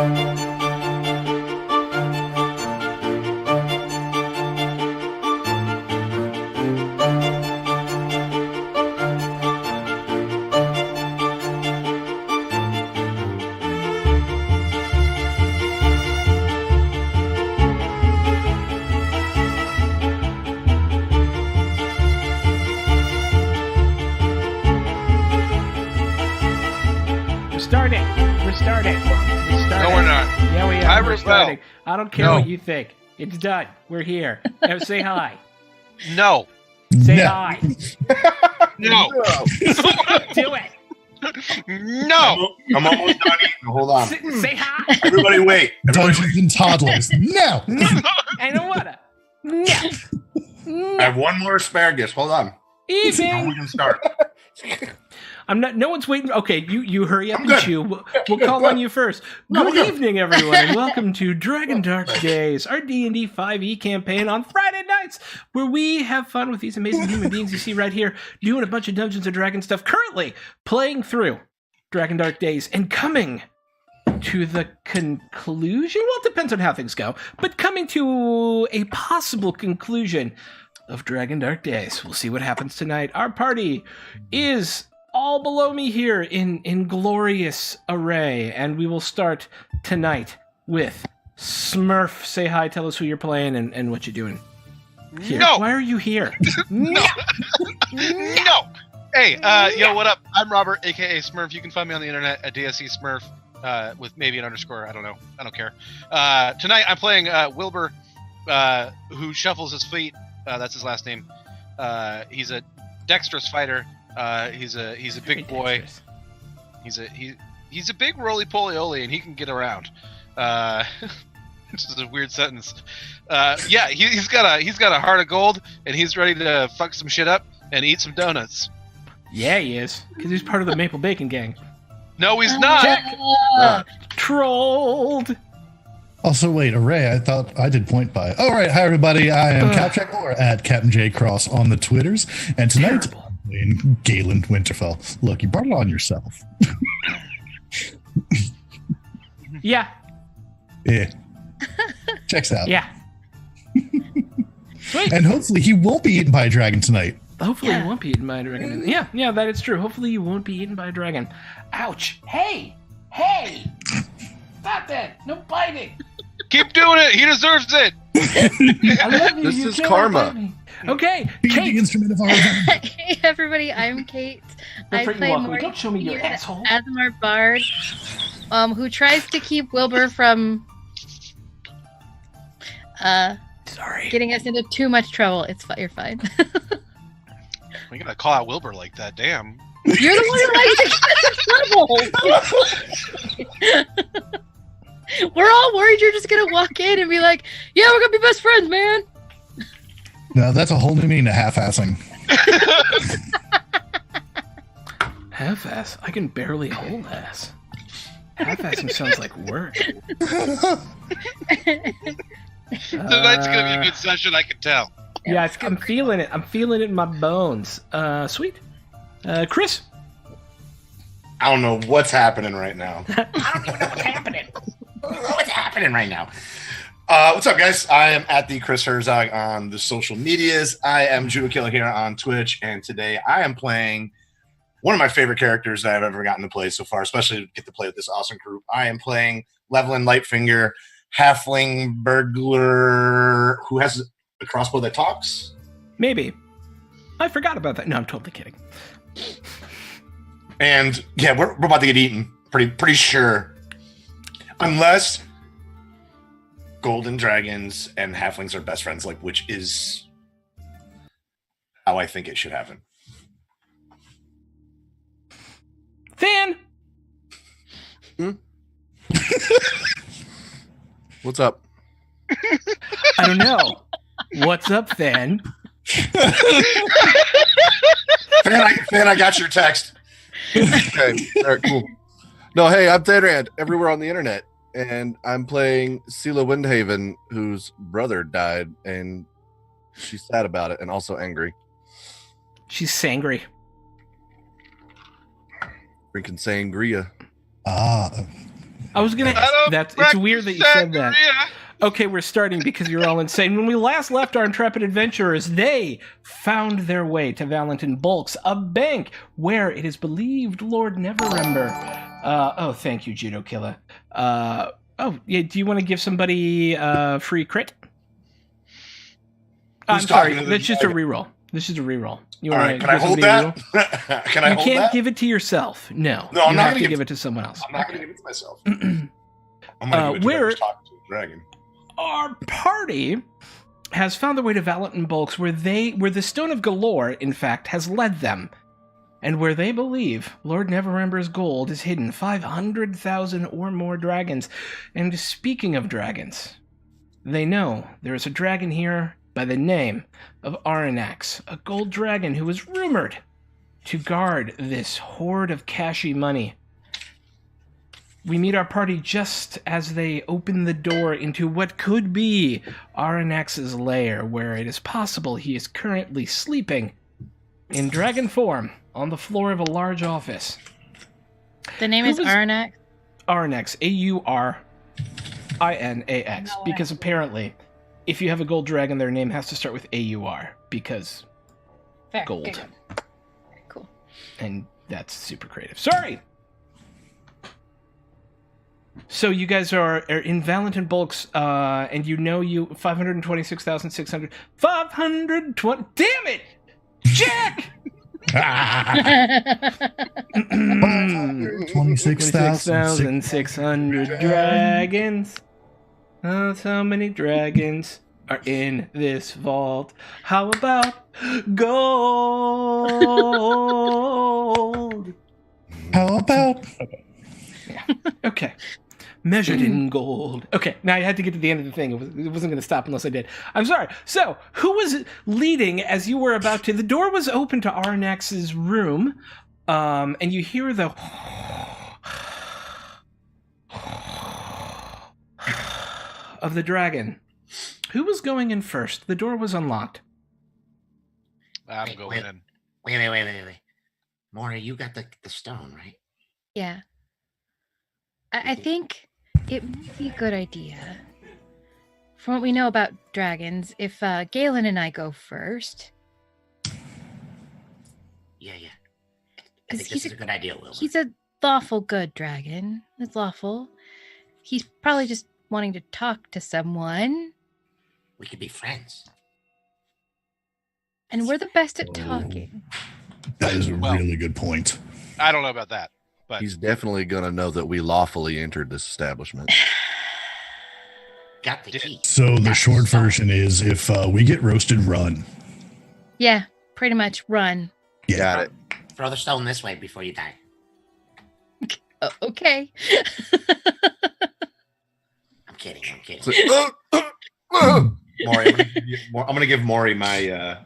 We're starting. No, we're not. Yeah, we are. Time We're as starting. well. I don't care what you think. It's done. We're here. Say hi. No. Say hi. No. Do it. No. I'm almost done eating. Hold on. Say hi. Everybody wait. Dungeons and toddlers. No. I don't wanna. No. I have one more asparagus. Hold on. Now we Evening. can start. I'm not. No one's waiting. Okay, you hurry up and chew. We'll call on you first. No, Good we're good. evening, everyone, and welcome to Dragon Dark Days, our D&D 5e campaign on Friday nights, where we have fun with these amazing human beings you see right here, doing a bunch of Dungeons and Dragons stuff. Currently playing through Dragon Dark Days and coming to the conclusion. Well, it depends on how things go, but coming to a possible conclusion of Dragon Dark Days. We'll see what happens tonight. Our party is all below me here in glorious array, and we will start tonight with Smurf. Say hi, tell us who you're playing and what you're doing here. No. Why are you here? No. No. Hey, yo, what up? I'm Robert, aka Smurf. You can find me on the internet at DSE Smurf, with maybe an underscore. I don't know. I don't care. Tonight I'm playing Wilbur, who shuffles his feet. That's his last name. He's a dexterous fighter. He's a big boy. He's a big roly-poly-oly, and he can get around. Which is a weird sentence. Yeah, he's got a heart of gold, and he's ready to fuck some shit up and eat some donuts. Yeah, he is, because he's part of the Maple Bacon Gang. No, he's not. Trolled. Also, wait, Array, I thought I did point by. All right, hi, everybody. I am Captain or at Captain J Cross on the Twitters. And tonight, I'm playing Galen Winterfell. Look, you brought it on yourself. Yeah. Yeah. Checks out. Yeah. Sweet. And hopefully he won't be eaten by a dragon tonight. Hopefully you won't be eaten by a dragon. Yeah, that is true. Hopefully you won't be eaten by a dragon. Ouch. Hey! Stop that! No biting! Keep doing it. He deserves it. I love you. This You is can't karma. bite me. Okay, Be the Kate. instrument of our revenge. Hey everybody, I'm Kate. I You're freaking play welcome. Morgan Don't show me your here asshole. as our bard, who tries to keep Wilbur from Sorry. getting us into too much trouble. You're fine. We gotta call out Wilbur like that. Damn. You're the one who likes to get in trouble. We're all worried you're just gonna walk in and be like, "Yeah, we're gonna be best friends, man." No, that's a whole new meaning to half-assing. Half-ass? I can barely hold ass. Half-assing sounds like work. Tonight's gonna be a good session. I can tell. Yeah, I'm feeling it. I'm feeling it in my bones. Sweet. Chris? I don't know what's happening right now. I don't even know what's happening. What's happening right now? What's up, guys? I am at the Chris Herzog on the social medias. I am Judo Killer here on Twitch, and today I am playing one of my favorite characters that I've ever gotten to play so far, especially to get to play with this awesome group. I am playing Levelin Lightfinger, halfling burglar who has a crossbow that talks. Maybe. I forgot about that. No, I'm totally kidding. And yeah, we're about to get eaten. Pretty sure. Unless golden dragons and halflings are best friends, like, which is how I think it should happen. Than! What's up? I don't know. What's up, Than? Fan, I got your text. Okay, all right, cool. No, hey, I'm Thanrand, everywhere on the internet, and I'm playing Sela Windhaven, whose brother died, and she's sad about it and also angry. She's sangry. Drinking sangria. Ah, I was gonna. It's weird that you said that. Okay, we're starting because you're all insane. When we last left our intrepid adventurers, they found their way to Valentin Bulks, a bank where it is believed Lord Neverember. Oh, thank you, Judo Killer. Oh, yeah. Do you want to give somebody free crit? I'm sorry. That's just a reroll. This is a reroll. All right, can I hold that? Can I hold that? You can't give it to yourself. No, I'm you not have going to give it to someone else. I'm not going to give it to myself. I'm going to give it to whoever's talking to the dragon. Our party has found their way to Valentin Bulks, where the Stone of Galore, in fact, has led them, and where they believe Lord Neverember's gold is hidden 500,000 or more dragons. And speaking of dragons, they know there is a dragon here by the name of Aranax, a gold dragon who is rumored to guard this hoard of cashy money. We meet our party just as they open the door into what could be Aranax's lair, where it is possible he is currently sleeping in dragon form on the floor of a large office. The name is Aranax? Aranax, A-U-R-I-N-A-X, because apparently if you have a gold dragon, their name has to start with A-U-R, because Fair. gold. Very cool. And that's super creative. Sorry! So you guys are in Valentin Bulks, and you know 526,600... 520... Damn it! Jack! 26,600 dragons. Oh, so many dragons are in this vault. How about gold? How about? Yeah. Okay. Measured in gold. Okay, now I had to get to the end of the thing. It wasn't going to stop unless I did. I'm sorry. So, who was leading as you were about to... The door was open to Aranax's room, and you hear the... of the dragon. Who was going in first? The door was unlocked. I'm going in. Wait. Maury, you got the stone, right? Yeah. I think it might be a good idea. From what we know about dragons, if Galen and I go first. Yeah. I think this is a good idea, Wilbur. He's a lawful good dragon. It's lawful. He's probably just wanting to talk to someone. We could be friends. And we're the best at talking. That is a really good point. I don't know about that, but He's definitely going to know that we lawfully entered this establishment. Got the key. So the short version is, if we get roasted, run. Yeah, pretty much run. Yeah. Got it. Throw the stone this way before you die. Okay. I'm kidding. So, Maury, I'm going to give Maury my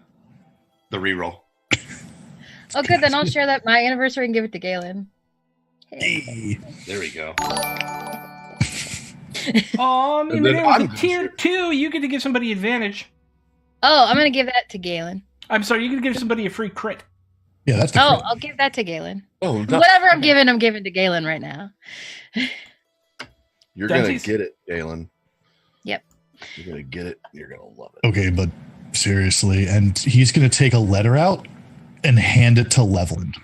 the reroll. Oh, good. Then I'll share that my anniversary and give it to Galen. Hey. There we go. Oh, And then it I'm was a tier 2. You get to give somebody advantage. Oh, I'm going to give that to Galen. I'm sorry, you can give somebody a free crit. Yeah, that's the Oh, crit. I'll give that to Galen. Oh, no. Whatever I'm giving to Galen right now. You're going Dunsies? to get it, Galen. Yep. You're going to get it. You're going to love it. Okay, but seriously, and he's going to take a letter out and hand it to Leveland.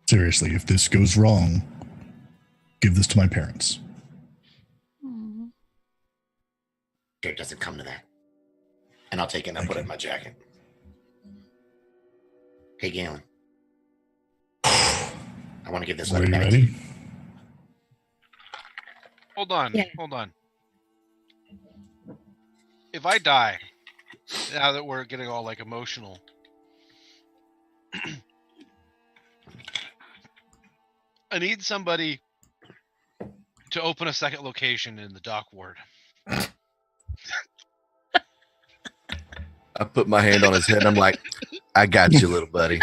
Seriously, if this goes wrong, give this to my parents. Sure, it doesn't come to that. And I'll take it and I'll put it in my jacket. Hey, Galen. I want to give this Are letter you back to ready? you. hold on. Yeah. Hold on. If I die, now that we're getting all like emotional, I need somebody to open a second location in the dock ward. I put my hand on his head and I'm like, I got you, little buddy.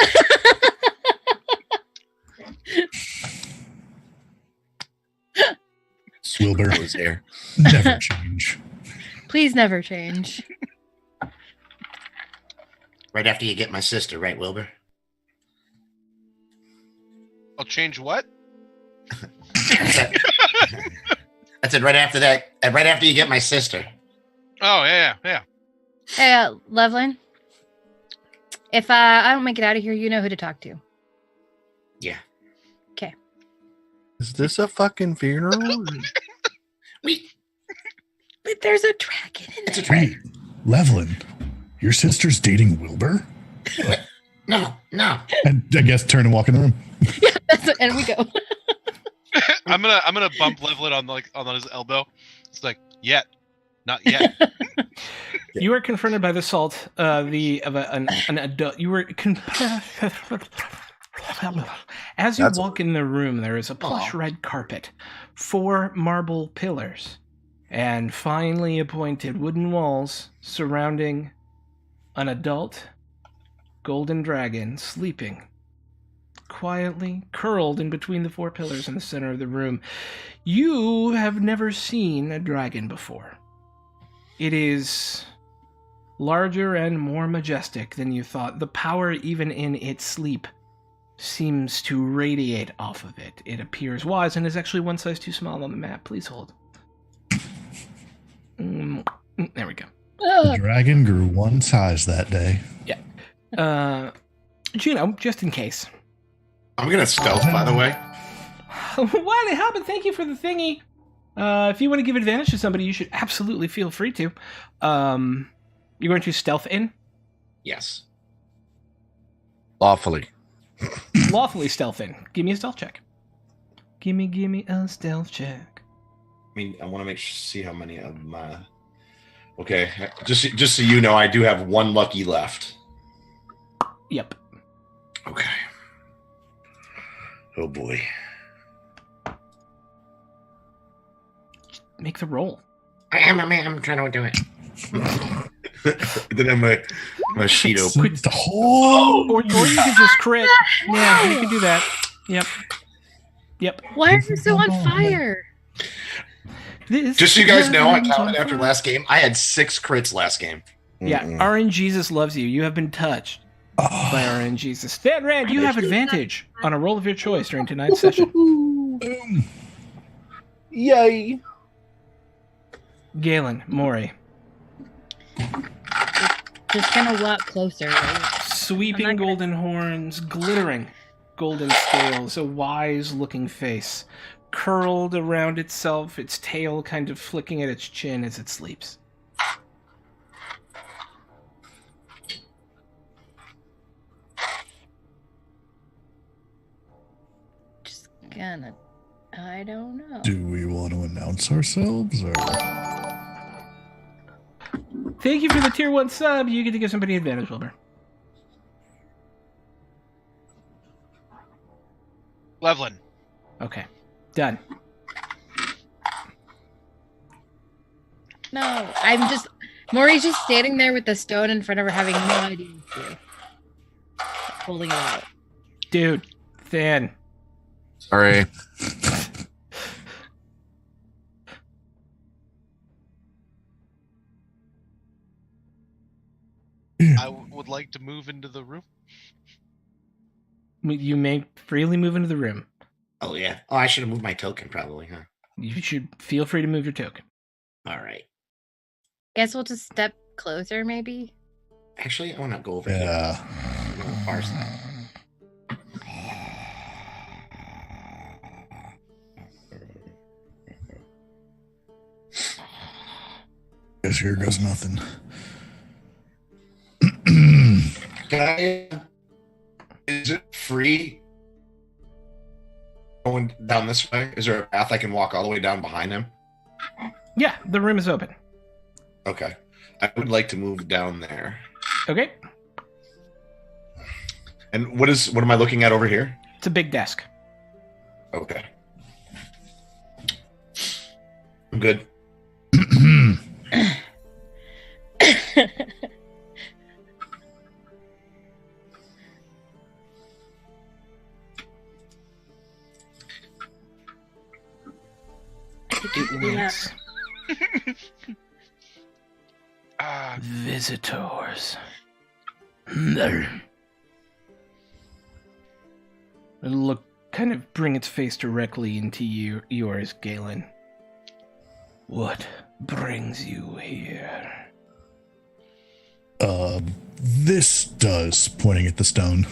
Swilber, Was there. never change. Please never change. Right after you get my sister, right, Wilbur? I'll change what? That's it. Right after that, and right after you get my sister. Oh yeah. Hey, Loveland. If I don't make it out of here, you know who to talk to. Yeah. Is this a fucking funeral? But there's a dragon in It's a there. dragon. Levlin, your sister's dating Wilbur? No. And I guess turn and walk in the room. Yeah, that's it. And we go. I'm gonna bump Levelet on his elbow. It's like not yet. You are confronted by the salt of an adult. You were as you That's- walk in the room. There is a plush red carpet, 4 marble pillars, and finely appointed wooden walls surrounding an adult golden dragon sleeping quietly, curled in between the 4 pillars in the center of the room. You have never seen a dragon before. It is larger and more majestic than you thought. The power, even in its sleep, seems to radiate off of it. It appears wise and is actually one size too small on the map. Please hold. There we go. The dragon grew 1 size that day. Juno, just in case. I'm gonna stealth, by the way. Why the hell? But thank you for the thingy. If you want to give advantage to somebody, you should absolutely feel free to. You're going to stealth in? Yes. Lawfully. Lawfully stealth in. Give me a stealth check. Give me a stealth check. I mean, I want to see how many of my. Okay, just so you know, I do have 1 lucky left. Yep. Okay. Oh boy. Make the roll. I'm trying to do it. Then have my sheet open. The whole Or you could just crit. Yeah, you can do that. Yep. Why are you so on fire? Just so you guys know, I counted after last game. I had 6 crits last game. Yeah, RN Jesus loves you. You have been touched by RN Jesus. Stan Rand, you have advantage on a roll of your choice during tonight's session. boom. Yay. Galen, Maury. Just gonna walk closer, right? Sweeping I'm not gonna- golden horns, glittering golden scales, a wise-looking face, curled around itself, its tail kind of flicking at its chin as it sleeps. Just gonna. I don't know. Do we want to announce ourselves or? Thank you for the tier 1 sub. You get to give somebody advantage, Wilbur. Levlin. Okay. Done. No, I'm just. Maury's just standing there with the stone in front of her, having no idea what to do. Holding it out. Dude. Than. Sorry. I would like to move into the room. You may freely move into the room. Oh yeah. Oh, I should have moved my token probably, huh? You should feel free to move your token. All right. Guess we'll just step closer, maybe. Actually, I want to go over here. Yeah. A little far side. Guess here goes nothing. Can is it free going down this way? Is there a path I can walk all the way down behind him? Yeah, the room is open. Okay. I would like to move down there. Okay. And what am I looking at over here? It's a big desk. Okay. I'm good. It winks. Ah, Visitors. They look kind of bring its face directly into yours, Galen. What brings you here? This does, pointing at the stone.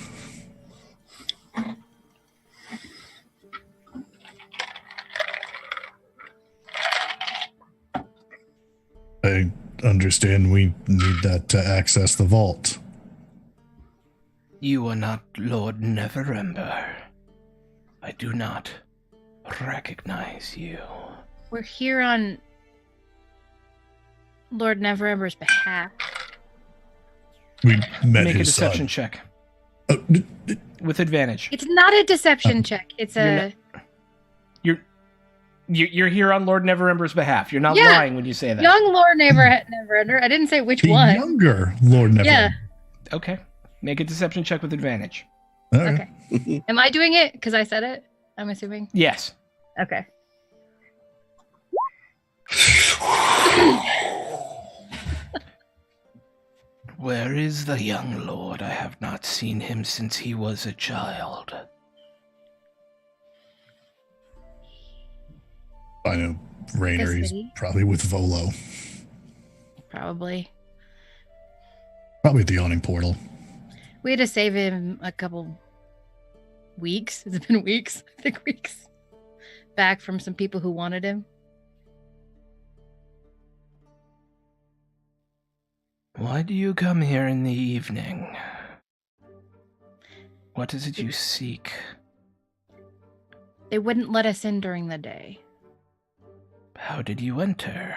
I understand we need that to access the vault. You are not Lord Neverember. I do not recognize you. We're here on Lord Neverember's behalf. We met Make a his deception son. check Oh, with advantage. It's not a deception check. It's You're here on Lord Neverember's behalf. You're not Yeah. lying when you say that. young Lord Neverember. I didn't say which the one. younger Lord Neverember. Yeah. Okay. Make a deception check with advantage. All right. Okay. Am I doing it because I said it? I'm assuming. Yes. Okay. Where is the young lord? I have not seen him since he was a child. I know Rainer, The he's city? probably with Volo. Probably. Probably at the awning portal. We had to save him a couple weeks. Has it been weeks? I think weeks. Back from some people who wanted him. Why do you come here in the evening? What is it you seek? They wouldn't let us in during the day. How did you enter?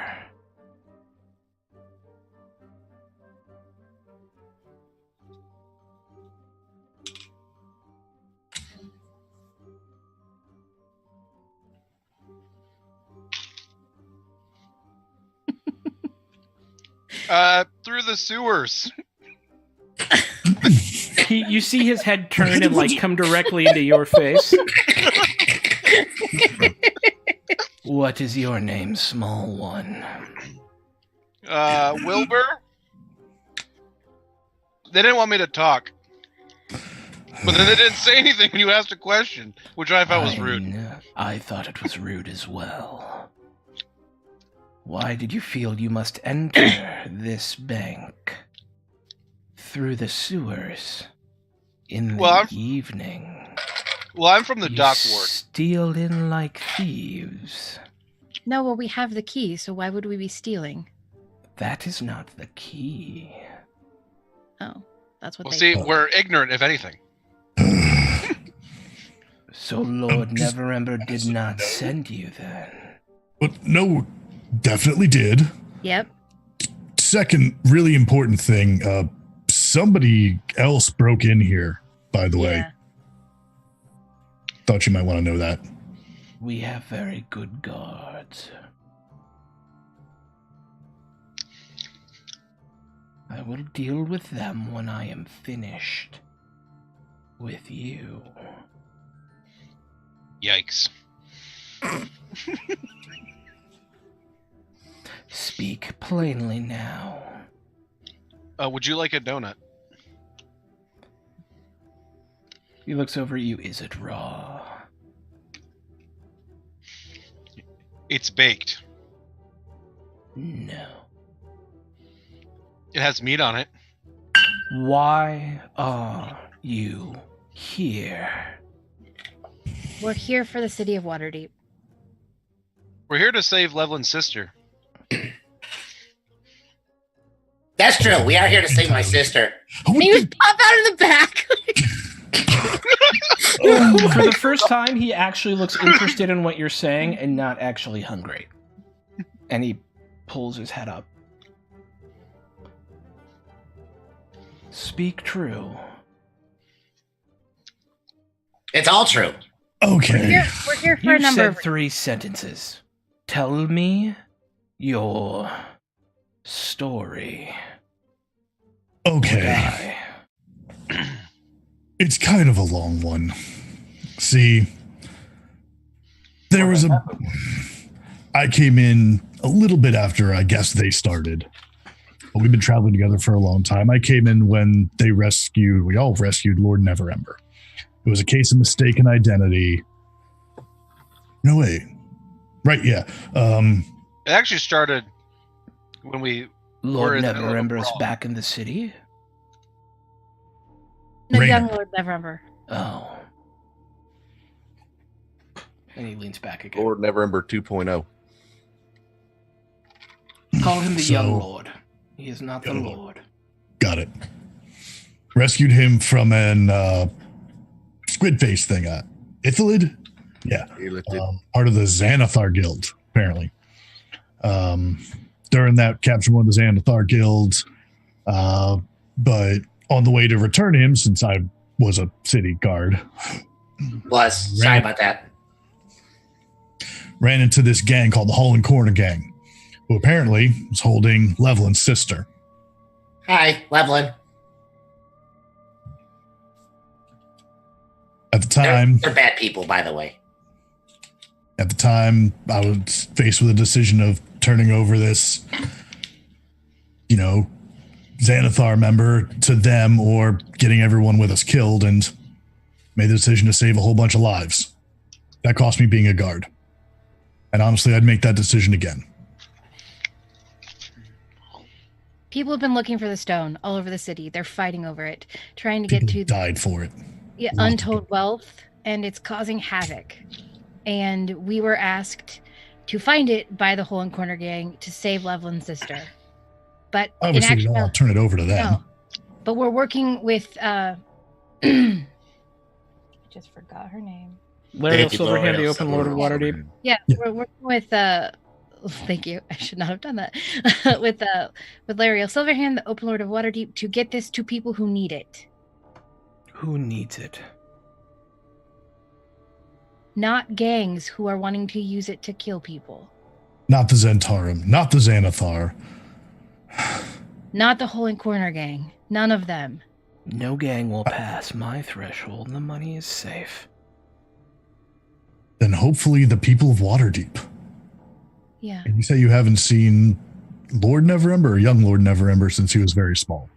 Through the sewers. You see his head turn and like come directly into your face. What is your name, small one? Wilbur? They didn't want me to talk. But then they didn't say anything when you asked a question, which I thought was rude. I thought it was rude as well. Why did you feel you must enter this bank? Through the sewers? In the evening? Well, I'm from the You dock ward. steal in like thieves. No, well, we have the key, so why would we be stealing? That is not the key. Oh, that's what Well, they see, said. we're ignorant, if anything. So Lord just- Neverember did not send you then? But no, definitely did. Yep. Second, really important thing. Somebody else broke in here, by the way. Yeah. Thought you might want to know that. We have very good guards. I will deal with them when I am finished with you. Yikes. Speak plainly now. Would you like a donut? He looks over at you. Is it raw? It's baked. No. It has meat on it. Why are you here? We're here for the city of Waterdeep. We're here to save Levlin's sister. That's true. We are here to save my sister. And you just pop out in the back. For the first time, he actually looks interested in what you're saying and not actually hungry. And he pulls his head up. Speak true. It's all true. Okay. We're here for You a number said of 3 sentences. Tell me your story. Okay. Die. It's kind of a long one. See, there was I came in a little bit after, I guess, they started. But we've been traveling together for a long time. I came in when we all rescued Lord Neverember. It was a case of mistaken identity. No way. Right, yeah. It actually started when we were Lord in the middle of a Neverember is brawl. back in the city. The Rainer. young Lord Neverember. Oh. And he leans back again. Lord Neverember 2.0. Call him the So- young lord. He is not the Young lord. Got it. Rescued him from an squid face thing. Ithalid? Yeah. He lifted. Part of the Xanathar Guild, apparently. During that, captured one of the Xanathar guilds. But on the way to return him, since I was a city guard, Sorry about that. ran into this gang called the Hall and Corner Gang, who apparently was holding Levelin's sister. Hi, Levlin. At the time, They're bad people, by the way. I was faced with a decision of turning over this, Xanathar member to them or getting everyone with us killed, and made the decision to save a whole bunch of lives. That cost me being a guard. And honestly, I'd make that decision again. People have been looking for the stone all over the city. They're fighting over it, trying to People get to died for it. untold wealth, and it's causing havoc. And we were asked to find it by the Hole and Corner Gang to save Levelin's sister. But Obviously, we don't want to turn it over to them. no. But we're working with I just forgot her name. Lariel Thank you, Silverhand, the Lariel Open Lord of Waterdeep. Yeah, Yeah. we're working with thank you. I should not have done that. with Lariel Silverhand, the Open Lord of Waterdeep, to get this to people who need it. Who needs it? Not gangs who are wanting to use it to kill people. Not the Zentarum, not the Xanathar. Not the Hole and Corner Gang. None of them. No gang will pass my threshold, and the money is safe. Then hopefully the people of Waterdeep. Yeah. And you say you haven't seen Lord Neverember or young Lord Neverember since he was very small.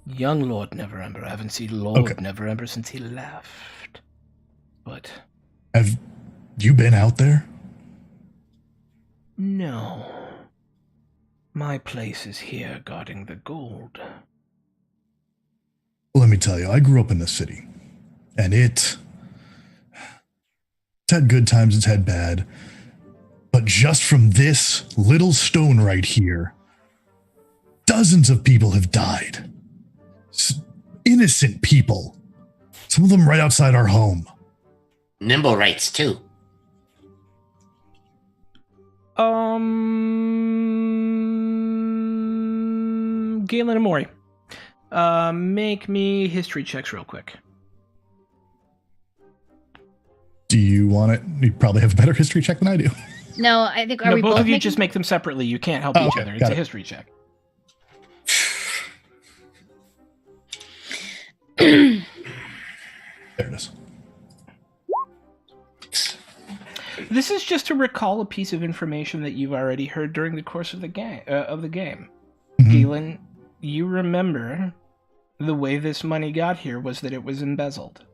Young Lord Neverember. I haven't seen Lord Okay. Neverember since he left. But Have you been out there? no. My place is here guarding the gold. Let me tell you, I grew up in the city. And it's had good times, it's had bad. But just from this little stone right here, dozens of people have died. Innocent people. Some of them right outside our home. Nimble rights, too. Galen and Maury. Make me history checks real quick. Do you want it? You probably have a better history check than I do. No, I think No, we both of you making- just make them separately. You can't help Oh, each okay, other. It's got a it. history check. There it is. This is just to recall a piece of information that you've already heard during the course of the game. Mhm. Galen, you remember the way this money got here was that it was embezzled.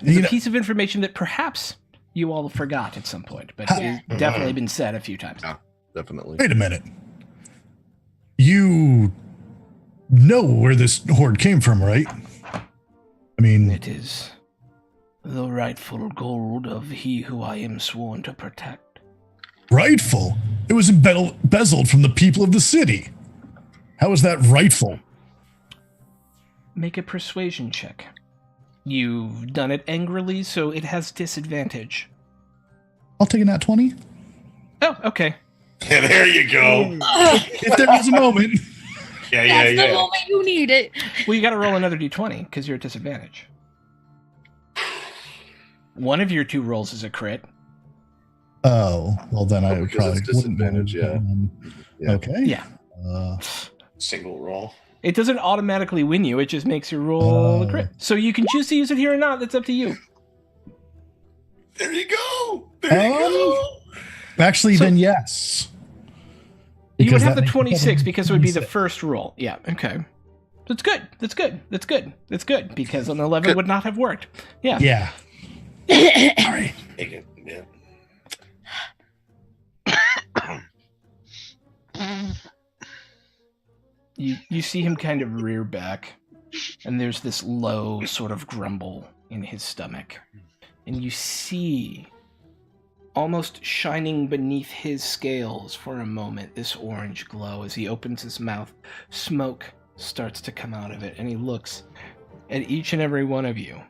It's a piece of information that perhaps you all forgot at some point, but it's definitely been said a few times. Definitely. Wait a minute. You know where this hoard came from, right? I mean, It is the rightful gold of he who I am sworn to protect. rightful. It was embezzled from the people of the city. How is that rightful? Make a persuasion check. You've done it angrily, so it has disadvantage. I'll take a nat 20. Oh, okay. Yeah, there you go. If there was a moment. Yeah, That's the moment you need it. Well, you got to roll another d20 because you're at disadvantage. One of your two rolls is a crit. Oh, well then I Oh, would because probably it's disadvantage, wouldn't. Yeah. Okay. Yeah. Single roll. It doesn't automatically win you. It just makes your roll a crit. So you can choose to use it here or not. That's up to you. There you go. There you go. Actually, So- then yes. You would Because have that the makes it 26 because it would be the 26. first roll. Yeah, okay. That's good. That's good. That's good. That's good because an 11 Good. would not have worked. Yeah. Yeah. Sorry. Take it. Yeah. You see him kind of rear back, and there's this low sort of grumble in his stomach. And you see, almost shining beneath his scales for a moment, this orange glow as he opens his mouth. Smoke starts to come out of it, and he looks at each and every one of you.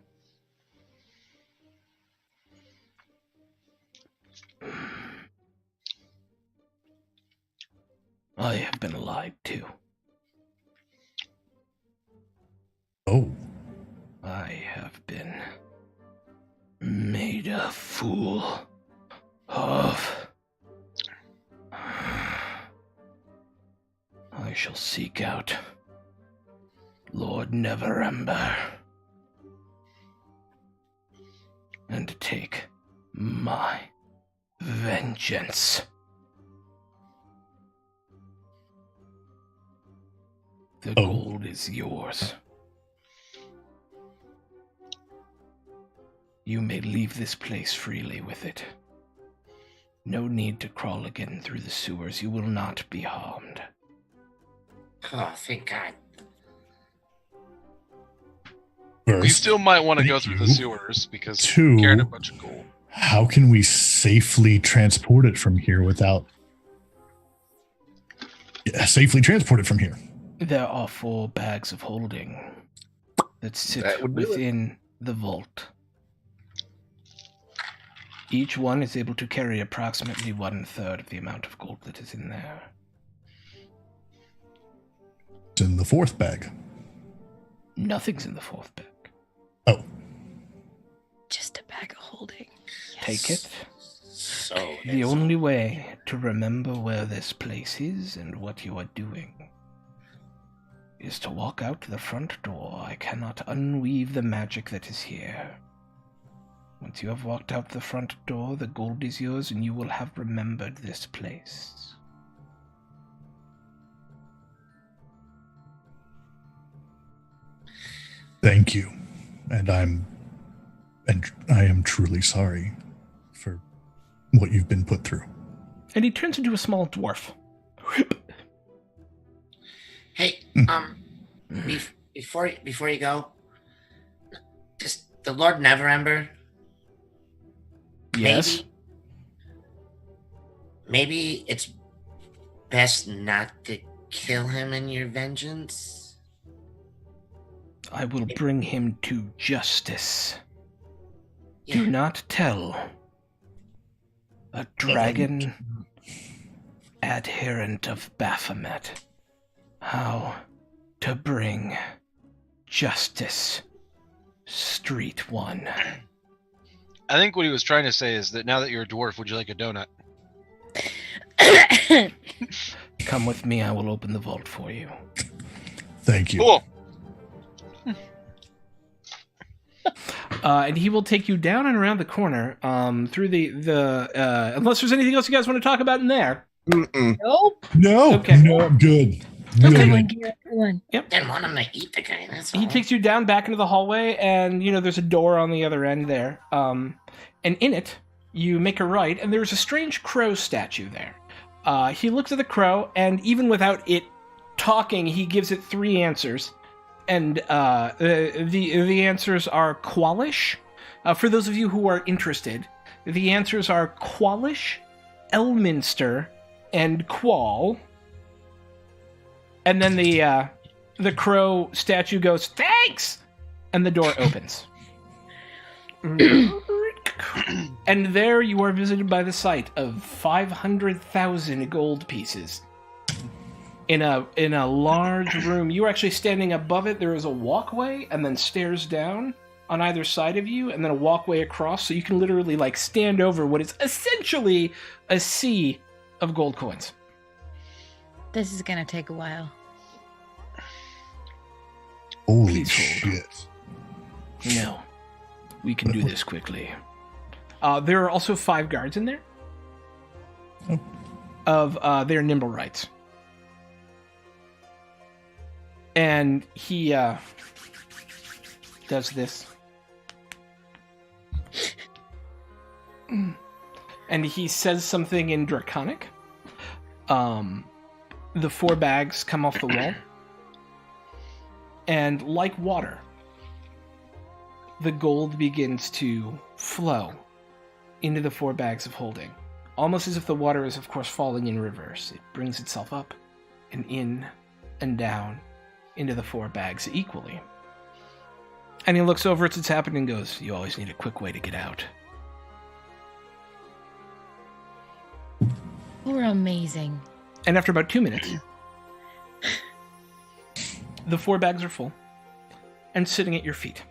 I have been lied to. Oh. I have been made a fool of. I shall seek out Lord Neverember and take my vengeance. The gold is yours. You may leave this place freely with it. No need to crawl again through the sewers. You will not be harmed. Oh, thank God. We First, still might want to go thank through the you. sewers because Two. we carried a bunch of gold. how can we safely transport it from here without... Yeah, safely transport it from here? There are 4 bags of holding that sit That would do it. within the vault. Each one is able to carry approximately 1/3 of the amount of gold that is in there. It's in the 4th bag. Nothing's in the 4th bag. Oh, Just a bag of holding. Take it. So The only way to remember where this place is and what you are doing is to walk out the front door. I cannot unweave the magic that is here. Once you have walked out the front door, the gold is yours and you will have remembered this place. thank you. And I am truly sorry for what you've been put through. And he turns into a small dwarf. hey, before you go, just the Lord Neverember. Yes? Maybe it's best not to kill him in your vengeance. I will bring him to justice. Yeah. Do not tell a dragon adherent of Baphomet how to bring justice. Street 1. I think what he was trying to say is that now that you're a dwarf, would you like a donut? Come with me, I will open the vault for you. Thank you. Cool. And he will take you down and around the corner through the unless there's anything else you guys want to talk about in there. Mm-mm. Nope. No, Okay. no, I'm good. Okay. Really. One. Didn't want him to eat the guy. That's all. He takes you down back into the hallway, and there's a door on the other end there. And in it, you make a right, and there's a strange crow statue there. He looks at the crow, and even without it talking, he gives it 3 answers. And the answers are Qualish. For those of you who are interested, the answers are Qualish, Elminster, and Qual. And then the crow statue goes, "Thanks!" And the door opens. And there you are visited by the sight of 500,000 gold pieces. In a large room. You are actually standing above it. There is a walkway and then stairs down on either side of you, and then a walkway across, so you can literally stand over what is essentially a sea of gold coins. This is gonna take a while. Holy Please hold. shit. No. We can do this quickly. There are also 5 guards in there. Oh. Of their nimble rights. And he does this. And he says something in Draconic. The 4 bags come off the wall. And like water, the gold begins to flow into the 4 bags of holding. Almost as if the water is, of course, falling in reverse. It brings itself up and in and down into the 4 bags equally. And he looks over at what's happening and goes, "You always need a quick way to get out." We're amazing. And after about 2 minutes, the 4 bags are full and sitting at your feet.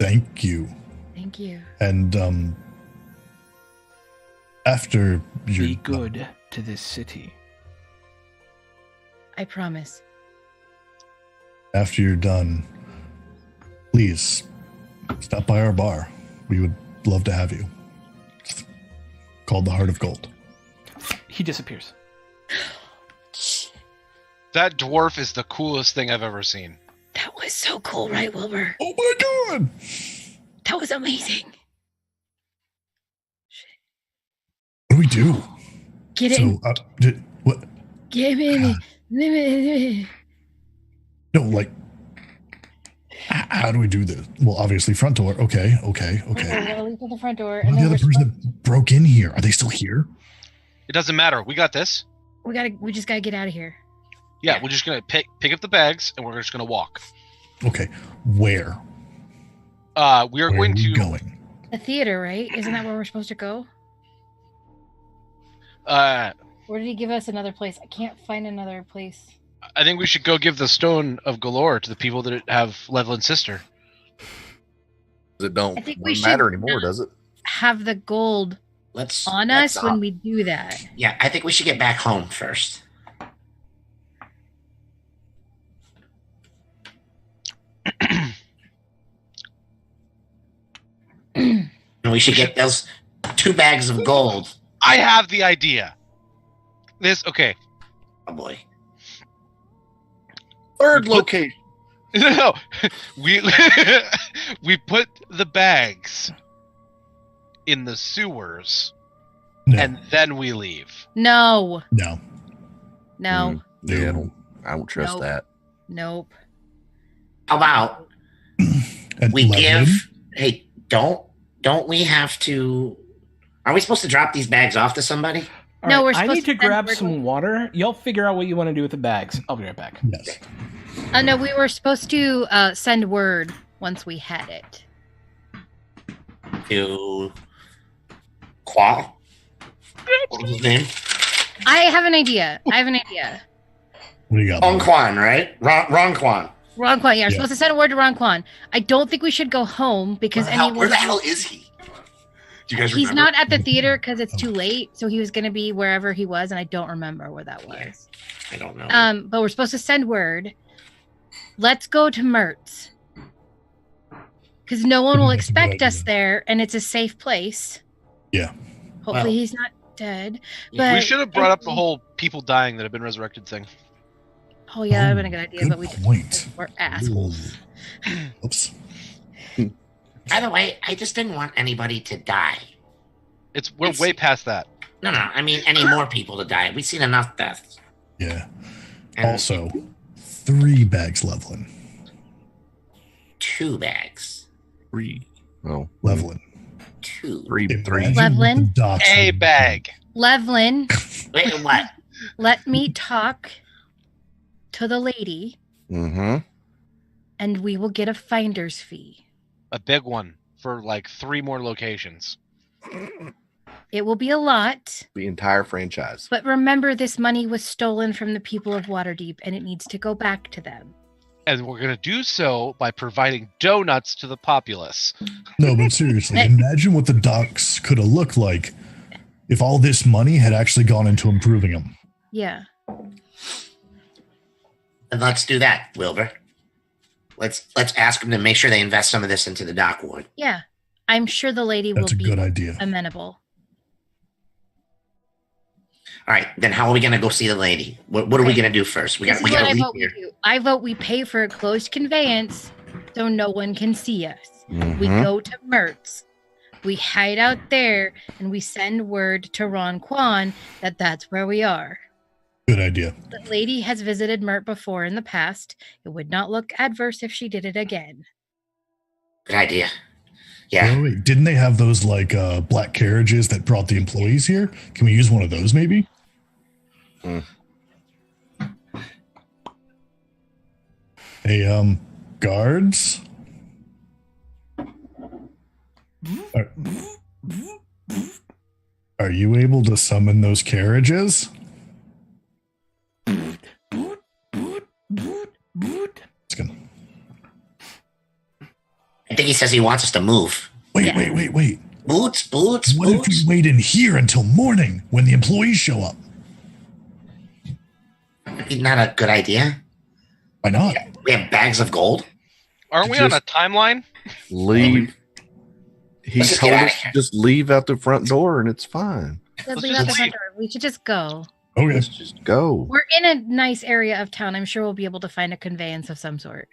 Thank you. Thank you. And after you're Be good to this city. I promise. after you're done, please stop by our bar. We would love to have you. It's called the Heart of Gold. He disappears. That dwarf is the coolest thing I've ever seen. That was so cool, right, Wilbur? Oh my god! That was amazing. What do we do? Get So, in. what? Get in. No, like, how do we do this? Well, obviously, front door. Okay. We're gonna leave to the front door, What and the then other person that broke in here? Are they still here? It doesn't matter. We got this. we just gotta get out of here. Yeah, we're just gonna pick up the bags and we're just gonna walk. Okay, where? We are Where going are we to going? The theater, right? Isn't that where we're supposed to go? Or did he give us another place? I can't find another place. I think we should go give the Stone of Galore to the people that have Levlin's sister. It don't I think we matter should anymore, does it? have the gold Let's on let's us when we do that. Yeah, I think we should get back home first. And we should get those 2 bags of gold. I have the idea. Okay. Oh boy. Third location. No, we we put the bags in the sewers, No, and then we leave. No. no, No. Yeah, I don't trust Nope. that. Nope. How about And we Levlin? give? Hey, don't we have to? Are we supposed to drop these bags off to somebody? All No, right, we're I supposed need to to grab send- some water. Y'all figure out what you want to do with the bags. I'll be right back. Yes. No, we were supposed to send word once we had it. To Qua? What was his name? I have an idea. What do you got? Ron Levlin? Quan, right? Ron Quan. Ron Quan. Yeah, we're Yeah. supposed to send a word to Ron Quan. I don't think we should go home because Where the hell is he? Do you guys he's remember? not at the theater because it's too late. So he was going to be wherever he was, and I don't remember where that was. I don't know. But we're supposed to send word. Let's go to Mertz because no one will That's a good expect us idea. there, and it's a safe place. Yeah. Hopefully, Well- he's not dead. Yeah. We But should have brought up the whole people dying that have been resurrected thing. oh yeah, that would have been a good idea, Good but we point. we're assholes. Oops. By the way, I just didn't want anybody to die. We're way past that. No, I mean any more people to die. We've seen enough deaths. Yeah. And Also, 3 bags, Levlin. 2 bags. 3. Oh, Levlin. 2. 3. Imagine 3. what Levlin? the docs A would- bag. Levlin, Wait, what? let me talk to the lady, Mm-hmm. and we will get a finder's fee. A big one for like 3 more locations. It will be a lot, The entire franchise. but remember this money was stolen from the people of Waterdeep, and it needs to go back to them. And we're going to do so by providing donuts to the populace. No, but seriously, imagine what the docs could have looked like if all this money had actually gone into improving them. Yeah. And let's do that, Wilbur. Let's ask them to make sure they invest some of this into the dock ward. Yeah. I'm sure the lady That's a will good be idea. amenable. All right, then how are we gonna go see the lady? What are we gonna do first? We This gotta is what I leave vote we here. do. I vote we pay for a closed conveyance so no one can see us. We Mhm. go to Mertz. We hide out there and we send word to Ron Quan that that's where we are. Good idea. The lady has visited Mert before in the past. It would not look adverse if she did it again. Good idea. Yeah. Wait, didn't they have those like black carriages that brought the employees here? Can we use one of those maybe? Hey, guards? Are you able to summon those carriages? It's gonna... I think he says he wants us to move. Wait. Boots. What if we wait in here until morning when the employees show up? Not a good idea. Why not? We have bags of gold. Aren't we on a timeline? Leave. He Let's just told get outta us here. to just leave out the front door and it's fine. Let's just out the leave. front door. We should just go. Okay. Let's just go. We're in a nice area of town. I'm sure we'll be able to find a conveyance of some sort.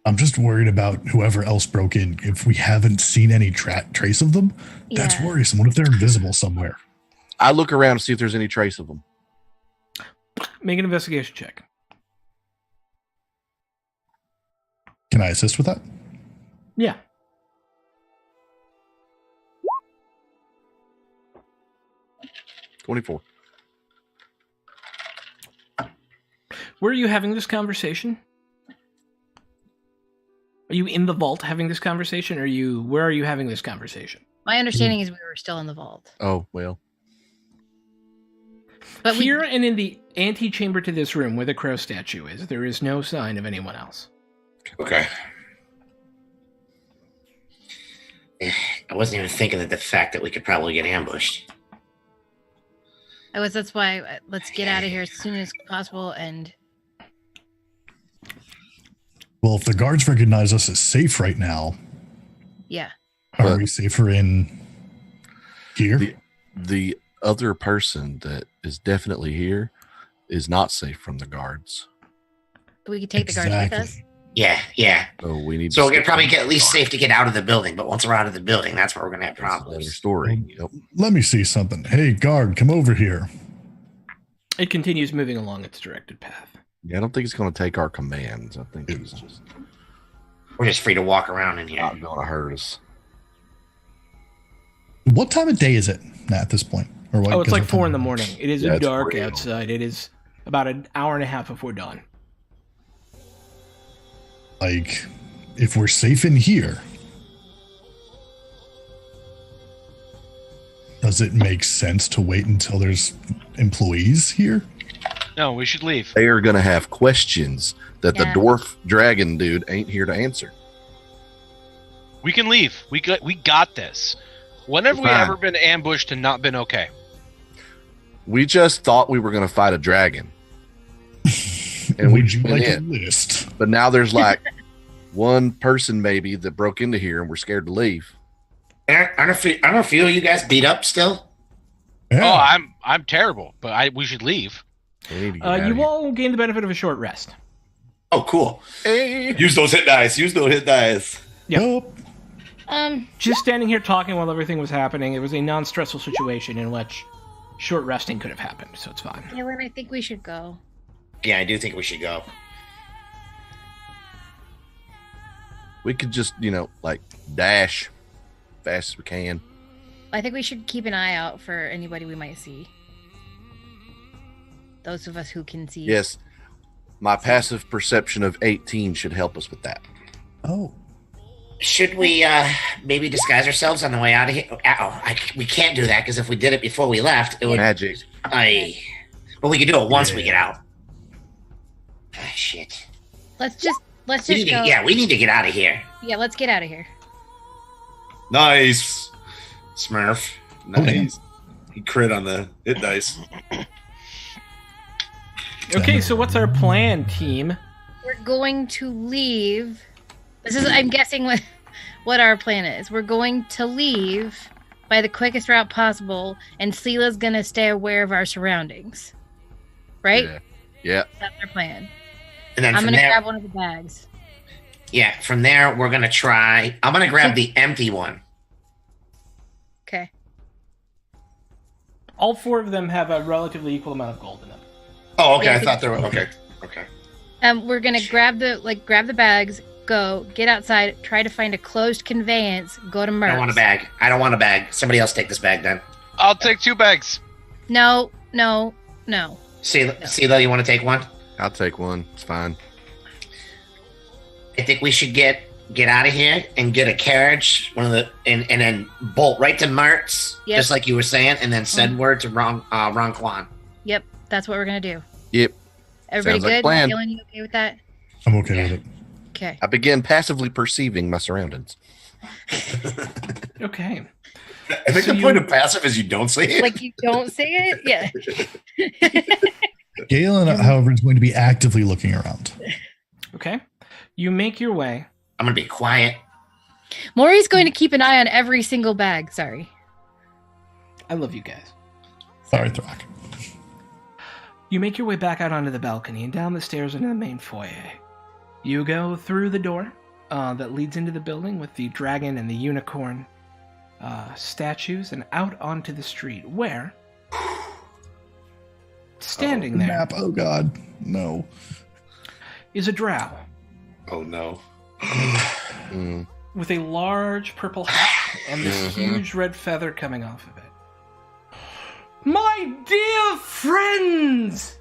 I'm just worried about whoever else broke in. If we haven't seen any trace of them, that's Yeah. worrisome. What if they're invisible somewhere? I look around to see if there's any trace of them. Make an investigation check. Can I assist with that? Yeah. $24. Where are you having this conversation? Are you in the vault having this conversation? Where are you having this conversation? My understanding is we were still in the vault. Oh, well. But Here and in the antechamber to this room where the crow statue is, there is no sign of anyone else. Okay. I wasn't even thinking of the fact that we could probably get ambushed. that's why let's get out of here as soon as possible. And Well, if the guards recognize us as safe right now, yeah, are But- we safer in here? The other person that is definitely here is not safe from the guards. we could take the guards with us. Yeah. So we need So we're to gonna probably get at least safe. safe to get out of the building, but once we're out of the building, that's where we're gonna have That's another problems. story. Yep. Let me see something. Hey, guard, come over here. It continues moving along its directed path. Yeah, I don't think it's going to take our commands. I think it's just We're just free to walk around in here. not going to hurt us. What time of day is it at this point? Or what? Oh, it's 'cause like what 4 time- in the morning. It is Yeah, it's dark 4 a.m. outside. It is about an hour and a half before dawn. Like, if we're safe in here, does it make sense to wait until there's employees here? No, we should leave. They are going to have questions that Yeah. the dwarf dragon dude ain't here to answer. We can leave. We got this. When have we Fine. ever been ambushed and not been okay? We just thought we were going to fight a dragon. And we Would you went like in. a list? But now there's like one person maybe that broke into here and we're scared to leave. Aren't a few of you guys beat up still? Yeah. Oh, I'm terrible, but we should leave. We need to get out You of here. all gain the benefit of a short rest. Oh, cool. Hey. Use those hit dice. Yep. Nope. Just standing here talking while everything was happening, it was a non-stressful situation in which short resting could have happened, so it's fine. Galen, I think we should go. Yeah, I do think we should go. We could just, like dash fast as we can. I think we should keep an eye out for anybody we might see. Those of us who can see. Yes. My passive perception of 18 should help us with that. Oh. Should we maybe disguise ourselves on the way out of here? We can't do that because if we did it before we left, it would. Magic. But we could do it once we get out. Ah, shit. Let's just We go. need to, we need to get out of here. Yeah, let's get out of here. Nice. Smurf. Nice. He crit on the hit dice. Okay, so what's our plan, team? We're going to leave. This is, I'm guessing, what our plan is. We're going to leave by the quickest route possible, and Sela's gonna stay aware of our surroundings. Right? Yeah. That's our plan. And then I'm from gonna there, grab one of the bags. yeah, from there we're gonna try. I'm gonna grab the empty one. Okay. All 4 of them have a relatively equal amount of gold in them. Oh, okay. Yeah, I thought there were. Okay. We're gonna grab the bags, go get outside, try to find a closed conveyance, go to I Merck's. don't want a bag. I don't want a bag. Somebody else take this bag then. I'll take 2 bags. No. Sela, you want to take one? I'll take one. It's fine. I think we should get out of here and get a carriage, and then bolt right to Mertz, Yep. just like you were saying, and then send word to Ron Kwan. Yep, that's what we're gonna do. Yep. Everybody Sounds like a good? plan. Feeling you okay with that? I'm okay with it. Okay. I begin passively perceiving my surroundings. Okay. I think So the point of passive is you don't say it. Like you don't say it? Yeah. Galen, however, is going to be actively looking around. Okay. You make your way. I'm gonna be quiet. Maury's going to keep an eye on every single bag. Sorry. I love you guys. Sorry, Throck. You make your way back out onto the balcony and down the stairs into the main foyer. You go through the door that leads into the building with the dragon and the unicorn statues and out onto the street where, standing there, Map. Oh God, no. is a drow Oh no. Mm. with a large purple hat and this huge red feather coming off of it. My dear friends!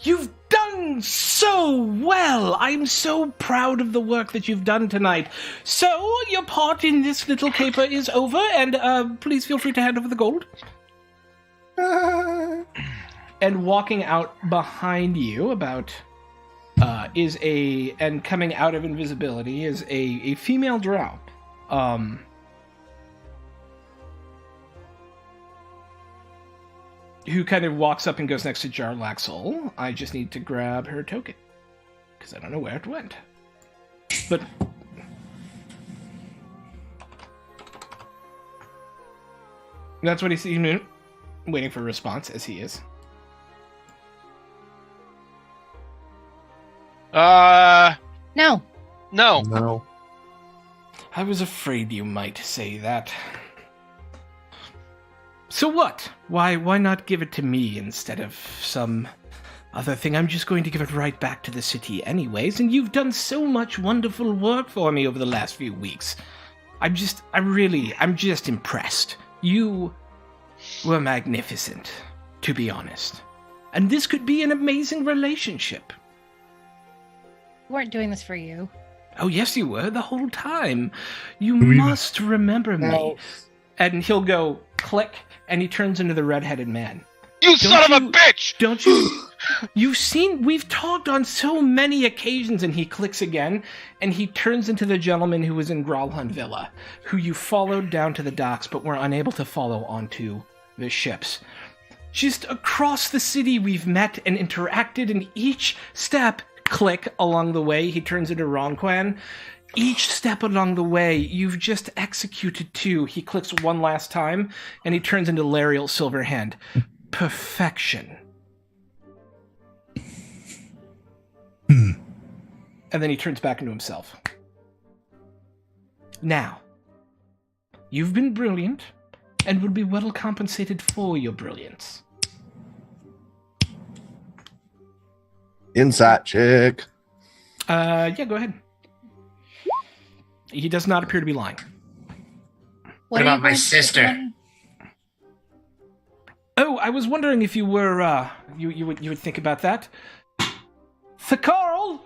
You've done so well! I'm so proud of the work that you've done tonight. So, your part in this little caper is over, and please feel free to hand over the gold. And walking out behind you, and coming out of invisibility is a female drow. Who kind of walks up and goes next to Jarlaxle. I just need to grab her token, because I don't know where it went. But that's what he sees, waiting for a response, as he is. No. No. No. I was afraid you might say that. So what? Why not give it to me instead of some other thing? I'm just going to give it right back to the city anyways, and you've done so much wonderful work for me over the last few weeks. I'm just impressed. You were magnificent, to be honest. And this could be an amazing relationship. We weren't doing this for you. Oh, yes, you were the whole time. You We- must remember me. No. And he'll go click, and he turns into the red-headed man. You son of a you- bitch! Don't you? We've talked on so many occasions, and he clicks again, and he turns into the gentleman who was in Gralhund Villa, who you followed down to the docks, but were unable to follow onto the ships. Just across the city, we've met and interacted, and each step, click, along the way, he turns into Ronquan. Each step along the way, you've just executed two. He clicks one last time, and he turns into Lariel Silverhand. Perfection. And then he turns back into himself. Now, you've been brilliant, and will be well compensated for your brilliance. Insight check. Yeah, go ahead. He does not appear to be lying. What are you about my going to do with sister? money? Oh, I was wondering if you were, you would think about that. Thakarl,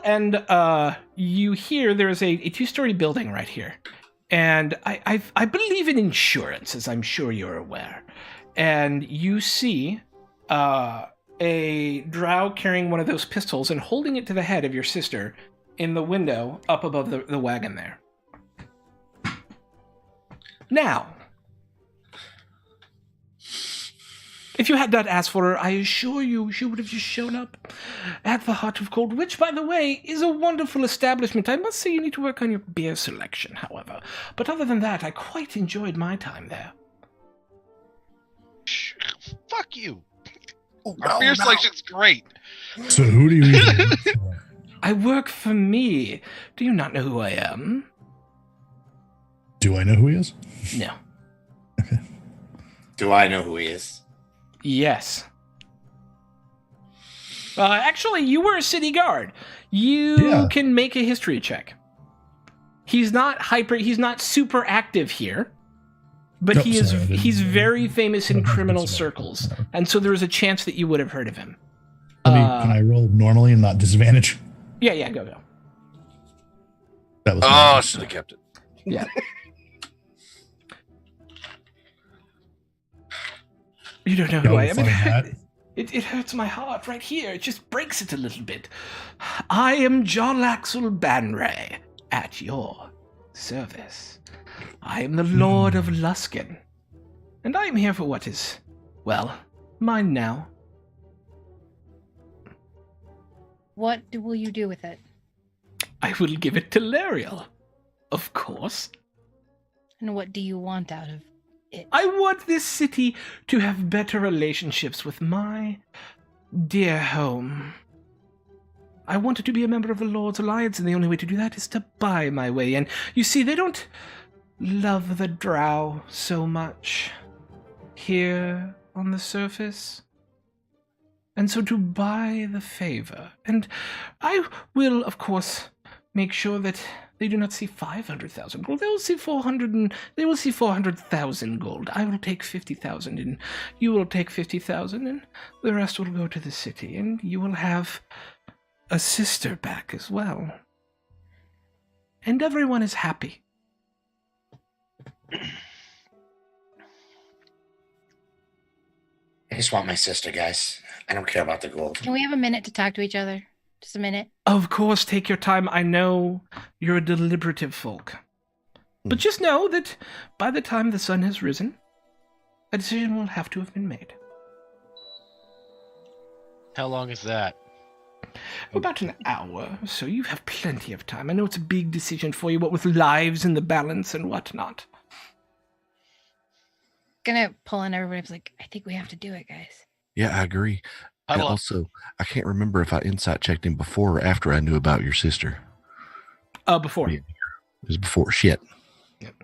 and you hear there's a two-story building right here, and I believe in insurance, as I'm sure you're aware, and you see a drow carrying one of those pistols and holding it to the head of your sister in the window up above the wagon there. Now, If you had not asked for her, I assure you, she would have just shown up at the Heart of Gold, which, by the way, is a wonderful establishment. I must say you need to work on your beer selection, however. But other than that, I quite enjoyed my time there. Fuck you. Our beer selection's great. So who do you usually work for? I work for me. Do you not know who I am? Do I know who he is? No. Okay. Do I know who he is? Yes. Actually, you were a city guard. You can make a history check. He's not super active here, but he's very famous in criminal circles, and so there's a chance that you would have heard of him. Can I roll normally and not disadvantage? Yeah, go. That was should have kept it. Yeah. You don't know who I am. It hurts my heart right here. It just breaks it a little bit. I am Jarlaxle Banray, at your service. I am the Lord of Luskin, and I am here for what is, well, mine now. What will you do with it? I will give it to Lariel, of course. And what do you want out of it? I want this city to have better relationships with my dear home. I want it to be a member of the Lord's Alliance, and the only way to do that is to buy my way in. You see, they don't love the drow so much here on the surface. And so to buy the favor, and I will, of course, make sure that they do not see 500,000 gold. They will see 400,000 gold. I will take 50,000, and you will take 50,000, and the rest will go to the city, and you will have a sister back as well. And everyone is happy. I just want my sister, guys. I don't care about the gold. Can we have a minute to talk to each other? Just a minute. Of course, take your time. I know you're a deliberative folk. But just know that by the time the sun has risen, a decision will have to have been made. How long is that? About an hour, so you have plenty of time. I know it's a big decision for you, what with lives in the balance and whatnot. Gonna pull in everybody's like, I think we have to do it, guys. Yeah, I agree. And also, I can't remember if I insight checked him before or after I knew about your sister. Before. Yeah, it was before. Shit. Yep.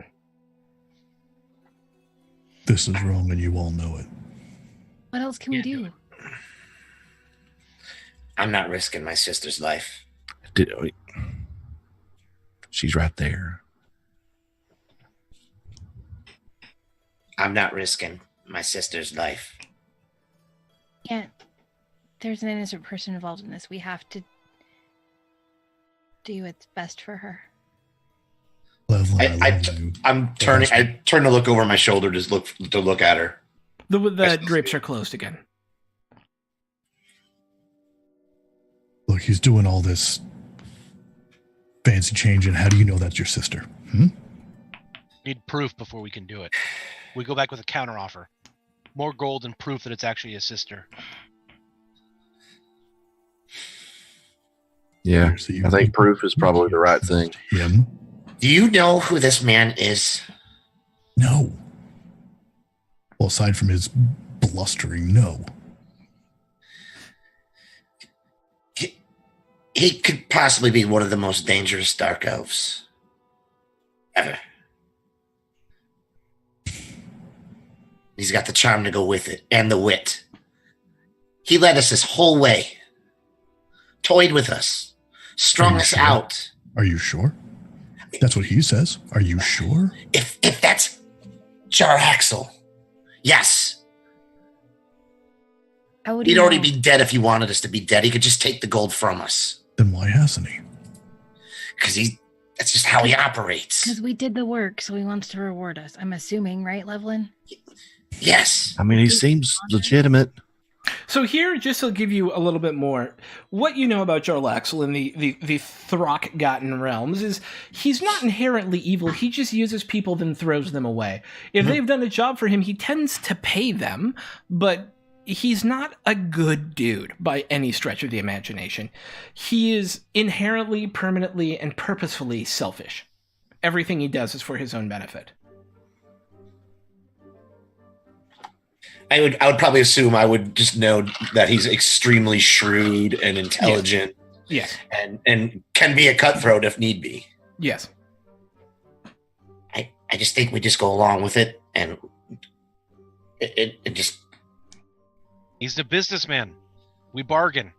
This is wrong, and you all know it. What else can we do? I'm not risking my sister's life. She's right there. I'm not risking my sister's life. Yeah, there's an innocent person involved in this. We have to do what's best for her. Lovely, I turn to look over my shoulder to look at her. The drapes are closed again. Look, he's doing all this fancy changing. How do you know that's your sister? Need proof before we can do it. We go back with a counteroffer. More gold and proof that it's actually his sister. Yeah, I think proof is probably the right thing. Him? Do you know who this man is? No. Well, aside from his blustering, no. He could possibly be one of the most dangerous dark elves ever. He's got the charm to go with it and the wit. He led us this whole way, toyed with us, strung us out. Are you sure? That's what he says. Are you sure? If that's Jarlaxle, yes. He'd already be dead if he wanted us to be dead. He could just take the gold from us. Then why hasn't he? Because that's just how he operates. Because we did the work, so he wants to reward us. I'm assuming, right, Levlin? Yes. I mean, he seems legitimate. So here, just to give you a little bit more, what you know about Jarlaxle in the Throckgotten realms is he's not inherently evil. He just uses people, then throws them away. If they've done a job for him, he tends to pay them, but he's not a good dude by any stretch of the imagination. He is inherently, permanently, and purposefully selfish. Everything he does is for his own benefit. I would probably assume I would just know that he's extremely shrewd and intelligent. Yes. And can be a cutthroat if need be. Yes. I just think we just go along with it, and it just... He's the businessman. We bargain.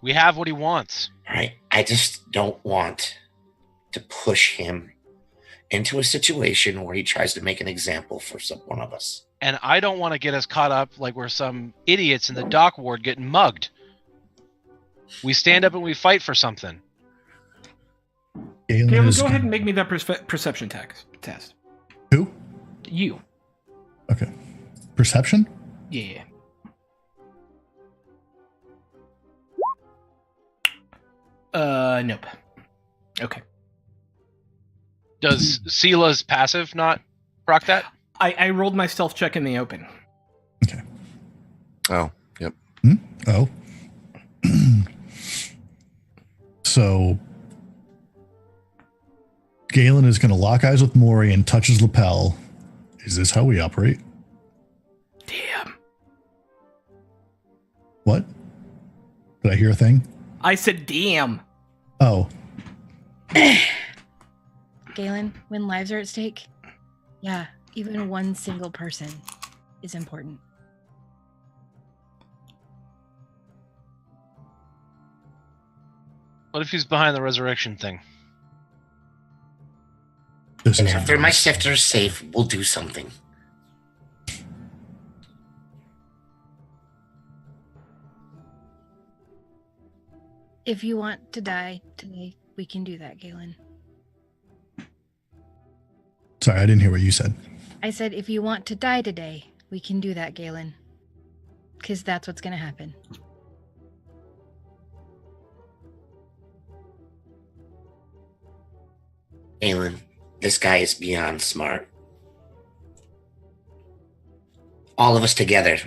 We have what he wants. Right. I just don't want to push him into a situation where he tries to make an example for one of us. And I don't want to get us caught up like we're some idiots in the dock ward getting mugged. We stand up and we fight for something. Caleb, go ahead and make me that perception test. Who? You. Okay. Perception? Yeah. Nope. Okay. Does Sila's passive not proc that? I rolled my stealth check in the open. Okay. Oh, yep. Oh. So Galen is going to lock eyes with Maury and touch his lapel. Is this how we operate? Damn. What? Did I hear a thing? I said damn. Oh. Galen, when lives are at stake, yeah, even one single person is important. What if he's behind the resurrection thing? This And is after my sister is safe, we'll do something. If you want to die today, we can do that, Galen. Sorry, I didn't hear what you said. I said, if you want to die today, we can do that, Galen. Because that's what's going to happen. Galen, this guy is beyond smart. All of us together,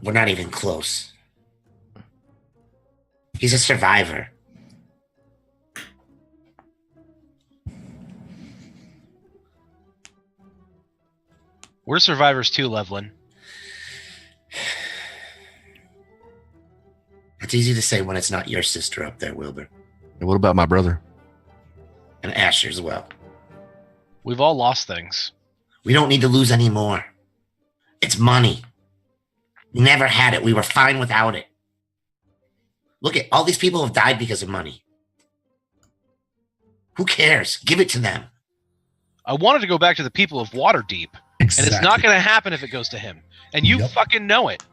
we're not even close. He's a survivor. We're survivors too, Levlin. It's easy to say when it's not your sister up there, Wilbur. And what about my brother? And Asher as well. We've all lost things. We don't need to lose any more. It's money. We never had it. We were fine without it. Look at all these people have died because of money. Who cares? Give it to them. I wanted to go back to the people of Waterdeep, Exactly. and it's not going to happen if it goes to him. And you Yep. fucking know it.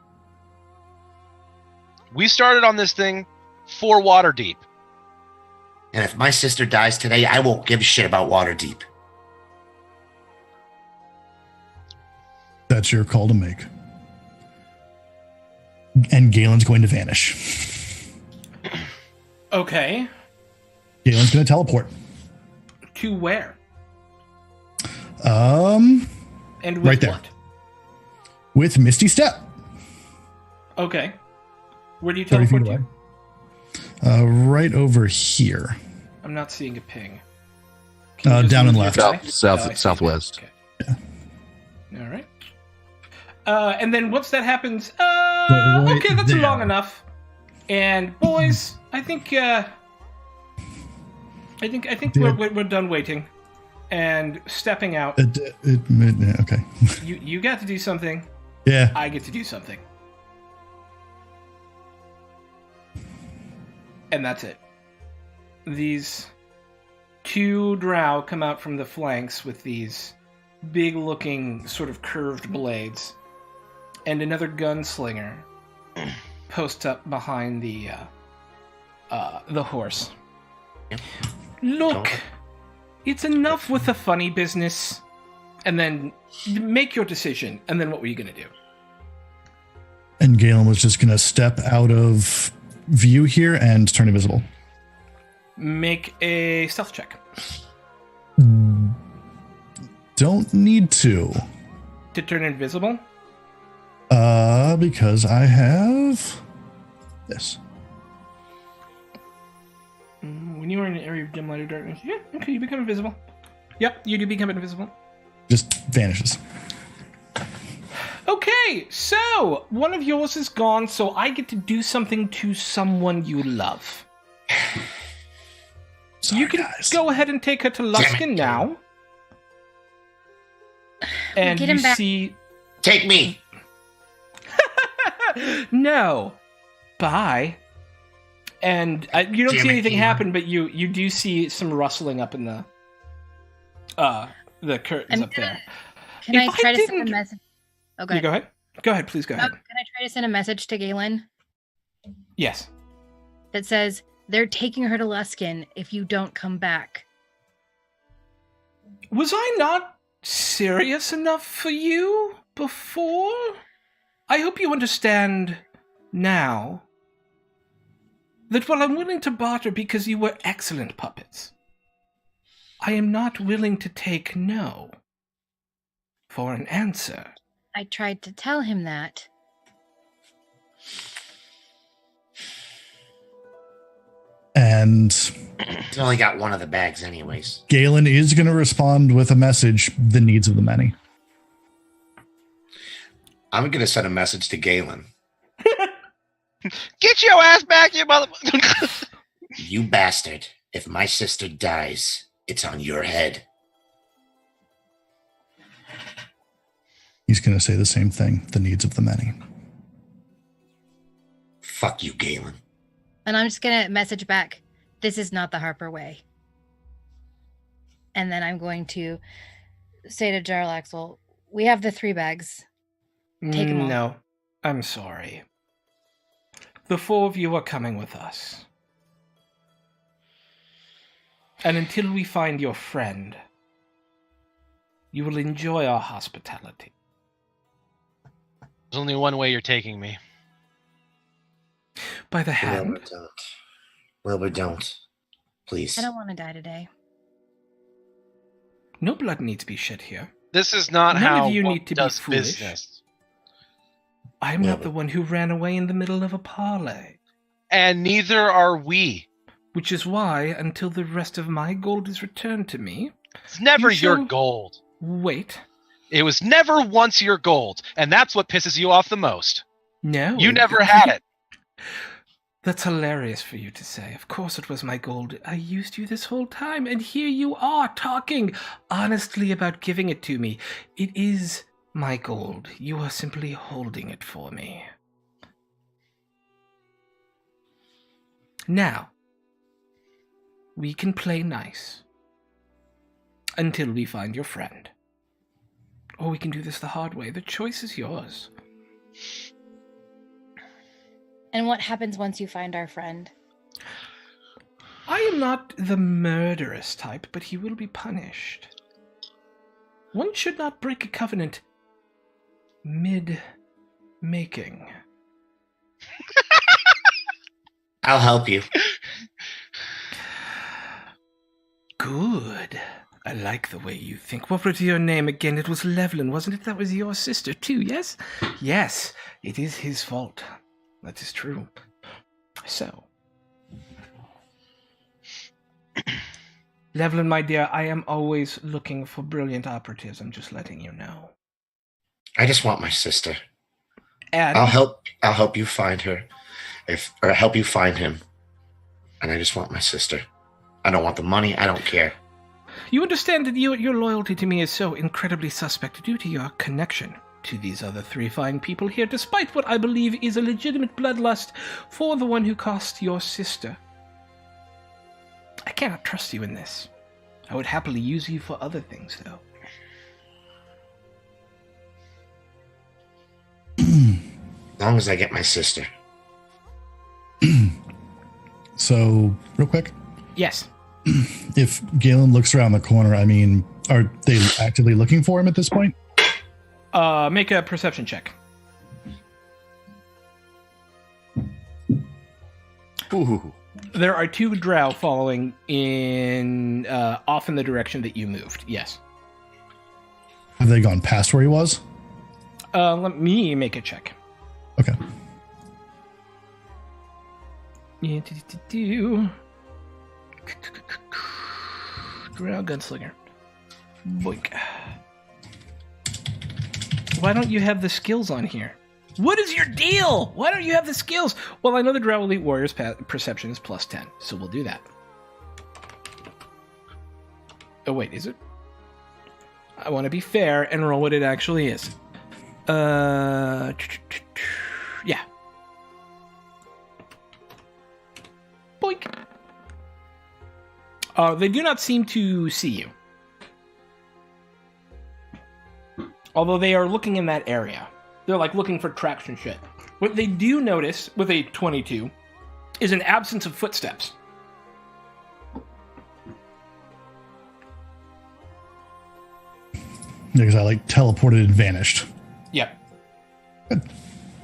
We started on this thing for Waterdeep. And if my sister dies today, I won't give a shit about Waterdeep. That's your call to make. And Galen's going to vanish. Okay. Galen's going to teleport. To where? And with right there. what? With Misty Step. Okay. Where do you 30 feet teleport away. to? Right over here. I'm not seeing a ping. Down and left. Southwest. Okay. All right. And then once that happens, Right okay, that's there. long enough. And boys, I think we're done waiting and stepping out. Okay. You got to do something. Yeah. I get to do something. And that's it. These two drow come out from the flanks with these big-looking, sort of curved blades, and another gunslinger posts up behind the horse. Look, it's enough with the funny business, and then make your decision. And then what were you going to do? And Galen was just going to step out of view here and turn invisible. Make a stealth check. Don't need to. To turn invisible? Because I have this. When you are in an area of dim light or darkness, yeah, okay, you become invisible. Yep, you do become invisible. Just vanishes. Okay, so one of yours is gone, so I get to do something to someone you love. Sorry, You can guys. go ahead and take her to Luskin now. And Get you him back. see... Take me. No. Bye. And you don't Damn see it, anything Gamer. happen, but you do see some rustling up in the curtains up there. Can If I I try to send didn't- a message? Oh, go You ahead. go ahead. Go ahead, please go ahead. Can I try to send a message to Galen Yes. that says they're taking her to Luskin if you don't come back? Was I not serious enough for you before? I hope you understand now that while I'm willing to barter because you were excellent puppets, I am not willing to take no for an answer. I tried to tell him that. And He's only got one of the bags, anyways. Galen is going to respond with a message, the needs of the many. I'm going to send a message to Galen. Get your ass back, you motherfucker! You bastard. If my sister dies, it's on your head. He's going to say the same thing, the needs of the many. Fuck you, Galen. And I'm just going to message back, this is not the Harper way. And then I'm going to say to Jarlaxle, we have the 3 bags. Take 'em all. No, I'm sorry. The 4 of you are coming with us. And until we find your friend, you will enjoy our hospitality. There's only one way you're taking me. By the Wilbur, hand. don't. Wilbur, don't. Please. I don't want to die today. No blood needs to be shed here. This is not None how of you one need to be does foolish. business. I'm Yeah, not but- the one who ran away in the middle of a parley. And neither are we. Which is why, until the rest of my gold is returned to me... It's never You your shall- gold. Wait. It was never once your gold, and that's what pisses you off the most. No. You never had it. That's hilarious for you to say. Of course it was my gold. I used you this whole time, and here you are talking honestly about giving it to me. It is my gold. You are simply holding it for me. Now, we can play nice until we find your friend. Or we can do this the hard way. The choice is yours. And what happens once you find our friend? I am not the murderous type, but he will be punished. One should not break a covenant mid-making. I'll help you. Good. I like the way you think. What was your name again? It was Levlin, wasn't it? That was your sister, too, yes? Yes, it is his fault. That is true. So. Levlin, my dear, I am always looking for brilliant operatives. I'm just letting you know. I just want my sister. And I'll help you find her. Or help you find him. And I just want my sister. I don't want the money. I don't care. you understand that your loyalty to me is so incredibly suspect due to your connection to these other 3 fine people here, despite what I believe is a legitimate bloodlust for the one who cost your sister. I cannot trust you in this. I would happily use you for other things, though. As long as I get my sister. So, real quick, Yes. if Galen looks around the corner, I mean, are they actively looking for him at this point? Make a perception check. Ooh. There are 2 drow following in off in the direction that you moved. Yes. Have they gone past where he was? Let me make a check. Okay. Yeah, do. Ground gunslinger. Boink. Why don't you have the skills on here? What is your deal? Why don't you have the skills? Well, I know the Drow Elite Warrior's perception is plus 10, so we'll do that. Oh, wait, is it? I want to be fair and roll what it actually is. Yeah. Boink. They do not seem to see you. Although they are looking in that area. They're like looking for tracks and shit. What they do notice with a 22 is an absence of footsteps. Because I like teleported and vanished. Yep.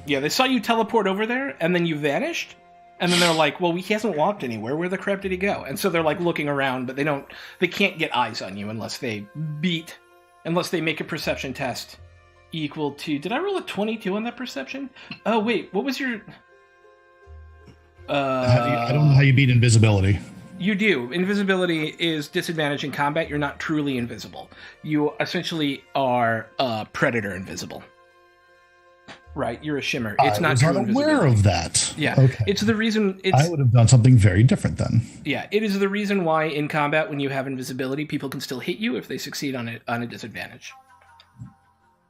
Yeah, they saw you teleport over there and then you vanished. And then they're like, well, he hasn't walked anywhere. Where the crap did he go? And so they're like looking around, but they can't get eyes on you unless they make a perception test equal to, did I roll a 22 on that perception? Oh, wait, what was your... I don't know how you beat invisibility. You do. Invisibility is disadvantage in combat. You're not truly invisible. You essentially are predator invisible. Right, you're a shimmer. It's not true invisibility. I was unaware of that. Yeah, okay. It's the reason... I would have done something very different then. Yeah, it is the reason why in combat, when you have invisibility, people can still hit you if they succeed on a disadvantage.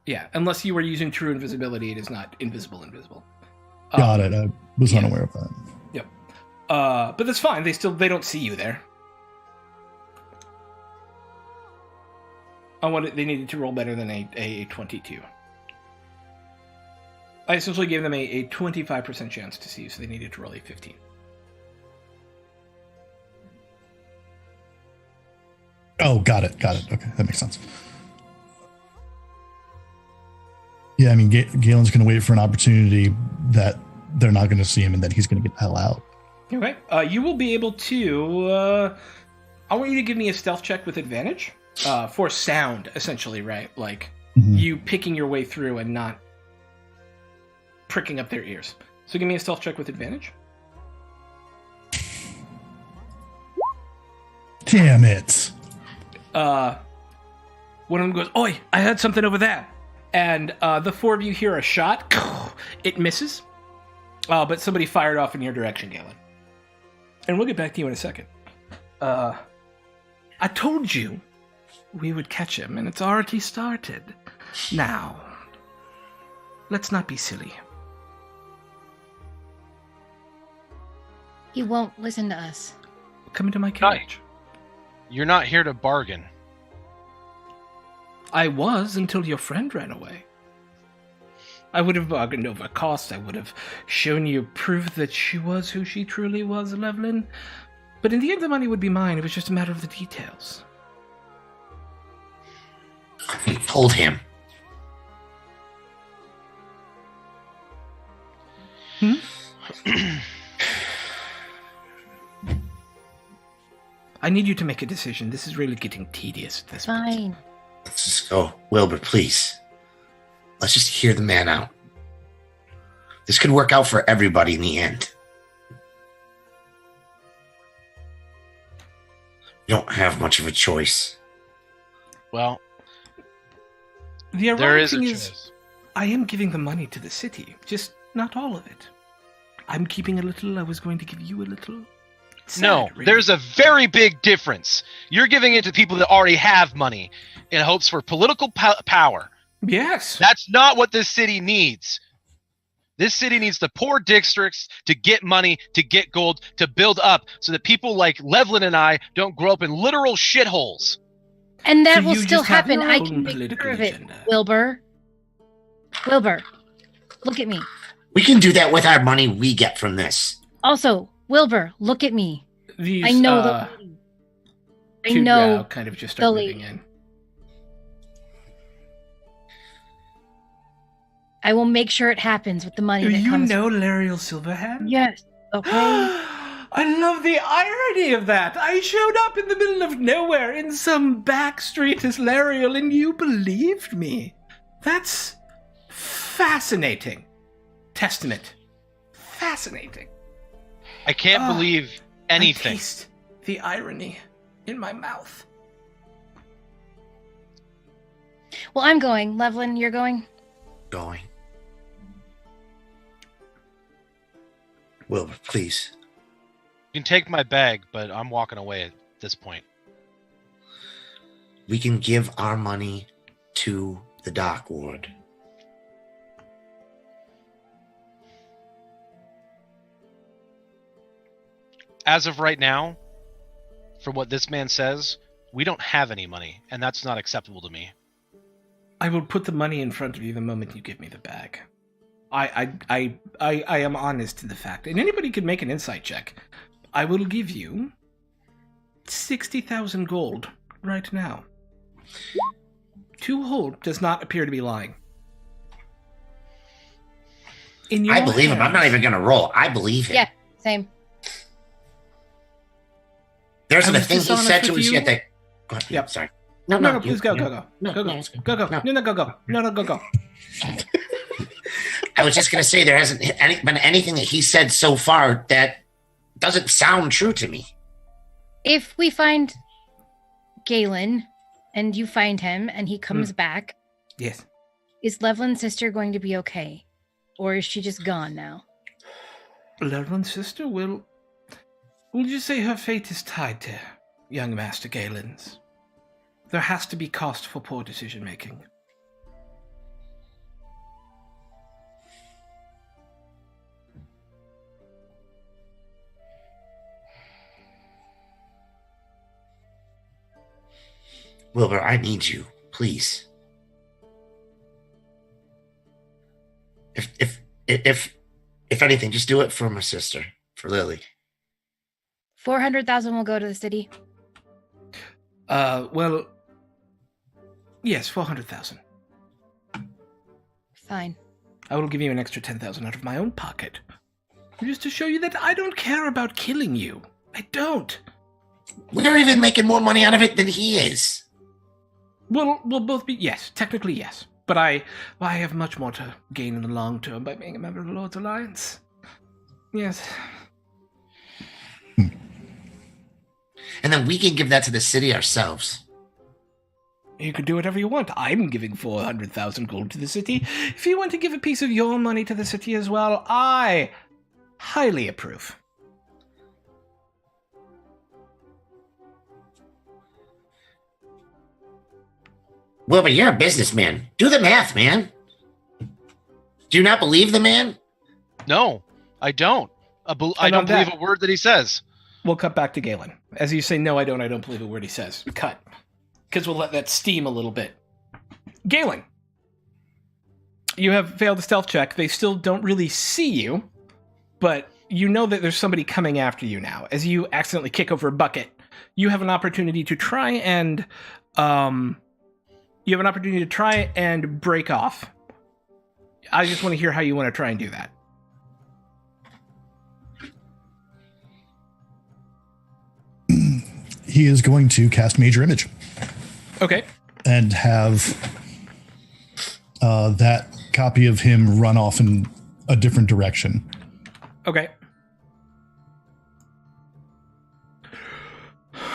Yeah, unless you were using true invisibility, it is not invisible. Got it. I was unaware of that. Yep. But that's fine. They don't see you there. They needed to roll better than a 22. I essentially gave them a 25% chance to see you, so they needed to roll a 15. Oh, got it. Okay, that makes sense. Yeah, I mean, Galen's going to wait for an opportunity that they're not going to see him, and then he's going to get the hell out. Okay. You will be able to... I want you to give me a stealth check with advantage for sound, essentially, right? Like, you picking your way through and not pricking up their ears. So give me a stealth check with advantage. Damn it. One of them goes, "Oi, I heard something over there." And the four of you hear a shot. It misses. But somebody fired off in your direction, Galen. And we'll get back to you in a second. I told you we would catch him, and it's already started. Now, let's not be silly. He won't listen to us. Come into my carriage. You're not here to bargain. I was until your friend ran away. I would have bargained over cost. I would have shown you proof that she was who she truly was, Levlin. But in the end, the money would be mine. It was just a matter of the details. I told him. I need you to make a decision. This is really getting tedious at this point. Fine. Let's just go. Wilbur, please. Let's just hear the man out. This could work out for everybody in the end. You don't have much of a choice. Well, the there ironic is a thing choice. I am giving the money to the city, just not all of it. I'm keeping a little. I was going to give you a little. Sad, No, really. there's a very big difference. You're giving it to people that already have money in hopes for political power. Yes. That's not what this city needs. This city needs the poor districts to get money, to get gold, to build up, so that people like Levlin and I don't grow up in literal shitholes. And that So will you still just have happen. your I own can make political sure of it, agenda. Wilbur. Wilbur, look at me. We can do that with our money we get from this. Also, Wilbur, look at me. These, I know the lady. I two know drow kind of just the start moving lady. in. I will make sure it happens with the money Do that you comes. know Lariel Silverhand? Yes. Okay. I love the irony of that. I showed up in the middle of nowhere in some back street as Lariel, and you believed me. That's fascinating testament. Fascinating. I can't believe anything. I taste the irony in my mouth. Well, I'm going. Levlin, you're going? Going. Wilbur, please. You can take my bag, but I'm walking away at this point. We can give our money to the dock ward. As of right now, for what this man says, we don't have any money, and that's not acceptable to me. I will put the money in front of you the moment you give me the bag. I am honest to the fact, and anybody can make an insight check. I will give you 60,000 gold right now. 2 hold does not appear to be lying. I believe him. I'm not even going to roll. I believe him. Yeah, same. There's I the was thing he dishonest said to with us you. yet that... Go ahead. Yep. Sorry. No, please go. No, it's good. Go. No. No, go. No, go. I was just going to say there hasn't been anything that he said so far that doesn't sound true to me. If we find Galen and you find him and he comes back, Yes. is Levlin's sister going to be okay? Or is she just gone now? Levlin's sister will just say her fate is tied to young Master Galen's. There has to be cost for poor decision making. Wilbur, I need you, please. If anything, just do it for my sister, for Lily. 400,000 will go to the city. Well, yes, 400,000. Fine. I will give you an extra 10,000 out of my own pocket. Just to show you that I don't care about killing you. I don't. We're even making more money out of it than he is. We'll both be, yes, technically yes. But I have much more to gain in the long term by being a member of the Lord's Alliance. Yes. And then we can give that to the city ourselves. You can do whatever you want. I'm giving 400,000 gold to the city. If you want to give a piece of your money to the city as well, I highly approve. Wilbur, you're a businessman. Do the math, man. Do you not believe the man? No, I don't. I don't believe a word that he says. We'll cut back to Galen. As you say, no, I don't believe a word he says. Cut. Because we'll let that steam a little bit. Galen, you have failed a stealth check. They still don't really see you, but you know that there's somebody coming after you now. As you accidentally kick over a bucket, you have an opportunity to try and break off. I just want to hear how you want to try and do that. He is going to cast Major Image. Okay. And have that copy of him run off in a different direction. Okay.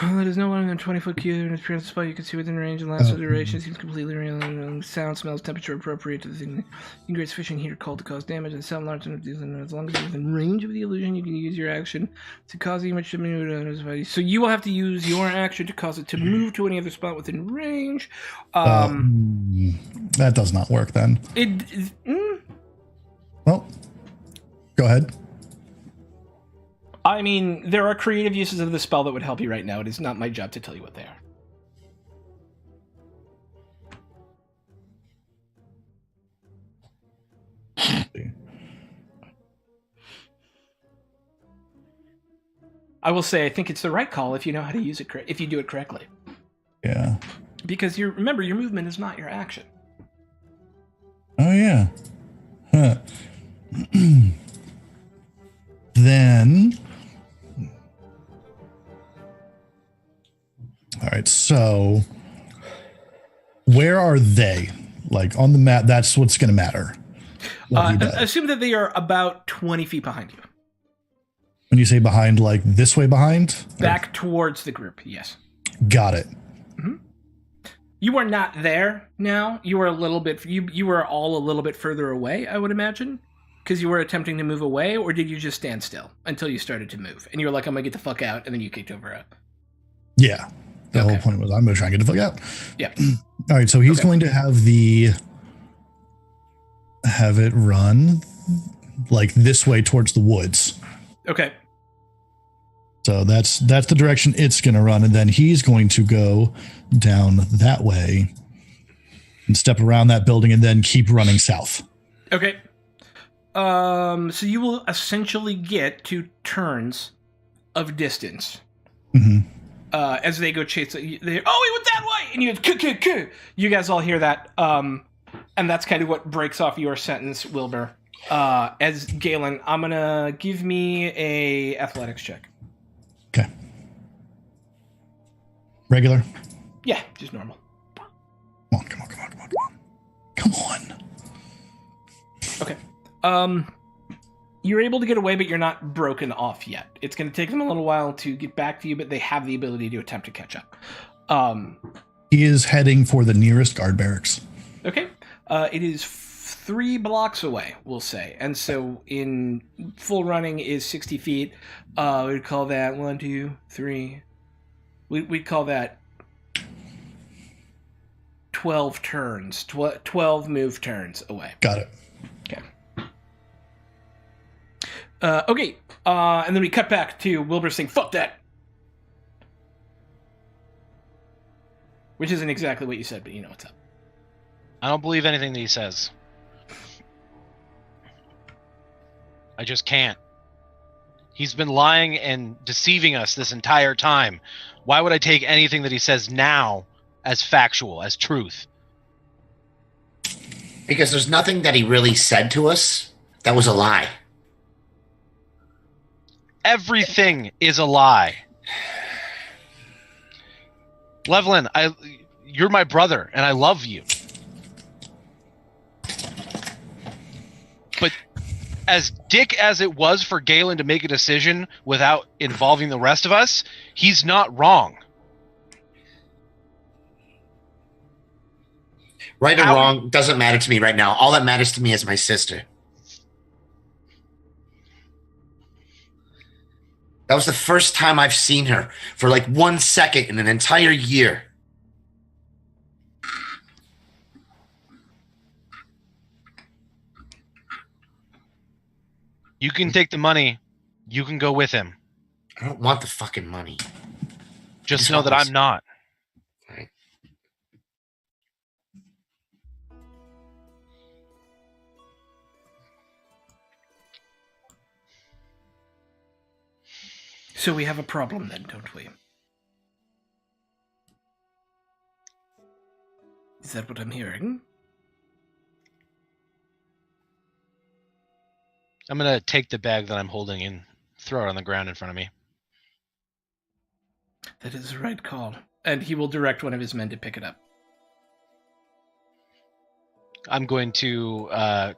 That is no longer than 20-foot cube in its present spot. You can see within range and lasts for duration. Seems completely real. Sound, smells, temperature appropriate to the thing. Ingrates fishing heater called to cause damage. And sound large enough as long as it's within range of the illusion, you can use your action to cause the image to move. So you will have to use your action to cause it to move to any other spot within range. That does not work then. Well, go ahead. I mean, there are creative uses of the spell that would help you right now. It is not my job to tell you what they are. I will say, I think it's the right call if you know how to use it, if you do it correctly. Yeah. Because remember, your movement is not your action. Oh, yeah. Huh. Then... All right, so where are they? Like on the map, that's what's going to matter. while he died. Assume that they are about 20 feet behind you. When you say behind, like this way behind? Back towards the group, yes. Got it. You are not there now. You are a little bit. You were all a little bit further away, I would imagine, because you were attempting to move away, or did you just stand still until you started to move, and you were like, "I'm gonna get the fuck out," and then you kicked over it. Yeah. The whole point was I'm gonna try and get the fuck out. Yeah. All right. So he's going to have it run like this way towards the woods. Okay. So that's the direction it's going to run, and then he's going to go down that way and step around that building, and then keep running south. Okay. So you will essentially get 2 turns of distance as they go chase. He went that way, and you guys all hear that, and that's kind of what breaks off your sentence, Wilbur. As Galen, I'm gonna give me a athletics check. Okay. Regular? Yeah, just normal. Come on. Okay. You're able to get away, but you're not broken off yet. It's going to take them a little while to get back to you, but they have the ability to attempt to catch up. He is heading for the nearest guard barracks. Okay. It is 3 blocks away, we'll say. And so in full running is 60 feet. We'd call that 1, 2, 3. We'd call that 12 turns, 12 move turns away. Got it. Okay. And then we cut back to Wilbur saying, "Fuck that." Which isn't exactly what you said, but you know what's up. I don't believe anything that he says. I just can't. He's been lying and deceiving us this entire time. Why would I take anything that he says now as factual, as truth? Because there's nothing that he really said to us that was a lie. Everything is a lie. Levlin, you're my brother, and I love you. But as dick as it was for Galen to make a decision without involving the rest of us, he's not wrong. Right or wrong doesn't matter to me right now. All that matters to me is my sister. That was the first time I've seen her for like 1 second in an entire year. You can take the money. You can go with him. I don't want the fucking money. Just know that I'm not. Right. So we have a problem then, don't we? Is that what I'm hearing? I'm going to take the bag that I'm holding and throw it on the ground in front of me. That is the right call. And he will direct one of his men to pick it up. I'm going to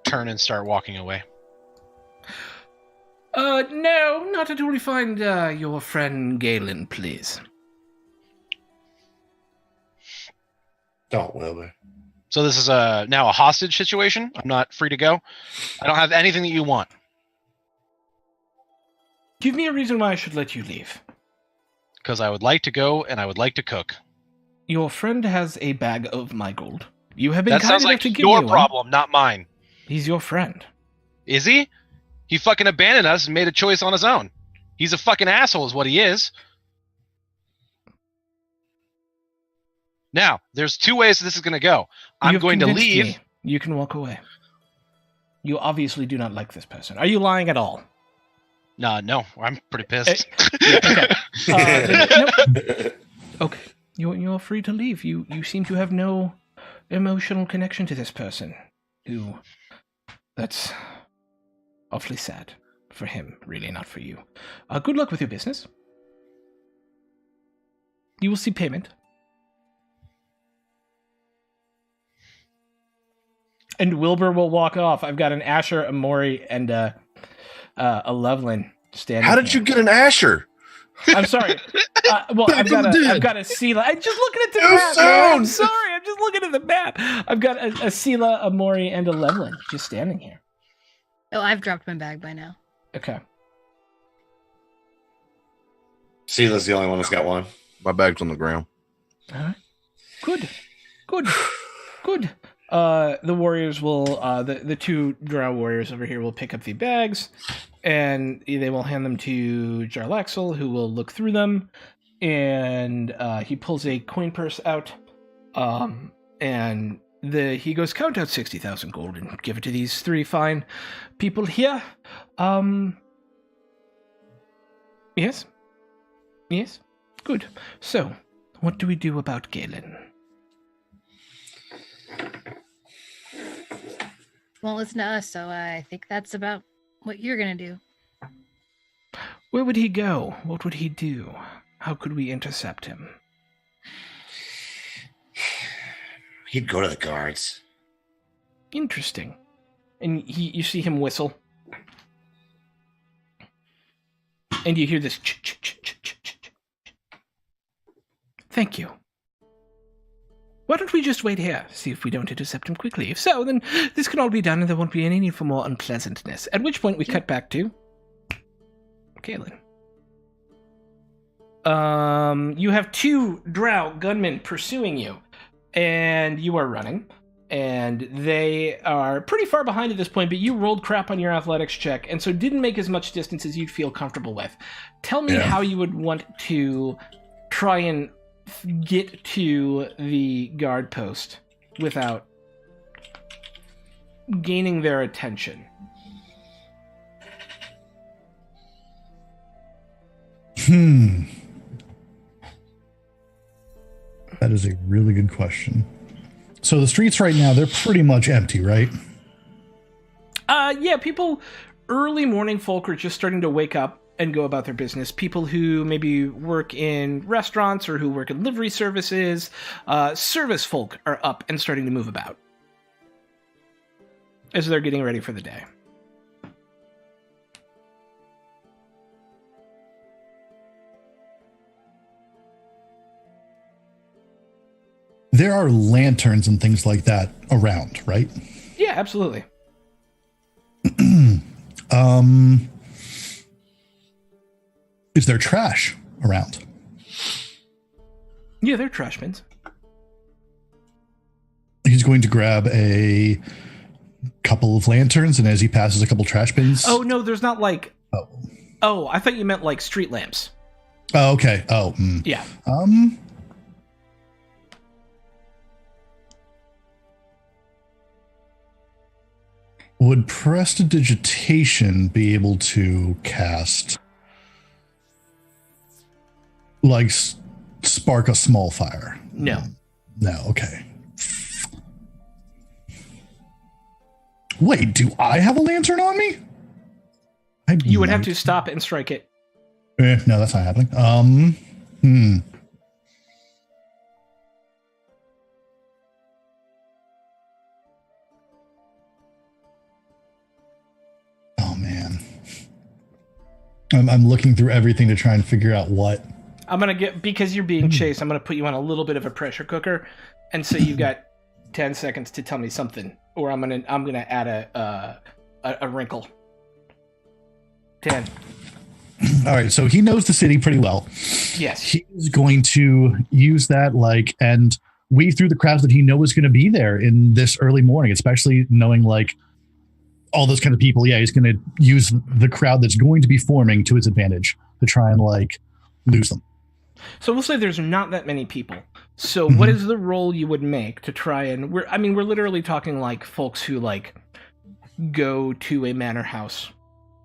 turn and start walking away. No, not until we find your friend Galen, please. Don't, Wilbur. So this is now a hostage situation? I'm not free to go? I don't have anything that you want. Give me a reason why I should let you leave. Because I would like to go and I would like to cook. Your friend has a bag of my gold. You have been That kind sounds enough like to give your me problem, not mine. one. He's your friend. Is he? He fucking abandoned us and made a choice on his own. He's a fucking asshole is what he is. Now, there's 2 ways this is going to go. I'm going to leave. Me. You can walk away. You obviously do not like this person. Are you lying at all? No, I'm pretty pissed. Okay. Okay. You're free to leave. You seem to have no emotional connection to this person. That's awfully sad for him, really, not for you. Good luck with your business. You will see payment. And Wilbur will walk off. I've got an Asher, a Maury, and a Loveland standing. How did you get an Asher? I'm sorry. Well, I've got a Sela. I'm just looking at the Too map. Man. I'm soon. sorry. I'm just looking at the map. I've got a Sela, a Maury, and a Loveland just standing here. Oh, I've dropped my bag by now. Okay. Sela's the only one that's got one. My bag's on the ground. All right. Good. The warriors will, the two drow warriors over here will pick up the bags, and they will hand them to Jarlaxle, who will look through them, and he pulls a coin purse out, and he goes, count out 60,000 gold and give it to these three fine people here. Yes, good. So, what do we do about Galen? Won't listen to us, so I think that's about what you're gonna do. Where would he go? What would he do? How could we intercept him? He'd go to the guards. Interesting. And you see him whistle. And you hear this ch-ch-ch-ch-ch-ch. Thank you. Why don't we just wait here, see if we don't intercept him quickly? If so, then this can all be done and there won't be any need for more unpleasantness. At which point we cut back to Galen. You have two drow gunmen pursuing you, and you are running, and they are pretty far behind at this point, but you rolled crap on your athletics check, and so didn't make as much distance as you'd feel comfortable with. Tell me how you would want to try and get to the guard post without gaining their attention. That is a really good question. So the streets right now, they're pretty much empty, right? Yeah, early morning folk are just starting to wake up and go about their business. People who maybe work in restaurants or who work in livery services, service folk are up and starting to move about as they're getting ready for the day. There are lanterns and things like that around, right? Yeah, absolutely. Is there trash around? Yeah, they're trash bins. He's going to grab a couple of lanterns, and as he passes a couple trash bins. Oh, no, there's not like... Oh, I thought you meant like street lamps. Oh, okay. Oh, yeah. Would prestidigitation be able to cast, like, spark a small fire? No. No, okay. Wait, do I have a lantern on me? You would have to stop and strike it. No, that's not happening. Oh, man. I'm looking through everything to try and figure out what. I'm going to get, because you're being chased, I'm going to put you on a little bit of a pressure cooker. And so you've got 10 seconds to tell me something, or I'm going to add a wrinkle. 10. All right, so he knows the city pretty well. Yes. He's going to use that, and weave through the crowds that he knows is going to be there in this early morning, especially knowing, all those kind of people. Yeah, he's going to use the crowd that's going to be forming to his advantage to try and, lose them. So we'll say there's not that many people. So what is the role you would make to try and... We're literally talking, folks who, go to a manor house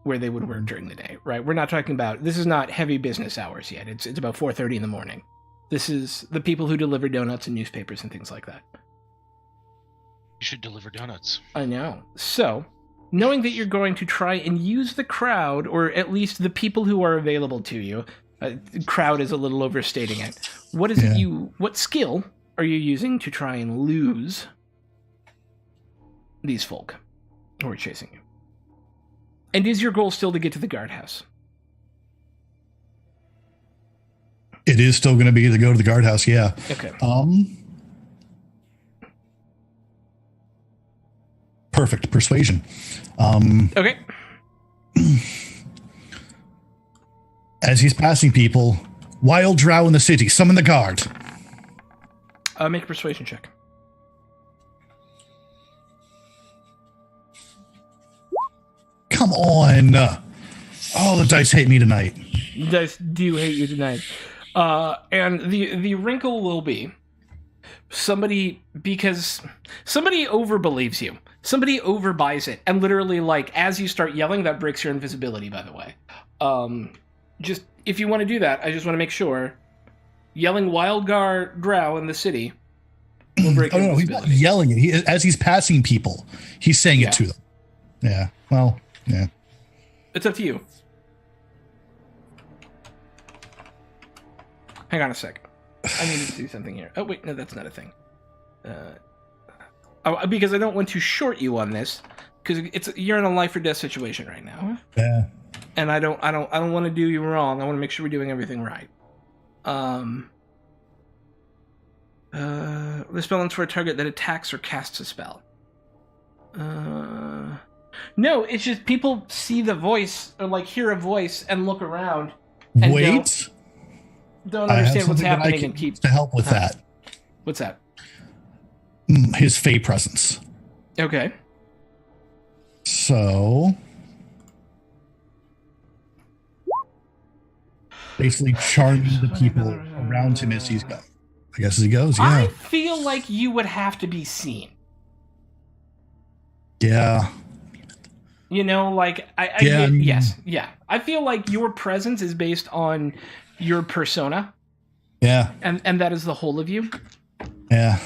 where they would work during the day, right? We're not talking about, this is not heavy business hours yet. It's about 4:30 in the morning. This is the people who deliver donuts and newspapers and things like that. You should deliver donuts. I know. So, knowing that you're going to try and use the crowd, or at least the people who are available to you, crowd is a little overstating it. What skill are you using to try and lose these folk who are chasing you. And is your goal still to get to the guardhouse? It is still going to be to go to the guardhouse, yeah. Okay. Perfect. Persuasion. Okay. As he's passing people, wild drow in the city, summon the guard. Make a persuasion check. Come on. Oh, the dice hate me tonight. You guys do hate you tonight. And the wrinkle will be because somebody overbelieves you. Somebody overbuys it. And literally, like, as you start yelling, that breaks your invisibility, by the way. Just, if you want to do that, I just want to make sure. Yelling wild drow in the city will break your He's invisibility. not yelling it. As he's passing people, he's saying it to them. Yeah, well, yeah. It's up to you. Hang on a sec. I need to do something here. Oh, wait, no, that's not a thing. Because I don't want to short you on this, because you're in a life or death situation right now. Yeah. And I don't want to do you wrong. I want to make sure we're doing everything right. The spell ends for a target that attacks or casts a spell. No, it's just people see the voice or like hear a voice and look around. And Wait. Don't I have understand what's something that I happening can and keep to help with that. What's that? His Fey presence. Okay. So basically charming the people around him as he's going. I guess as he goes, yeah. I feel like you would have to be seen. Yeah. You know, like yes, yeah. I feel like your presence is based on your persona. Yeah. And that is the whole of you. Yeah.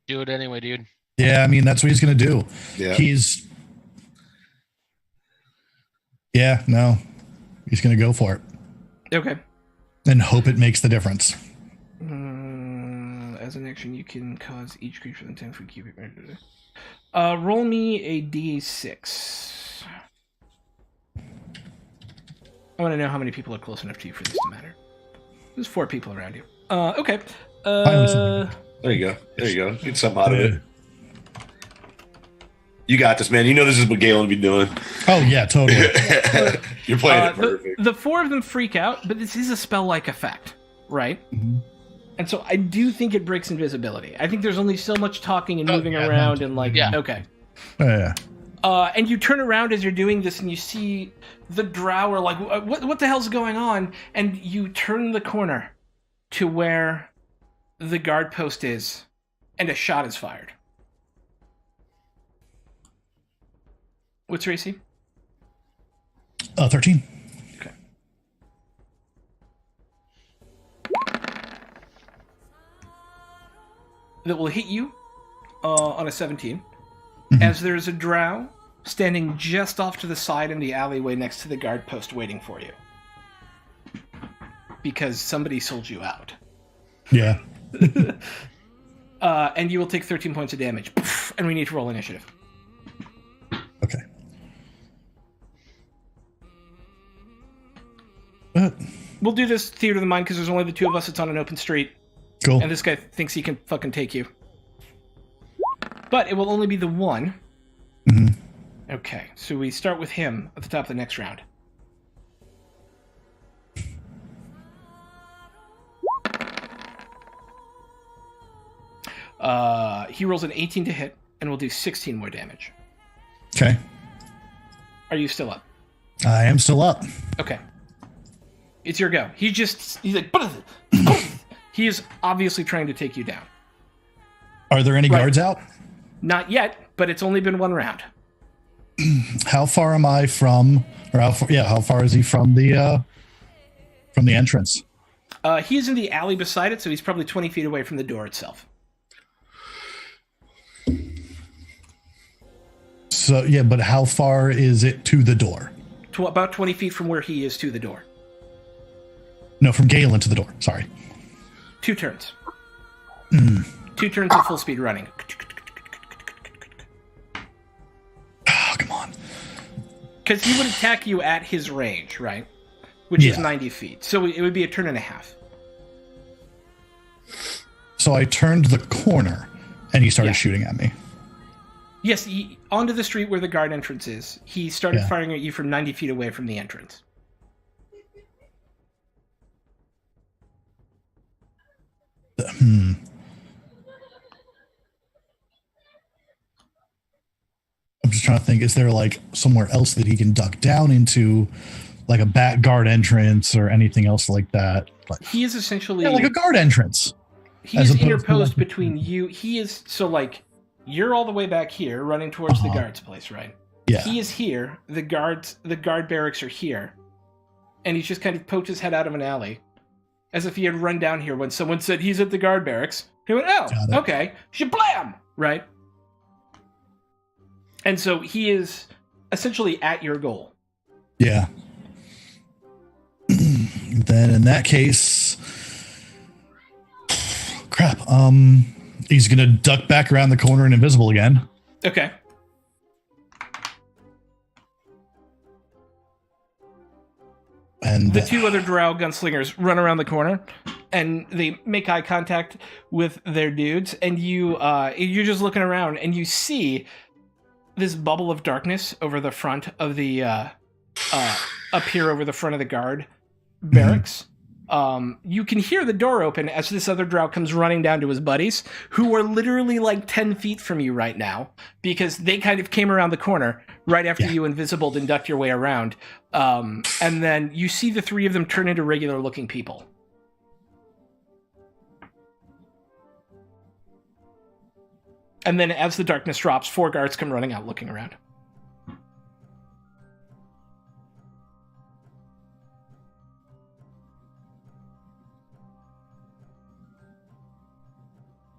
Do it anyway, dude. Yeah, I mean that's what he's gonna do. Yeah. He's gonna go for it. Okay. And hope it makes the difference. As an action, you can cause each creature in 10 foot cubic meter. Roll me a d6. I want to know how many people are close enough to you for this to matter. There's 4 people around you. Okay. There you go. There you go. Get something out of it. You got this, man. You know this is what Galen be doing. Oh yeah, totally. You're playing it perfect. The 4 of them freak out, but this is a spell-like effect, right? Mm-hmm. And so I do think it breaks invisibility. I think there's only so much talking and moving around and like, okay. Yeah. And you turn around as you're doing this and you see the drow are like, what the hell's going on? And you turn the corner to where the guard post is and a shot is fired. What's your AC? 13. Okay. That will hit you on a 17. Mm-hmm. As there's a drow standing just off to the side in the alleyway next to the guard post waiting for you. Because somebody sold you out. Yeah. And you will take 13 points of damage. And we need to roll initiative. Okay. We'll do this theater of the mind because there's only the 2 of us. It's on an open street. Cool. And this guy thinks he can fucking take you. But it will only be the 1. Mm-hmm. Okay, so we start with him at the top of the next round. He rolls an 18 to hit and will do 16 more damage. Okay. Are you still up? I am still up. Okay. It's your go. He's like, he is obviously trying to take you down. Are there any guards out? Not yet, but it's only been 1 round. How far am I from, or how far is he from the entrance? He's in the alley beside it, so he's probably 20 feet away from the door itself. So, yeah, but how far is it to the door? About 20 feet from where he is to the door. No, from Galen to the door. Sorry. 2 turns. 2 turns of full speed running. Oh, come on. Because he would attack you at his range, right? Which is 90 feet. So it would be a turn and a half. So I turned the corner, and he started shooting at me. Yes, onto the street where the guard entrance is. He started firing at you from 90 feet away from the entrance. I'm just trying to think, is there like somewhere else that he can duck down into, like a back guard entrance or anything else like that? Like, he is essentially... Yeah, like a guard entrance. He's interposed between you. He is... So, like, you're all the way back here, running towards the guard's place, right? Yeah. He is here. The guard barracks are here. And he's just kind of poked his head out of an alley. As if he had run down here when someone said he's at the guard barracks. He went, oh, okay. Shablam! Right? And so he is essentially at your goal. Yeah. Then in that case... Crap. He's going to duck back around the corner and invisible again. Okay. And the 2 other drow gunslingers run around the corner, and they make eye contact with their dudes, and you're just looking around, and you see this bubble of darkness over the front of the up here over the front of the guard barracks. You can hear the door open as this other drow comes running down to his buddies, who are literally like 10 feet from you right now, because they kind of came around the corner right after you invisibled and ducked your way around. And then you see the 3 of them turn into regular looking people. And then as the darkness drops, 4 guards come running out looking around.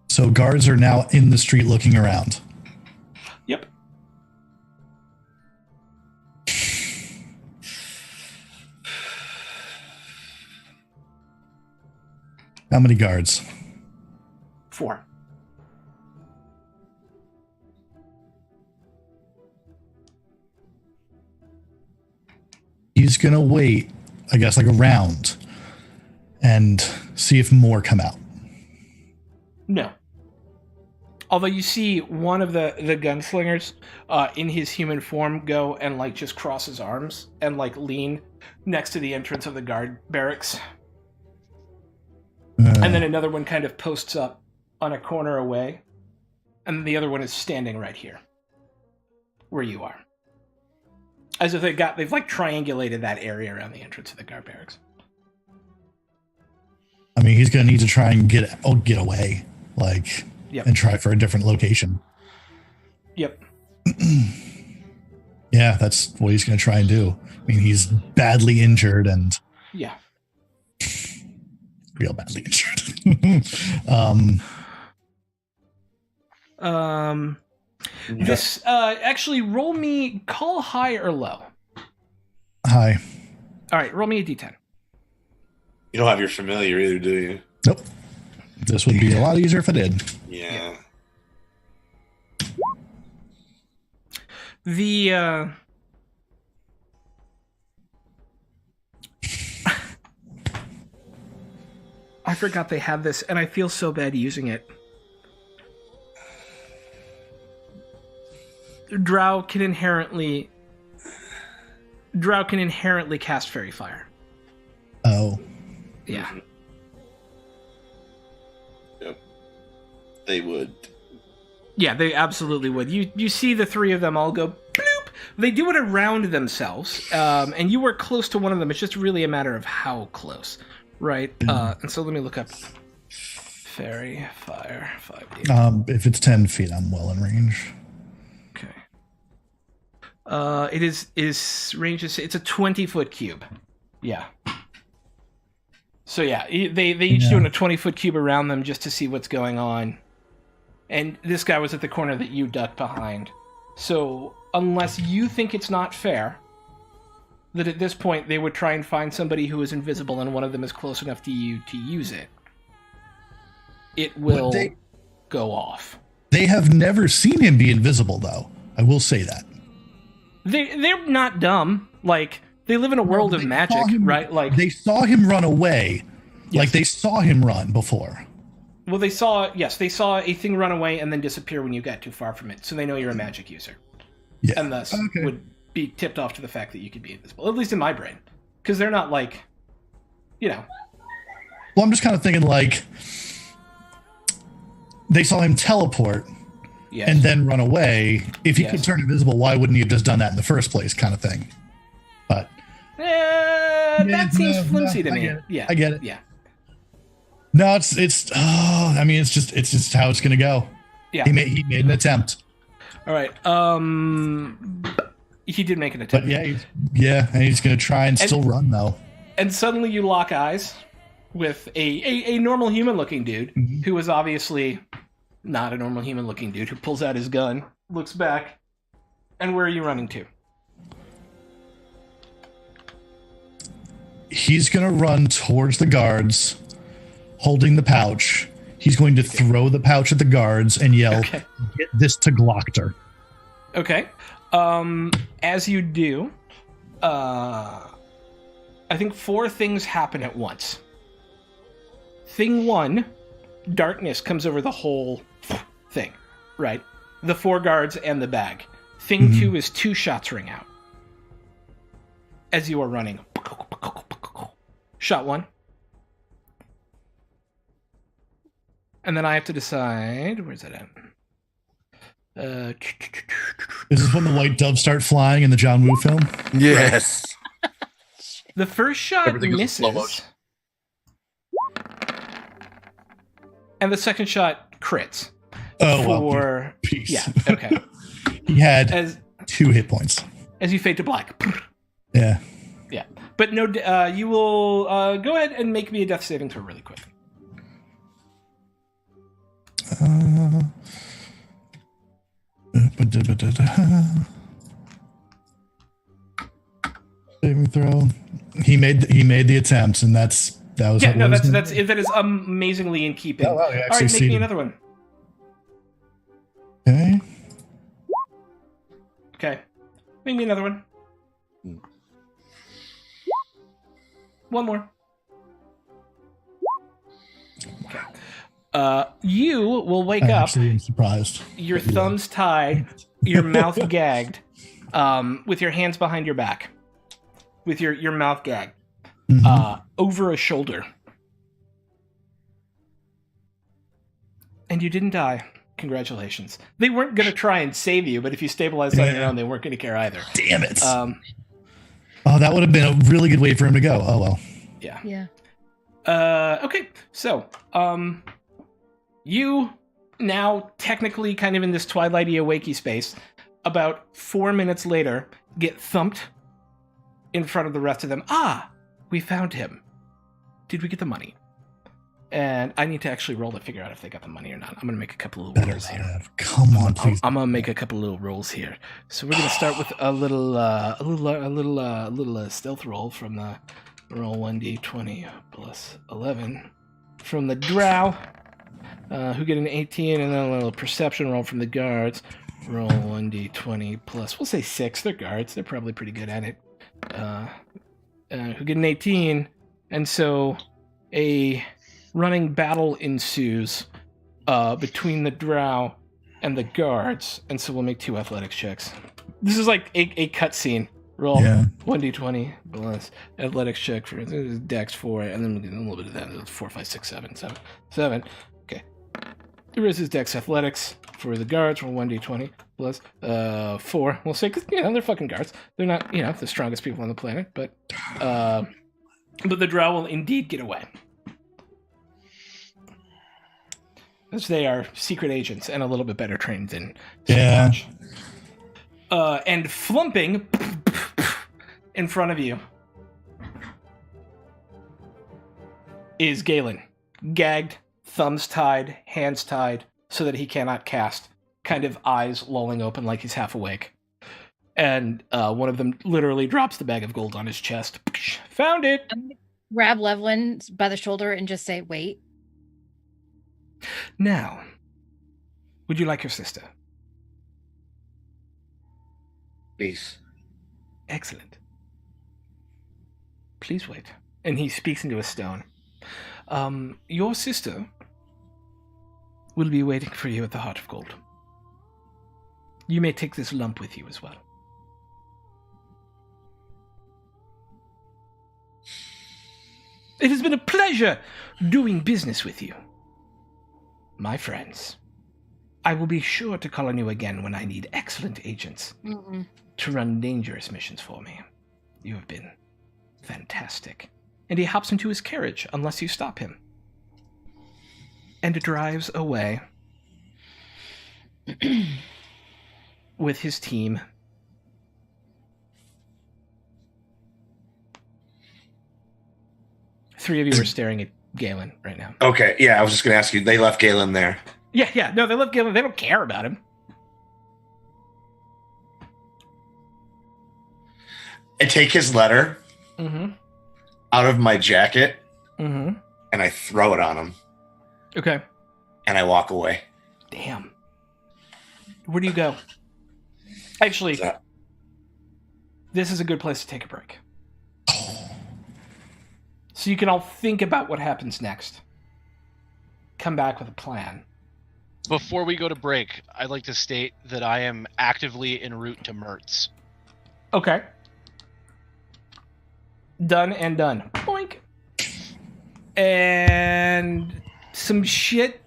So guards are now in the street looking around. Yep. How many guards? 4. He's going to wait, I guess, like a round and see if more come out. No. Although you see one of the gunslingers in his human form go and like just cross his arms and like lean next to the entrance of the guard barracks. And then another one kind of posts up on a corner away. And the other one is standing right here where you are. As if they've like triangulated that area around the entrance of the guard barracks. I mean, he's going to need to try and get away, like, and try for a different location. Yep. Yeah, that's what he's going to try and do. I mean, he's badly injured and real badly injured. This actually roll me call high or low. High. All right, roll me a d10. You don't have your familiar either, do you? Nope. This would be a lot easier if I did. Yeah. The I forgot they had this, and I feel so bad using it. Drow can inherently cast Fairy Fire. Oh. Yeah. Yep. They would. Yeah, they absolutely would. You see the 3 of them all go bloop. They do it around themselves, and you were close to one of them. It's just really a matter of how close, right? And so let me look up Fairy Fire 5D. If it's 10 feet, I'm well in range. Okay. It is range is it's a 20-foot cube. Yeah. So yeah, they each doing a 20-foot cube around them just to see what's going on. And this guy was at the corner that you ducked behind. So unless you think it's not fair that at this point they would try and find somebody who is invisible and one of them is close enough to you to use it, it will... go off. They have never seen him be invisible, though. I will say that. They're not dumb. Like, they live in a world of magic, right? Like, they saw him run away. Yes. Like, they saw him run before. Well, they saw a thing run away and then disappear when you got too far from it. So they know you're a magic user. Yeah. And thus would be tipped off to the fact that you could be invisible, at least in my brain. Because they're not like, Well, I'm just kind of thinking, like, they saw him teleport and then run away. If he could turn invisible, why wouldn't he have just done that in the first place, kind of thing? But that seems flimsy to me. I get it. Yeah. No, it's just how it's gonna go. Yeah. He made an attempt. All right. He did make an attempt. But and he's gonna try and still run though. And suddenly you lock eyes with a normal human looking dude who is obviously not a normal human looking dude, who pulls out his gun, looks back, and where are you running to? He's gonna run towards the guards, holding the pouch. He's going to throw the pouch at the guards and yell, "Get this to Glockter." Okay. As you do, I think 4 things happen at once. Thing 1, darkness comes over the whole thing, right? The 4 guards and the bag. Thing 2 is 2 shots ring out as you are running. Shot 1. And then I have to decide, where's that at? Is this when the white doves start flying in the John Woo film? Yes. The first shot misses. And the second shot crits. Well, peace. Yeah, okay. He had 2 hit points. As you fade to black. Yeah. Yeah. But no, you will go ahead and make me a death saving throw really quick. Saving throw. He made the attempts, and that was that is amazingly in keeping. Oh, wow, all right, make me another one. Okay, make me another one. One more. Okay. You will wake up. Actually, I'm surprised. Your thumbs tied, your mouth gagged, with your hands behind your back, with your mouth gagged, over a shoulder. And you didn't die. Congratulations. They weren't going to try and save you, but if you stabilized on your own, they weren't going to care either. Damn it. That would have been a really good way for him to go. Oh, well. Yeah. Yeah. Okay, so, you now technically kind of in this twilighty awakey space, about 4 minutes later, get thumped in front of the rest of them. We found him. Did we get the money? And I need to actually roll to figure out if they got the money or not. I'm going to make a couple of rolls here. Come on, please. I'm going to make a couple of little rolls here. So we're going to start with a little stealth roll from the roll 1d20 plus 11 from the drow, who get an 18, and then a little perception roll from the guards. Roll 1d20 plus, we'll say 6. They're guards. They're probably pretty good at it. Who get an 18, and so a running battle ensues between the drow and the guards, and so we'll make 2 athletics checks. This is like a cutscene. Roll 1d20 plus athletics check for dex 4, and then we'll get a little bit of that. 4, 5, 6, 7. Okay. The rest is dex athletics for the guards. Roll 1d20 plus 4. We'll say, because they're fucking guards. They're not the strongest people on the planet, but the drow will indeed get away. As they are secret agents and a little bit better trained than much. And flumping in front of you is Galen, gagged, thumbs tied, hands tied, so that he cannot cast, kind of eyes lolling open like he's half awake. And one of them literally drops the bag of gold on his chest. Found it! Grab Levlin by the shoulder and just say, wait. Now, Would you like your sister? Please. Excellent. Please wait. And he speaks into a stone. Your sister will be waiting for you at the Heart of Gold. You may take this lump with you as well. It has been a pleasure doing business with you, my friends. I will be sure to call on you again when I need excellent agents to run dangerous missions for me. You have been fantastic. And he hops into his carriage unless you stop him. And drives away with his team. Three of you are staring at Galen right now. Okay, yeah, I was just going to ask you. They left Galen there. Yeah, no, they love Galen. They don't care about him. I take his letter out of my jacket and I throw it on him. Okay. And I walk away. Damn. Where do you go? Actually, this is a good place to take a break. So you can all think about what happens next. Come back with a plan. Before we go to break, I'd like to state that I am actively en route to Mertz. Okay. Done and done. Boink. And some shit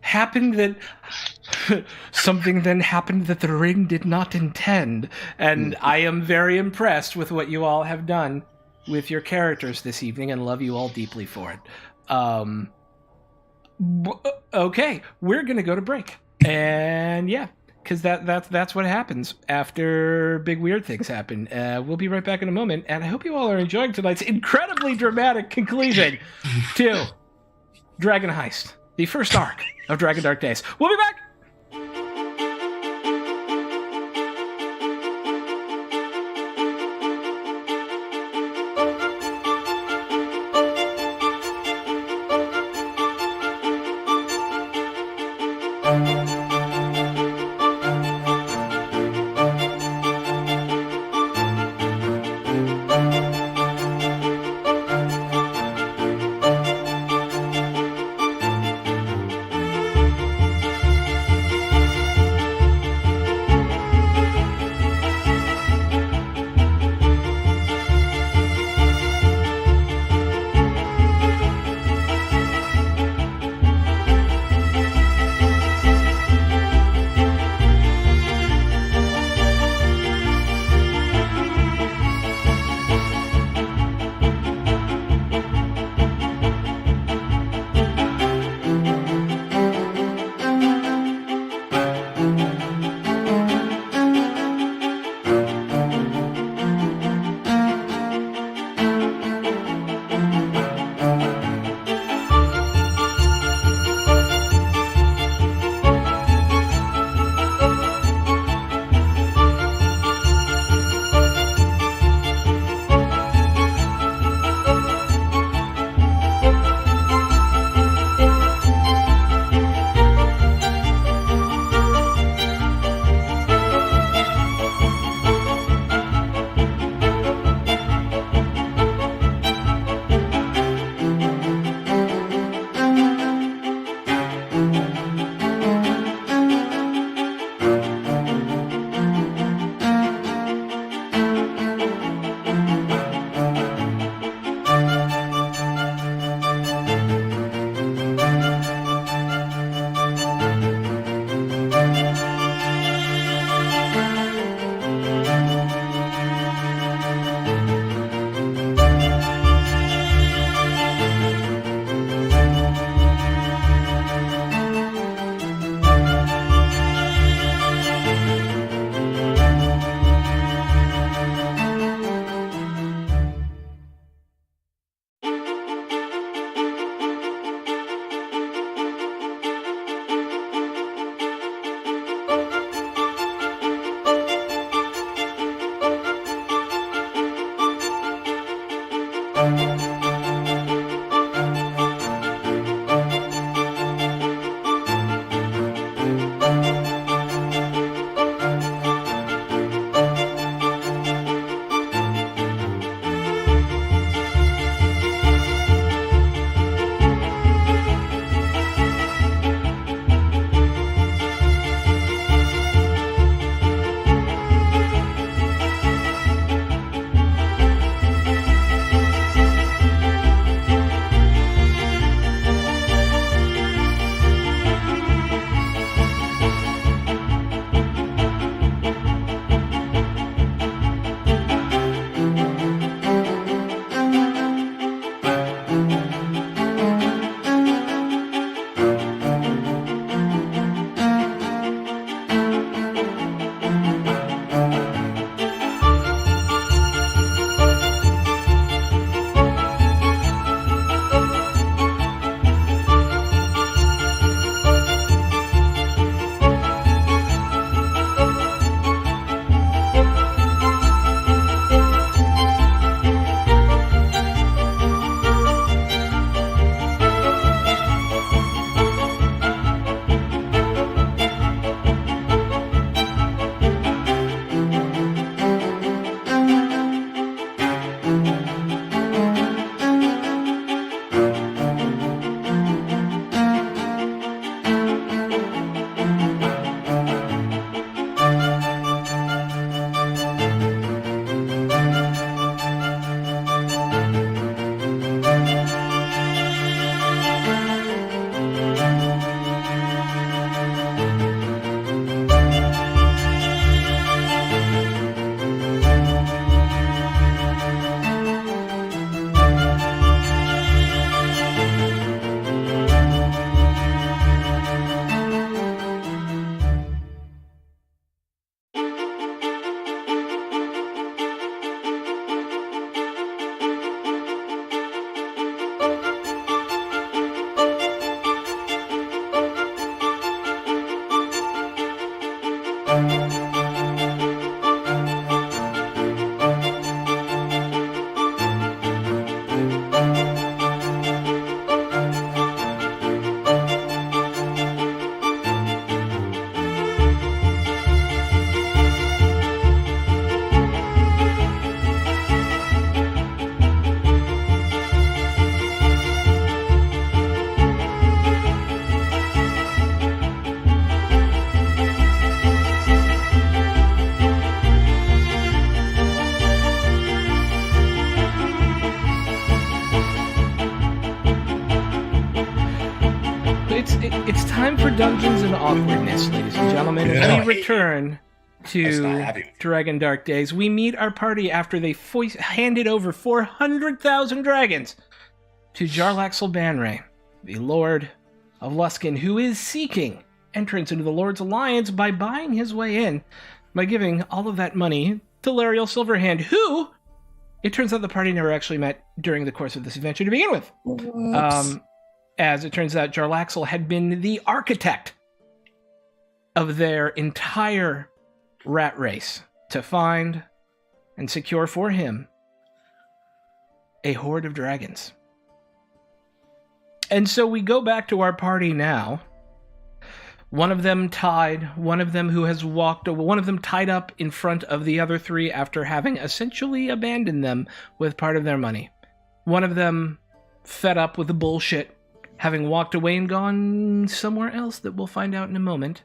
happened that... something then happened that the ring did not intend. And I am very impressed with what you all have done with your characters this evening and love you all deeply for it. Okay, we're going to go to break. And yeah, because that's what happens after big weird things happen. We'll be right back in a moment, and I hope you all are enjoying tonight's incredibly dramatic conclusion to Dragon Heist, the first arc of Dragon Dark Days. We'll be back! time for Dungeons and Awkwardness, ladies and gentlemen. Yeah. We return That's to not happy. Dragon Dark Days. We meet our party after they handed over 400,000 dragons to Jarlaxle Banray, the Lord of Luskan, who is seeking entrance into the Lord's Alliance by buying his way in by giving all of that money to Lariel Silverhand, who, it turns out the party never actually met during the course of this adventure to begin with. As it turns out, Jarlaxle had been the architect of their entire rat race to find and secure for him a horde of dragons. And so we go back to our party now. One of them tied, one of them who has walked, one of them tied up in front of the other three after having essentially abandoned them with part of their money. One of them fed up with the bullshit, having walked away and gone somewhere else that we'll find out in a moment.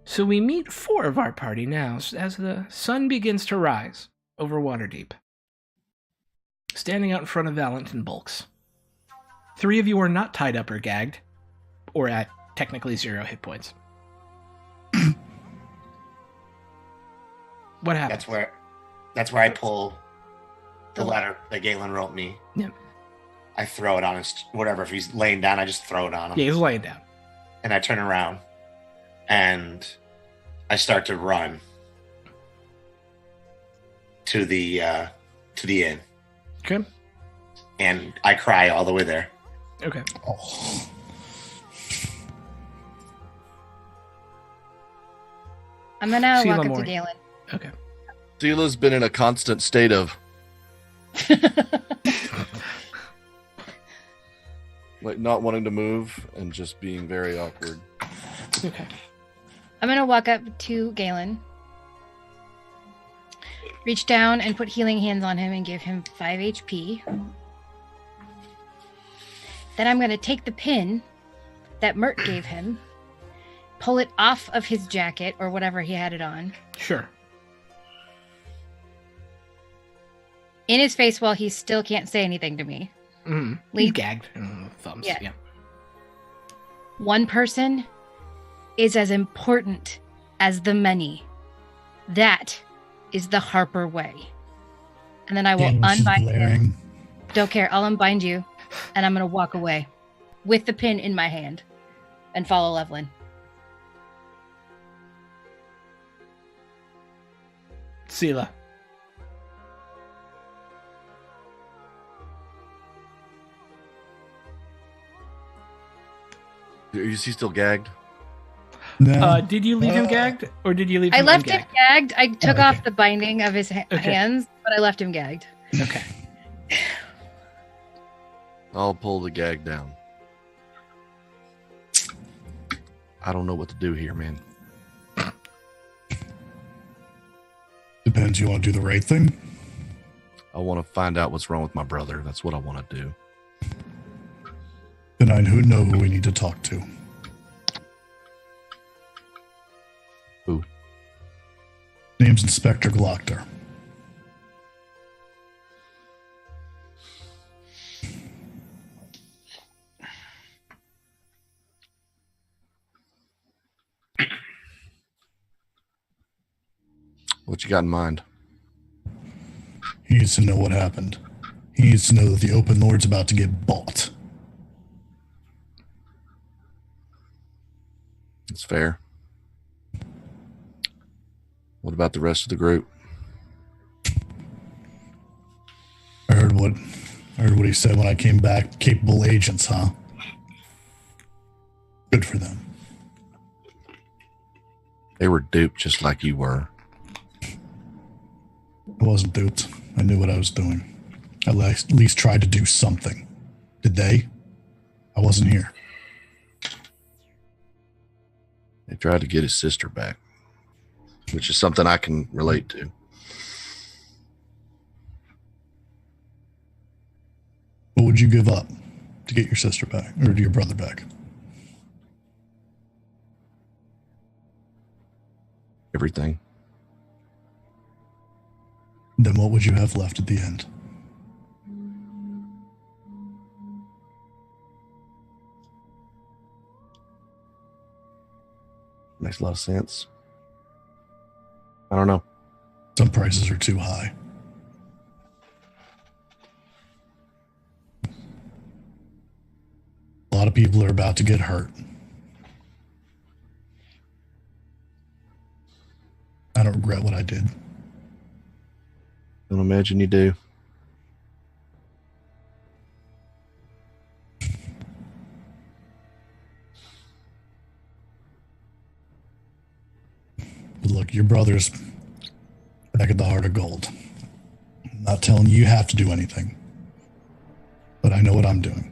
So we meet 4 of our party now as the sun begins to rise over Waterdeep. Standing out in front of Valentin Bulks. 3 of you are not tied up or gagged, or at technically 0 hit points. What happened? That's where I pull the letter that Galen wrote me. Yep. I throw it on his whatever. If he's laying down, I just throw it on him. Yeah, he's laying down. And I turn around and I start to run to the inn. Okay. And I cry all the way there. Okay. Oh. I'm gonna Sheila walk up Moore. to Galen. Okay. Sela's been in a constant state of like not wanting to move and just being very awkward. Okay. I'm gonna walk up to Galen, reach down and put healing hands on him and give him 5 HP. Then I'm gonna take the pin that Mert gave him, pull it off of his jacket or whatever he had it on, Sure. in his face while he still can't say anything to me. Mm. Lead- He's gagged. Thumbs. Yeah. Yeah. One person is as important as the many. That is the Harper way. And then I will Galen's just unbind him. glaring. Don't care. I'll unbind you, and I'm going to walk away with the pin in my hand and follow Levlin. Sela. Is he still gagged? No. Did you leave him gagged, or did you leave I him left him ungagged? gagged. I took Okay. off the binding of his Okay. hands, but I left him gagged. Okay. I'll pull the gag down. I don't know what to do here, man. Depends. You want to do the right thing? I want to find out what's wrong with my brother. That's what I want to do. Then I know who we need to talk to. Who? Name's Inspector Glockter. What you got in mind? He needs to know what happened. He needs to know that the Open Lord's about to get bought. It's fair. What about the rest of the group? I heard what he said when I came back. Capable agents, huh? Good for them. They were duped just like you were. I wasn't duped. I knew what I was doing. I at least tried to do something. Did they? I wasn't here. They tried to get his sister back, which is something I can relate to. What would you give up to get your sister back or your brother back? Everything. Then what would you have left at the end? Makes a lot of sense. I don't know. Some prices are too high. A lot of people are about to get hurt. I don't regret what I did. Don't imagine you do. But look, your brother's back at the Heart of Gold. I'm not telling you have to do anything, but I know what I'm doing.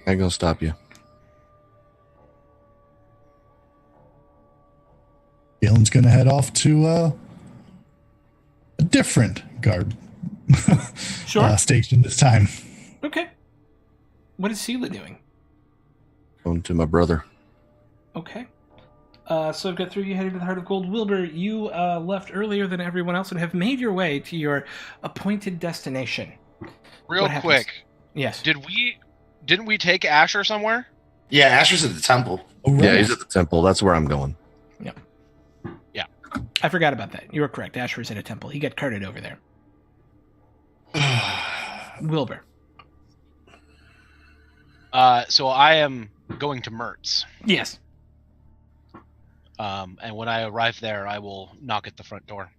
I ain't gonna stop you. Galen's going to head off to a different guard Sure. station this time. Okay. What is Sela doing? Going to my brother. Okay. So I've got 3 of you headed to the Heart of Gold. Wilbur, you left earlier than everyone else and have made your way to your appointed destination. Real What happens? quick, Yes. didn't we take Asher somewhere? Yeah, Asher's at the temple. Oh, right. Yeah, he's at the temple. That's where I'm going. I forgot about that. You were correct. Asher is at a temple. He got carted over there. Wilbur. So I am going to Mertz. Yes. And when I arrive there, I will knock at the front door.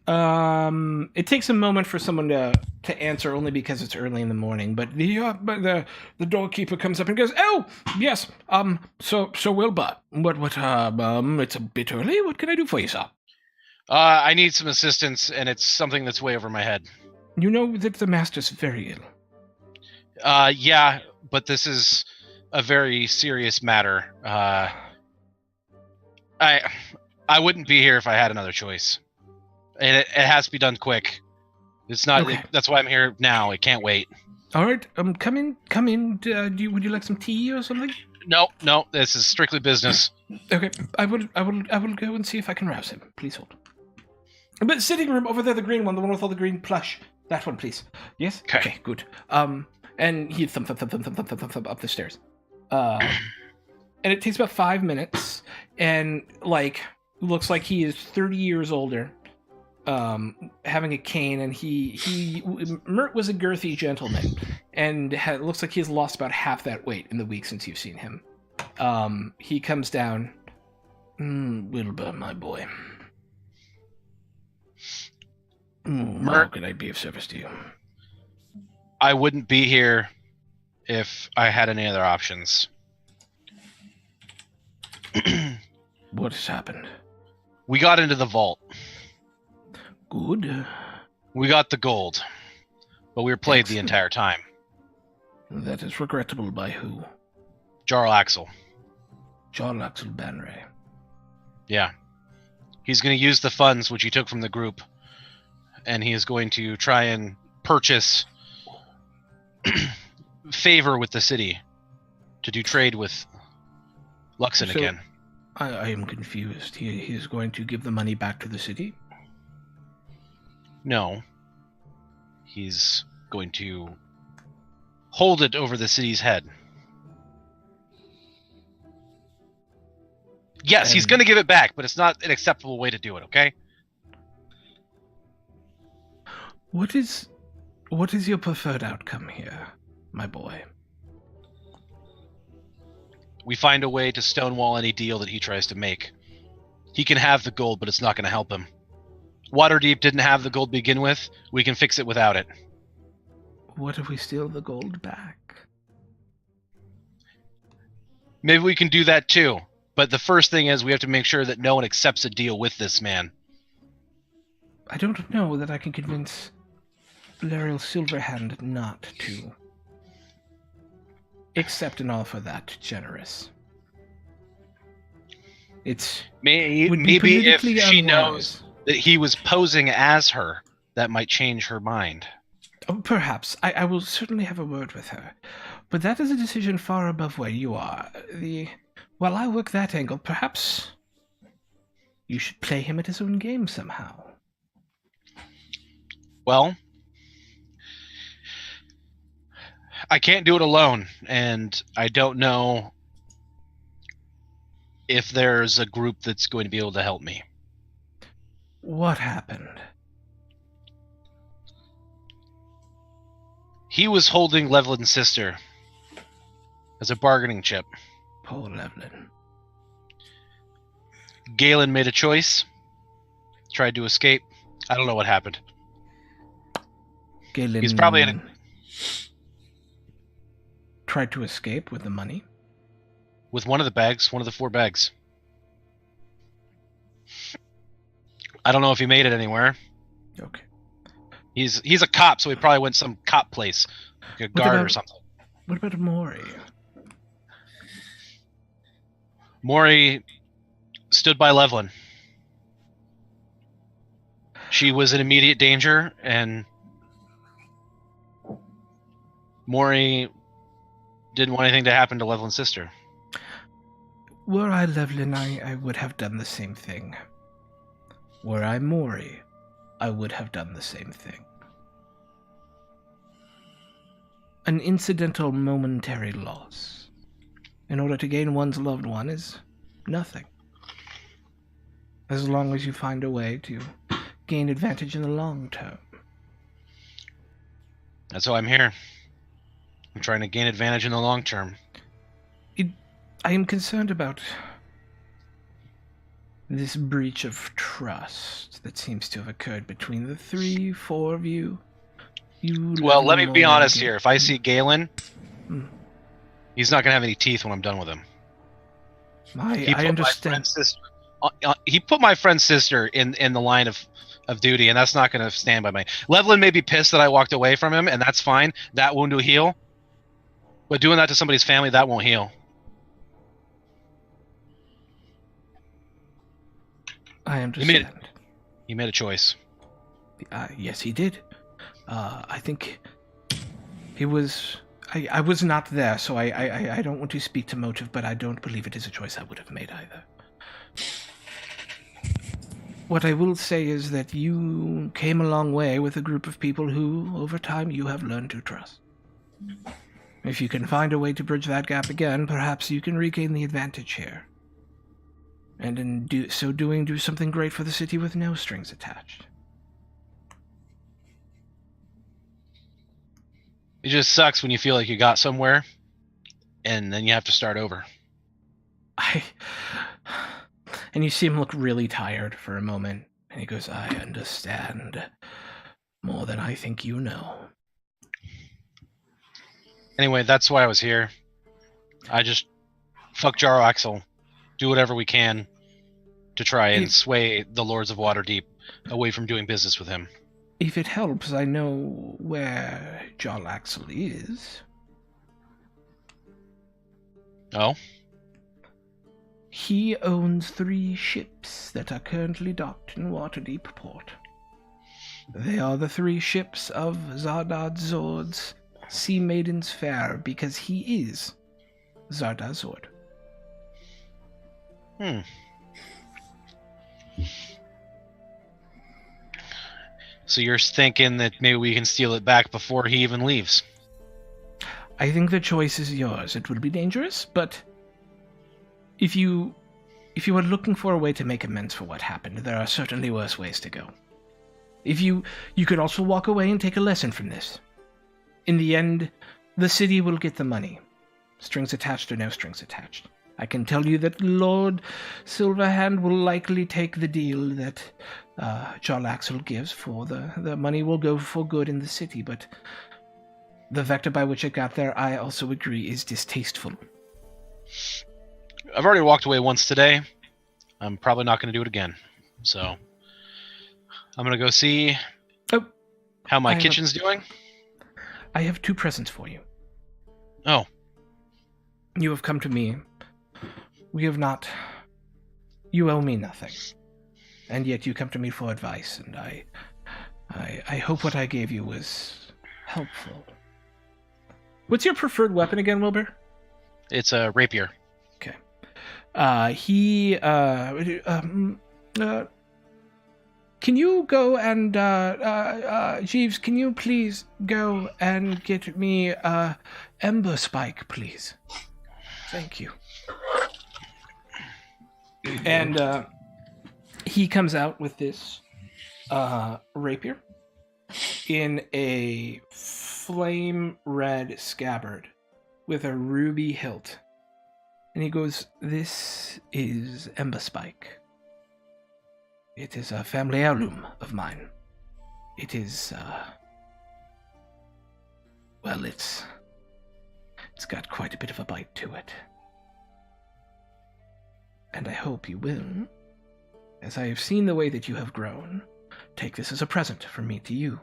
It takes a moment for someone to answer, only because it's early in the morning. But the doorkeeper comes up and goes, "Oh, yes. So Wilbur, it's a bit early. What can I do for you, sir?" I need some assistance, and it's something that's way over my head. You know that the master's very ill. Yeah, but this is a very serious matter. I wouldn't be here if I had another choice. And it has to be done quick. It's not. Okay. That's why I'm here now. It can't wait. All right. Come in. Would you like some tea or something? No. This is strictly business. Okay. I will go and see if I can rouse him. Please hold. But sitting room over there, the green one, the one with all the green plush. That one, please. Yes. Okay. Good. And he thump up the stairs. And it takes about 5 minutes, and looks like he is 30 years older. Having a cane, and Mert was a girthy gentleman, and looks like he's lost about half that weight in the week since you've seen him. He comes down. Wilbur, my boy. How can I be of service to you? I wouldn't be here if I had any other options. What has happened? We got into the vault. Good. We got the gold, but we were played the entire time. That is regrettable by who? Jarl Axel. Jarl Axel Banray. Yeah. He's going to use the funds which he took from the group, and he is going to try and purchase favor with the city to do trade with Luxon So- again. I am confused. He is going to give the money back to the city? No. He's going to hold it over the city's head. Yes, he's And- going to give it back, but it's not an acceptable way to do it, okay? What is your preferred outcome here, my boy? We find a way to stonewall any deal that he tries to make. He can have the gold, but it's not going to help him. Waterdeep didn't have the gold to begin with. We can fix it without it. What if we steal the gold back? Maybe we can do that too. But the first thing is we have to make sure that no one accepts a deal with this man. I don't know that I can convince Lariel Silverhand not to accept an offer that generous. Would be Maybe if politically she unwise. knows that he was posing as her, that might change her mind. Oh, perhaps. I will certainly have a word with her. But that is a decision far above where you are. While I work that angle, perhaps you should play him at his own game somehow. Well, I can't do it alone, and I don't know if there's a group that's going to be able to help me. What happened? He was holding Levlin's sister as a bargaining chip. Poor Levlin. Galen made a choice, tried to escape. I don't know what happened. Galen He's probably tried to escape with the money. with one of the bags, one of the 4 bags. I don't know if he made it anywhere. Okay. He's a cop, so he probably went some cop place, like a guard or something. What about Maury? Maury stood by Levlin. She was in immediate danger, and Maury didn't want anything to happen to Levlin's sister. Were I Levlin, I would have done the same thing. Were I Maury, I would have done the same thing. An incidental momentary loss in order to gain one's loved one is nothing. As long as you find a way to gain advantage in the long term. That's why I'm here. I'm trying to gain advantage in the long term. I am concerned about this breach of trust that seems to have occurred between the 3-4 of you. Well, let me be honest here. If I see Galen, Hmm. he's not going to have any teeth when I'm done with him. I understand. He put my friend's sister in the line of duty, and that's not going to stand by me. Levlin may be pissed that I walked away from him, and that's fine. That wound will heal. But doing that to somebody's family, that won't heal. I understand. He made a choice. Yes, he did. I think he was... I was not there, so I don't want to speak to motive, but I don't believe it is a choice I would have made either. What I will say is that you came a long way with a group of people who, over time, you have learned to trust. If you can find a way to bridge that gap again, perhaps you can regain the advantage here. And in so doing, do something great for the city with no strings attached. It just sucks when you feel like you got somewhere, and then you have to start over. And you see him look really tired for a moment, and he goes, I understand more than I think you know. Anyway, that's why I was here. I just fuck Jaro Axel, do whatever we can to try and sway the Lords of Waterdeep away from doing business with him. If it helps, I know where Jarl Axel is. Oh? He owns 3 ships that are currently docked in Waterdeep Port. They are the 3 ships of Zardad Zord's Sea Maiden's Fair, because he is Zardad Zord. So you're thinking that maybe we can steal it back before he even leaves? I think the choice is yours. It will be dangerous, but if you are looking for a way to make amends for what happened, there are certainly worse ways to go. You could also walk away and take a lesson from this. In the end, the city will get the money. Strings attached or no strings attached. I can tell you that Lord Silverhand will likely take the deal that Jarl Axel gives for the money will go for good in the city, but the vector by which it got there, I also agree, is distasteful. I've already walked away once today. I'm probably not going to do it again. So I'm going to go see how my kitchen's doing. I have 2 presents for you. Oh. You have come to me. We have not... You owe me nothing. And yet you come to me for advice, and I hope what I gave you was helpful. What's your preferred weapon again, Wilbur? It's a rapier. Okay. can you go and Jeeves? Can you please go and get me Ember Spike, please? Thank you. And he comes out with this rapier in a flame red scabbard with a ruby hilt. And he goes, "This is Ember Spike. It is a family heirloom of mine. It is, well, it's got quite a bit of a bite to it. And I hope you will, as I have seen the way that you have grown, take this as a present from me to you,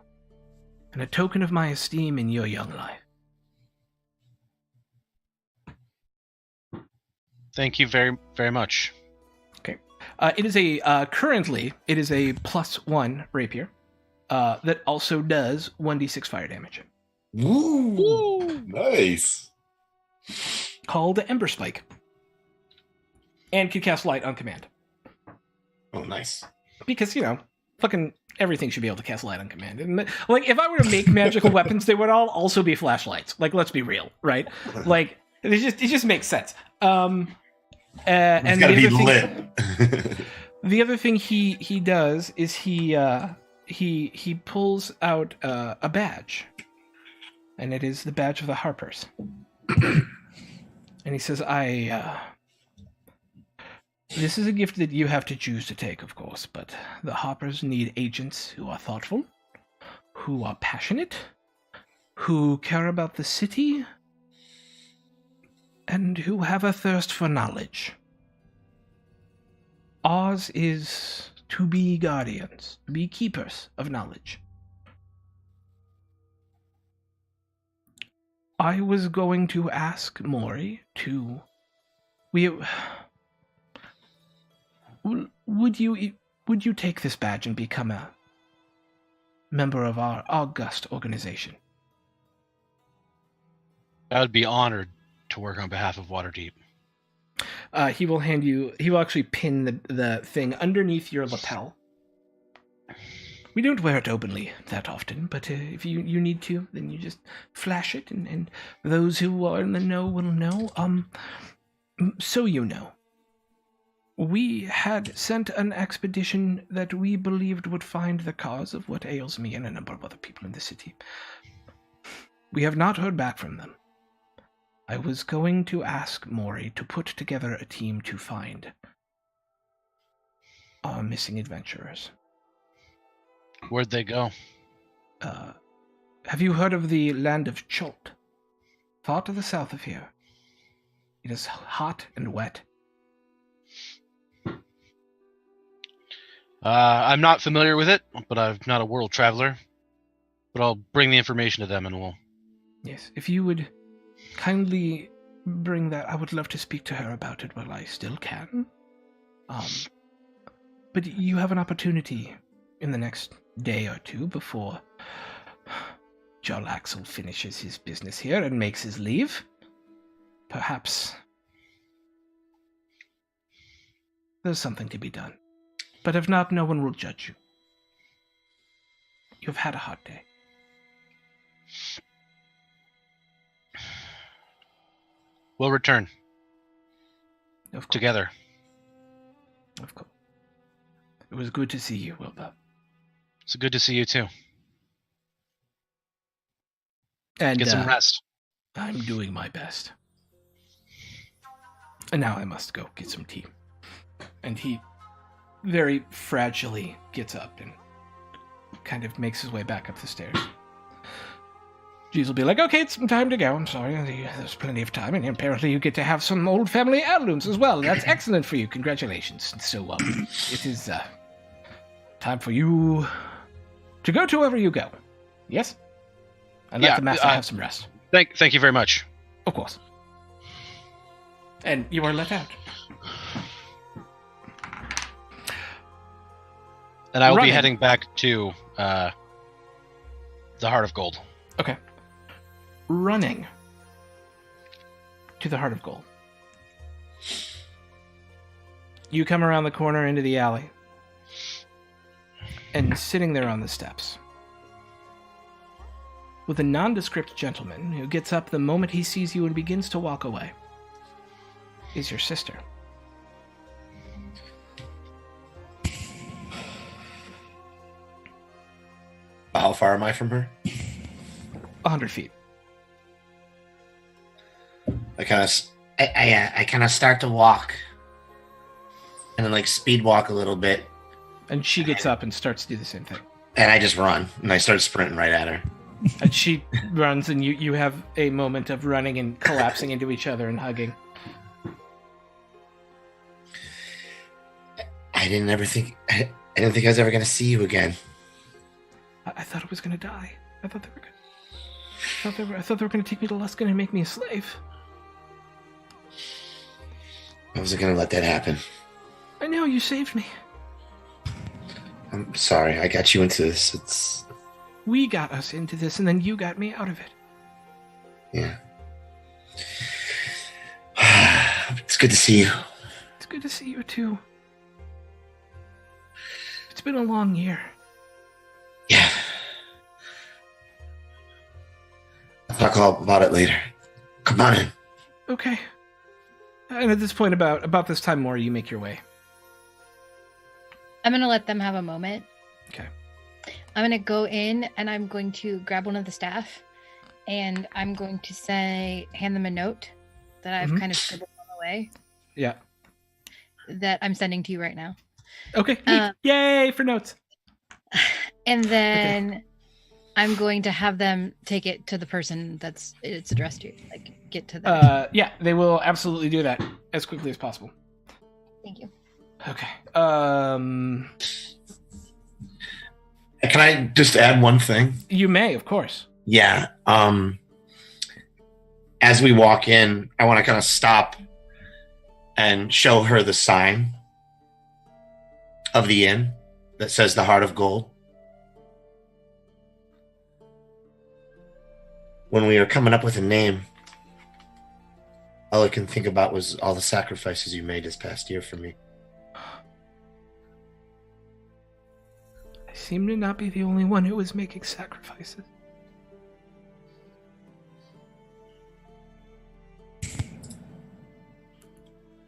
and a token of my esteem in your young life." Thank you very, very much. Okay. It is currently it is a +1 rapier that also does 1d6 fire damage. Ooh, nice. Called Ember Spike. And can cast light on command. Oh, nice. Because, fucking everything should be able to cast light on command. And, like, if I were to make magical weapons, they would all also be flashlights. Like, let's be real, right? Like, it just makes sense. And It's gotta be lit. The other thing he does is he pulls out a badge, and it is the badge of the Harpers. And he says, this is a gift that you have to choose to take, of course, but the Harpers need agents who are thoughtful, who are passionate, who care about the city, and who have a thirst for knowledge. Ours is to be guardians, to be keepers of knowledge. I was going to ask Mori to... Would you take this badge and become a member of our august organization? I would be honored to work on behalf of Waterdeep. He will actually pin the thing underneath your lapel. We don't wear it openly that often, but if you need to, then you just flash it, and those who are in the know will know. So you know, we had sent an expedition that we believed would find the cause of what ails me and a number of other people in the city. We have not heard back from them. I was going to ask Mori to put together a team to find our missing adventurers. Where'd they go? Have you heard of the land of Cholt? Far to the south of here. It is hot and wet. I'm not familiar with it, but I'm not a world traveler. But I'll bring the information to them and we'll... Yes, if you would kindly bring that, I would love to speak to her about it while I still can. But you have an opportunity in the next day or two before Jarl Axel finishes his business here and makes his leave. Perhaps there's something to be done. But if not, no one will judge you. You've had a hard day. We'll return. Of course. Together. Of course. It was good to see you, Wilbur. It's good to see you too. And get some rest. I'm doing my best. And now I must go get some tea. And he very fragilely gets up and kind of makes his way back up the stairs. Jeeves will be like, okay, it's time to go. I'm sorry, there's plenty of time. And apparently you get to have some old family heirlooms as well. That's excellent for you. Congratulations. So it is time for you to go to wherever you go. Yes? And let the master have some rest. Thank you very much. Of course. And you are let out. And I will be heading back to the Heart of Gold. Okay. Running to the Heart of Gold. You come around the corner into the alley. and sitting there on the steps with a nondescript gentleman who gets up the moment he sees you and begins to walk away is your sister. How far am I from her? 100 feet. I kind of start to walk, and then like speed walk a little bit, And she gets up and starts to do the same thing. and I just run, and I start sprinting right at her. And she runs, and you have a moment of running and collapsing into each other and hugging. I didn't think I was ever gonna see you again. I thought I was going to die. I thought they were going to take me to Luskin and make me a slave. I wasn't gonna let that happen. I know, you saved me. I'm sorry. I got you into this. We got us into this, and then you got me out of it. Yeah. It's good to see you. It's good to see you, too. It's been a long year. Yeah. I'll talk all about it later. Come on in. Okay. And at this point, about this time more, you make your way. I'm going to let them have a moment. Okay. I'm going to go in and I'm going to grab one of the staff and I'm going to hand them a note that I've kind of scribbled on the way Yeah. that I'm sending to you right now. Okay. Yay for notes. And then I'm going to have them take it to the person it's addressed to. Like, get to them. Yeah, they will absolutely do that as quickly as possible. Thank you. Okay. Can I just add one thing? You may, of course. Yeah. As we walk in, I want to kind of stop and show her the sign of the inn that says the Heart of Gold. When we were coming up with a name, all I can think about was all the sacrifices you made this past year for me. I seem to not be the only one who is making sacrifices.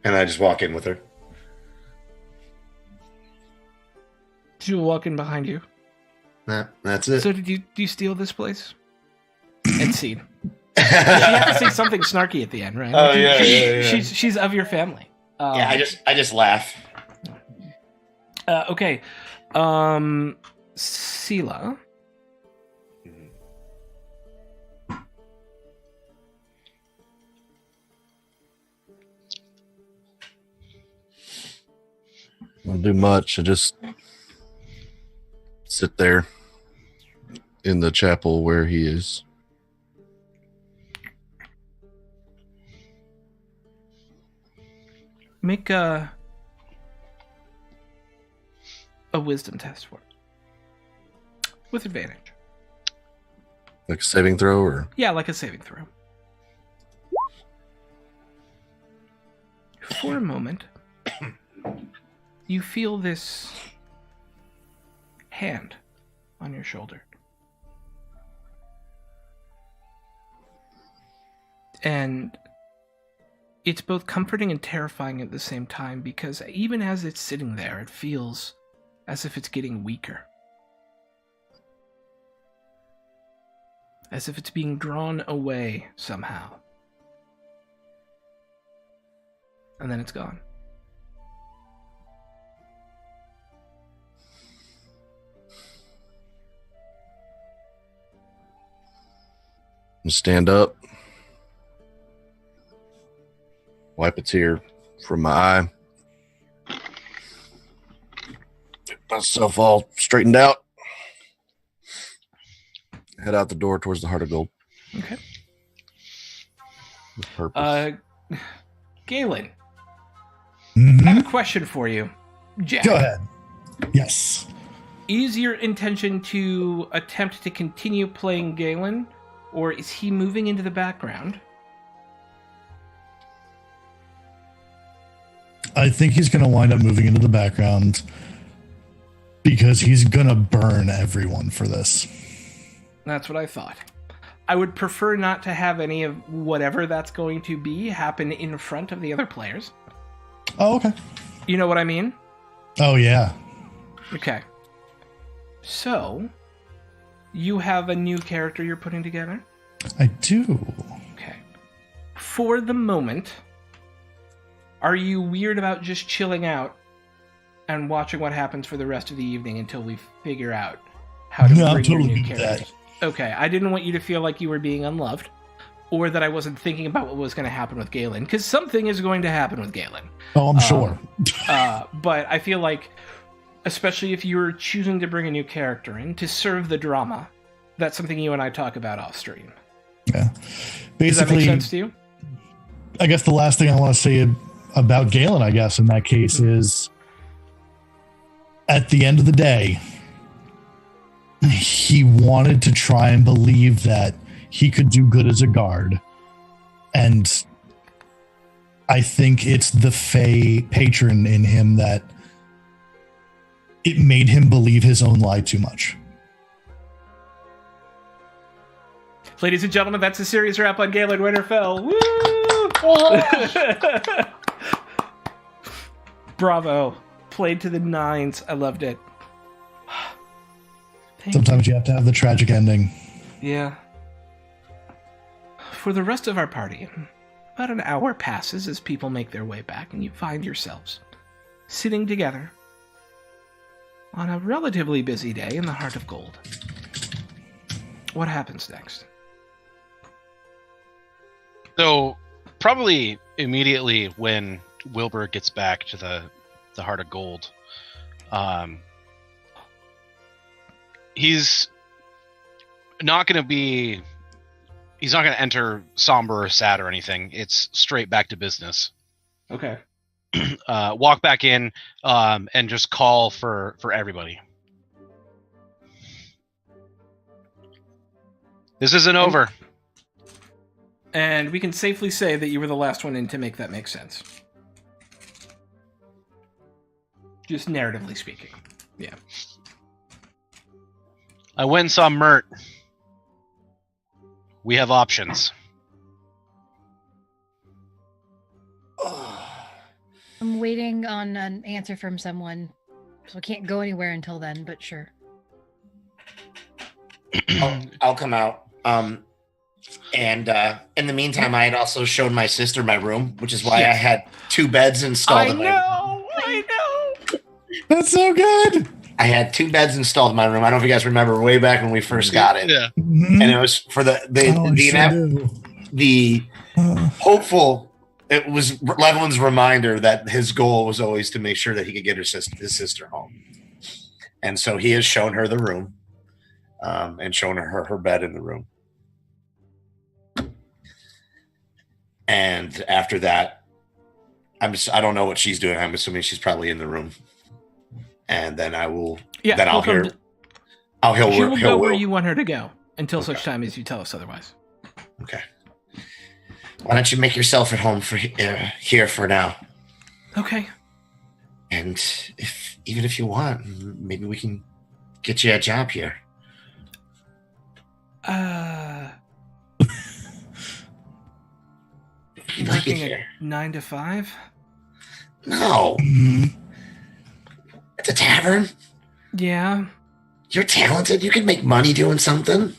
And I just walk in with her. She will walk in behind you. That's it. So do you steal this place? And scene. You have to say something snarky at the end, right? Oh, yeah. She's of your family. Yeah, I just laugh. Okay. Sela. I don't do much. I just sit there in the chapel where he is. Make a wisdom test for it. With advantage. Like a saving throw, or? Yeah, like a saving throw. For a moment, you feel this hand on your shoulder. And it's both comforting and terrifying at the same time, because even as it's sitting there, it feels as if it's getting weaker. As if it's being drawn away somehow. And then it's gone. Stand up. Wipe a tear from my eye. Get myself all straightened out. Head out the door towards the Heart of Gold. Okay. With purpose. Galen, Mhm. I have a question for you. Jack. Go ahead. Yes. Is your intention to attempt to continue playing Galen, or is he moving into the background? I think he's going to wind up moving into the background. because he's gonna burn everyone for this. That's what I thought. I would prefer not to have any of whatever that's going to be happen in front of the other players. Oh, okay. You know what I mean? Oh, yeah. Okay. So, you have a new character you're putting together? I do. Okay. For the moment, are you weird about just chilling out and watching what happens for the rest of the evening until we figure out how to No, I'm bring your totally new good with characters? Okay, I didn't want you to feel like you were being unloved, or that I wasn't thinking about what was going to happen with Galen, because something is going to happen with Galen. Oh, I'm sure. But I feel like, especially if you're choosing to bring a new character in to serve the drama, that's something you and I talk about off stream. Yeah. Basically, Does that make sense to you? I guess the last thing I want to say about Galen, I guess, in that case is, at the end of the day, he wanted to try and believe that he could do good as a guard. And I think it's the Fey patron in him that it made him believe his own lie too much. Ladies and gentlemen, that's a series wrap on Galen Winterfell. Woo! Bravo. Played to the nines. I loved it. Sometimes you have to have the tragic ending. Yeah. For the rest of our party, about an hour passes as people make their way back, and you find yourselves sitting together on a relatively busy day in the Heart of Gold. What happens next? So, probably immediately when Wilbur gets back to the Heart of Gold, he's not going to enter somber or sad or anything. It's straight back to business. Okay. Walk back in and just call for everybody. This isn't over. And we can safely say that you were the last one in to make that make sense. Just narratively speaking. Yeah. I went and saw Mert. We have options. I'm waiting on an answer from someone, so I can't go anywhere until then, but sure. I'll come out. And in the meantime, I had also shown my sister my room, which is why I had 2 beds installed in my room. I know! That's so good. I had 2 beds installed in my room. I don't know if you guys remember way back when we first got it. Yeah. And it was for the hopeful. It was Levelin's reminder that his goal was always to make sure that he could get his sister home. And so he has shown her the room and shown her bed in the room. And after that, I don't know what she's doing. I'm assuming she's probably in the room. And then I will. Yeah, then I'll hear. She will go where you want her to go until such time as you tell us otherwise. Okay. Why don't you make yourself at home for here for now? Okay. And even if you want, maybe we can get you a job here. You like it Working here? 9 to 5? No. It's a tavern. Yeah. You're talented. You can make money doing something.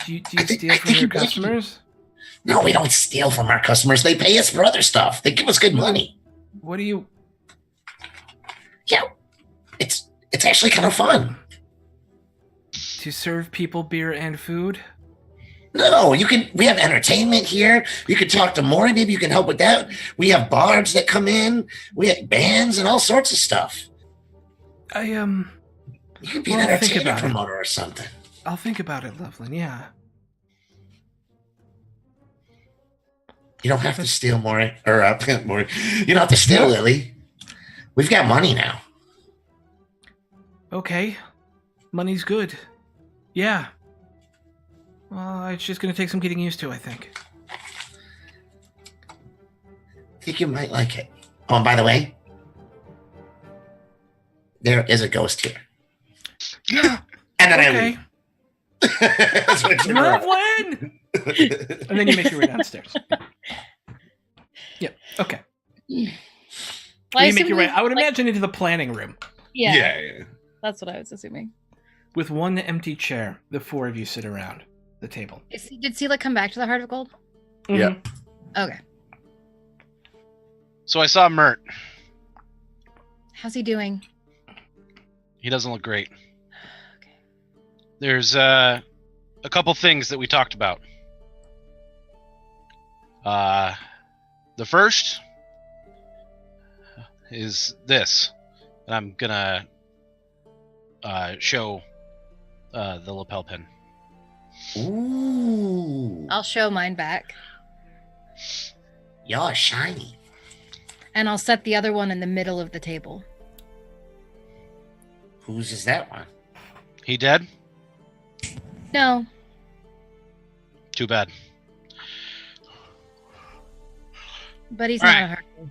Do you steal from your customers? No, we don't steal from our customers. They pay us for other stuff. They give us good money. What do you... Yeah. It's actually kind of fun. To serve people beer and food? No, we have entertainment here. You can talk to Maury. Maybe you can help with that. We have bards that come in. We have bands and all sorts of stuff. You could be an entertainment promoter or something. I'll think about it, Loveland, yeah. You don't have to steal Maury. Maury. You don't have to steal Lily. We've got money now. Okay. Money's good. Yeah. Well, it's just going to take some getting used to, I think. I think you might like it. Oh, and by the way, There is a ghost here. Yeah. And then I Okay. leave. That's what I turn around. Loveland! And then you make your way downstairs. Yep. Okay. Well, Or I you make assume your way, we- I would like- imagine, into the planning room. Yeah, that's what I was assuming. With one empty chair, the four of you sit around the table. Did Sela come back to the Heart of Gold? Yeah. Mhm. Okay. So I saw Mert. How's he doing? He doesn't look great. Okay. There's a couple things that we talked about. The first is this, and I'm gonna show the lapel pin. Ooh. I'll show mine back, You're shiny. and I'll set the other one in the middle of the table. Whose is that one? He dead? No, Too bad. but he's All not right. a Heart of Gold.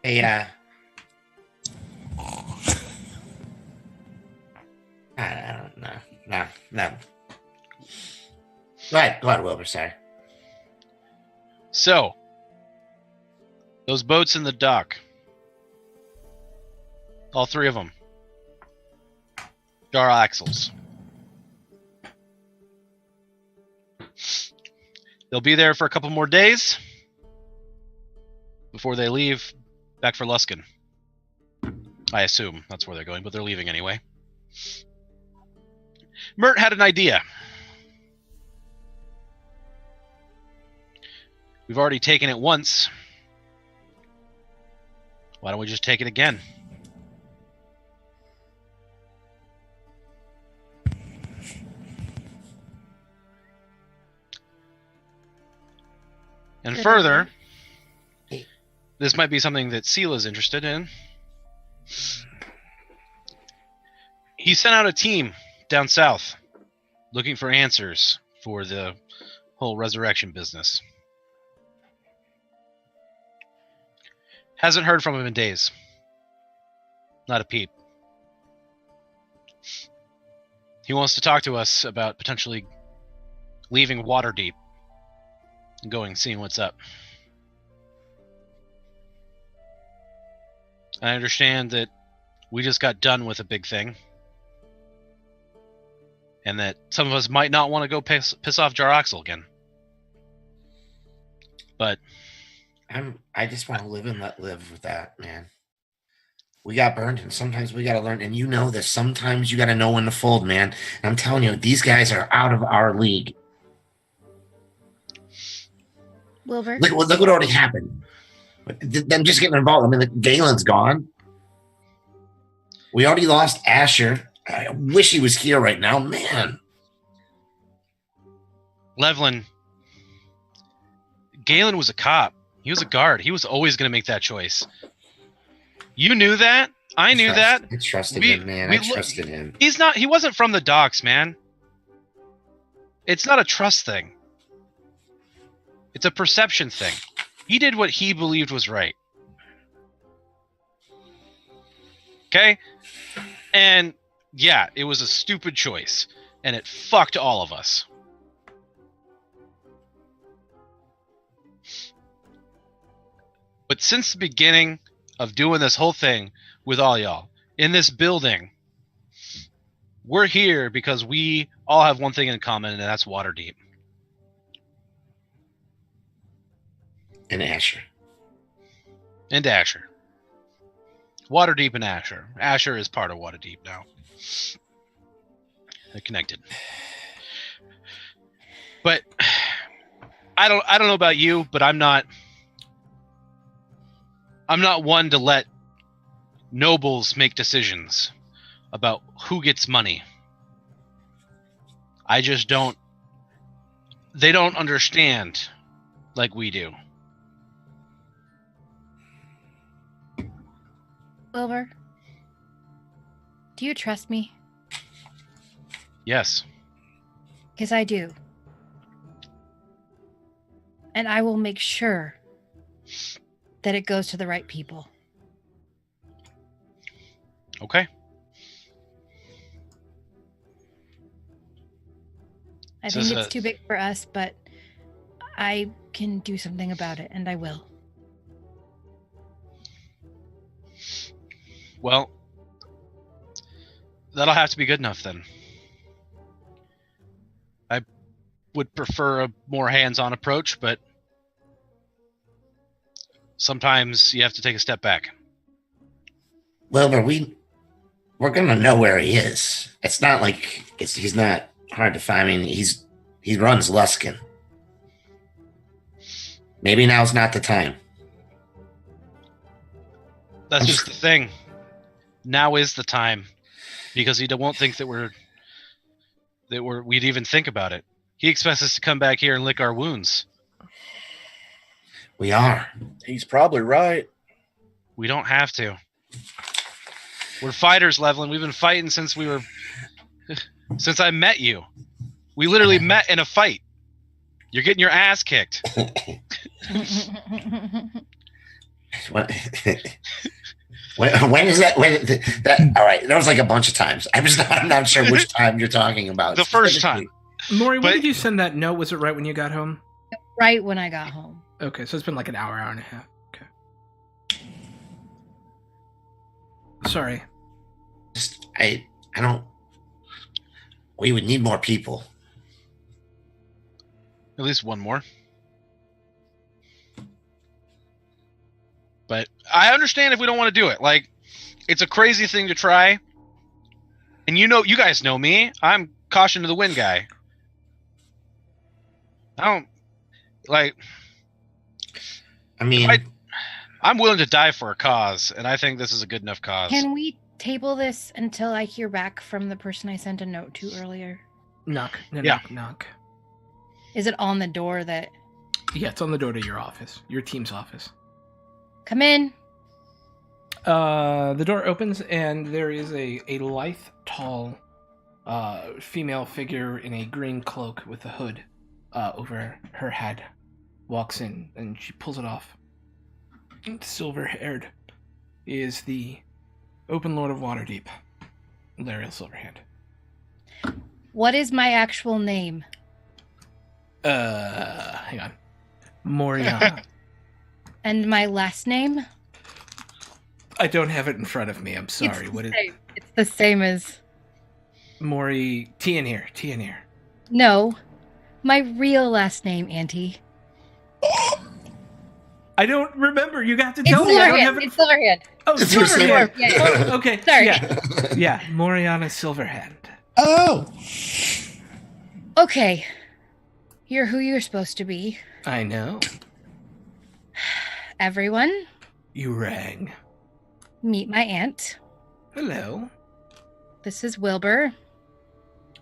Hey, I don't know. No. Go ahead, Wilbur. Sorry. So, those boats in the dock. All three of them. Jar axles. They'll be there for a couple more days before they leave back for Luskin. I assume that's where they're going, but they're leaving anyway. Mert had an idea. We've already taken it once. Why don't we just take it again? And Good further, idea. this might be something that Sela's interested in. He sent out a team down south looking for answers for the whole resurrection business. Hasn't heard from him in days. Not a peep. He wants to talk to us about potentially leaving Waterdeep and going seeing what's up. I understand that we just got done with a big thing. And that some of us might not want to go piss off Jaraxel again. But I just want to live and let live with that, man. We got burned, and sometimes we got to learn. And you know this. Sometimes you got to know when to fold, man. And I'm telling you, these guys are out of our league. Wilbur? Look what already happened. Them just getting involved. I mean, Galen's gone. We already lost Asher. I wish he was here right now, man. Levlin, Galen was a cop. He was a guard. He was always going to make that choice. You knew that. I knew that. I trusted him, man. I trusted him. He wasn't from the docks, man. It's not a trust thing. It's a perception thing. He did what he believed was right. Okay? And yeah, it was a stupid choice. And it fucked all of us. But since the beginning of doing this whole thing with all y'all in this building, we're here because we all have one thing in common, and that's Waterdeep. And Asher. And Asher. Waterdeep and Asher. Asher is part of Waterdeep now. They're connected. But I don't know about you, but I'm not one to let nobles make decisions about who gets money. I just don't. They don't understand like we do. Wilbur? Do you trust me? Yes. Because I do. And I will make sure that it goes to the right people. Okay. I So think it's it's a- too big for us, but I can do something about it, and I will. Well, that'll have to be good enough then. I would prefer a more hands-on approach, but sometimes you have to take a step back. Wilbur, we're gonna know where he is. It's not like he's not hard to find. I mean, he runs Luskin. Maybe now's not the time. That's just the thing. Now is the time, because he won't think that we'd even think about it. He expects us to come back here and lick our wounds. We are. He's probably right. We don't have to. We're fighters, Levlin. We've been fighting since since I met you. We literally met in a fight. You're getting your ass kicked. What? When is that? All right, that was like a bunch of times. I'm not sure which time you're talking about. The first time. Maury, when But- did you send that note? Was it right when you got home? Right when I got home. Okay, so it's been like an hour and a half. Okay. Sorry. I don't. We would need more people. At least one more. But I understand if we don't want to do it. Like, it's a crazy thing to try. And you guys know me. I'm caution to the wind guy. I don't like. I mean, I'm willing to die for a cause, and I think this is a good enough cause. Can we table this until I hear back from the person I sent a note to earlier? Knock. No, Yeah. knock, knock. Is it on the door that... Yeah, it's on the door to your office. Your team's office. Come in. The door opens, and there is a lithe, tall female figure in a green cloak with a hood over her head. Walks in, and she pulls it off. Silver-haired is the Open Lord of Waterdeep, Lariel Silverhand. What is my actual name? Hang on. Moriana. And my last name? I don't have it in front of me. I'm sorry. It's What the is same. It's the same as... Mori? Tianir. No. My real last name, Auntie. I don't remember. You got to It's tell me. I don't have Silverhand. it. It's Silverhand. Oh, It's your same- Silverhand. Yeah. Oh, okay. Sorry. Yeah. Moriana Silverhand. Oh, Okay. You're who you're supposed to be. I know. Everyone, You rang. meet my aunt. Hello. This is Wilbur.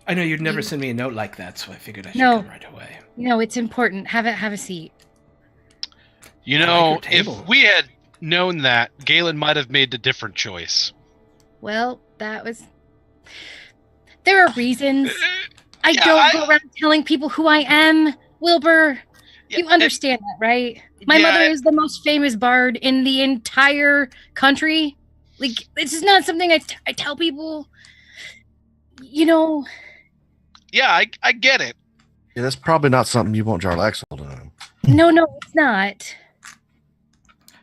I know you'd never send me a note like that, so I figured I should No. come right away. No, it's important. Have a seat. You I know, like your table. if we had known that, Galen might have made a different choice. Well, that was... There are reasons. I Yeah, don't go around telling people who I am, Wilbur. Yeah, You understand that, right? My Yeah, mother is the most famous bard in the entire country. Like, this is not something I tell people. You know, Yeah, I get it. Yeah, that's probably not something you want Jarlaxle to know. no, it's not.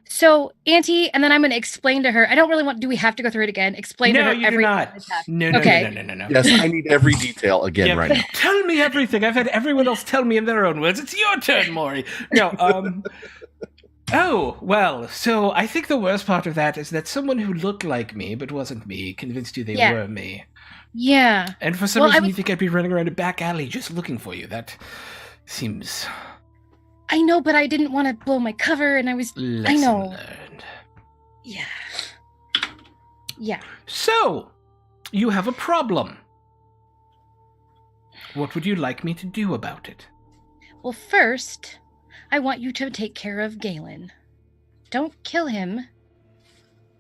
So, Auntie, and then I'm going to explain to her. I don't really want. Do we have to go through it again? Explain to No, her you do everything. not. that's happened. No, no, Okay. no. Yes, I need every detail again Yeah, right now. Tell me everything. I've had everyone else tell me in their own words. It's your turn, Maury. No, Oh, well, so I think the worst part of that is that someone who looked like me but wasn't me convinced you they Yeah. were me. Yeah. And for some Well, I reason was- you think I'd be running around a back alley just looking for you. That seems I know, but I didn't want to blow my cover, and I was. lesson know. learned. Yeah. Yeah. So, you have a problem. What would you like me to do about it? Well, first, I want you to take care of Galen. Don't kill him.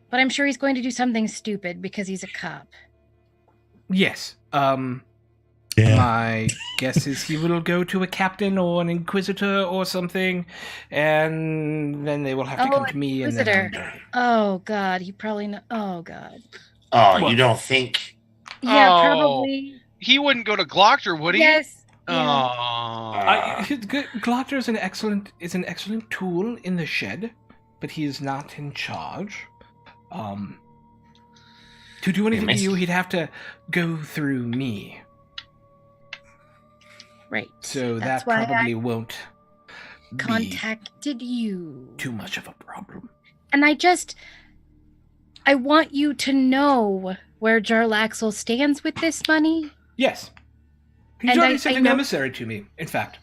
But I'm sure he's going to do something stupid because he's a cop. Yes. yeah. My guess is he will go to a captain or an inquisitor or something, and then they will have to come to me. And then Inquisitor. I'm done. Oh, God. He probably... Oh, God. Oh, What? you don't think? Yeah, Oh. probably. He wouldn't go to Glockter, would he? Yes. Oh. Yeah. Glockter is an excellent tool in the shed, but he is not in charge. To do anything to you, he'd have to go through me. Right. So That's that why probably won't I contacted you. be too much of a problem. And I want you to know where Jarlaxle stands with this money. Yes. He's And already I sent an know- emissary to me, in fact.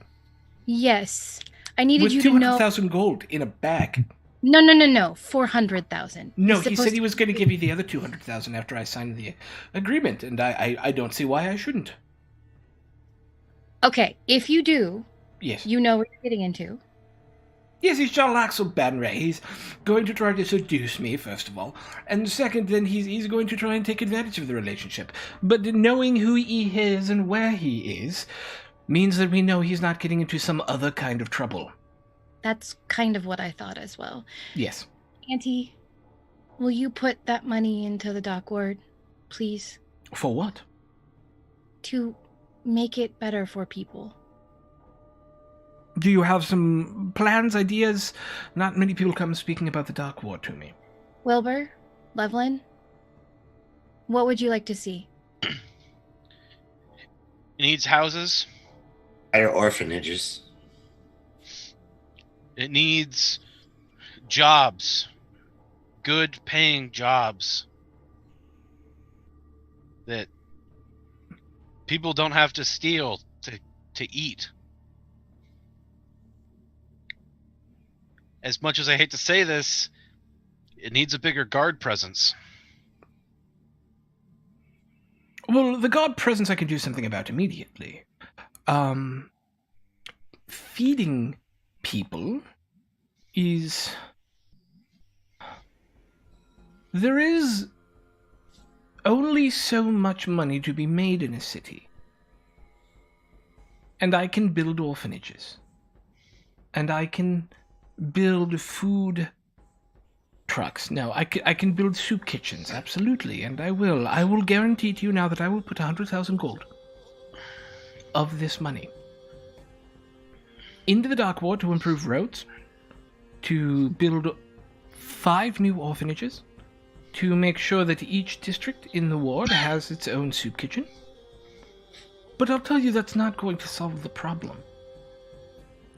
Yes. I needed With you to know. 200,000 gold in a bag. No. 400,000. No, He's he said supposed he was to- going to give you the other 200,000 after I signed the agreement, and I don't see why I shouldn't. Okay, if you do, Yes. you know what you're getting into. Yes, he's John Laxel Banray. He's going to try to seduce me, first of all. And second, then he's going to try and take advantage of the relationship. But knowing who he is and where he is means that we know he's not getting into some other kind of trouble. That's kind of what I thought as well. Yes. Auntie, will you put that money into the dock ward, please? For what? To make it better for people. Do you have some plans, ideas? Not many people come speaking about the Dark Ward to me. Wilbur, Levlin, what would you like to see? It needs houses. Higher orphanages. It needs jobs. Good paying jobs. That people don't have to steal to eat. As much as I hate to say this, it needs a bigger guard presence. Well, the god presence I can do something about immediately. Feeding people is... There is only so much money to be made in a city. And I can build orphanages. And I can build food trucks. No, I can build soup kitchens, absolutely, and I will. I will guarantee to you now that I will put 100,000 gold of this money into the Dark Ward to improve roads, to build 5 new orphanages, to make sure that each district in the ward has its own soup kitchen. But I'll tell you, that's not going to solve the problem.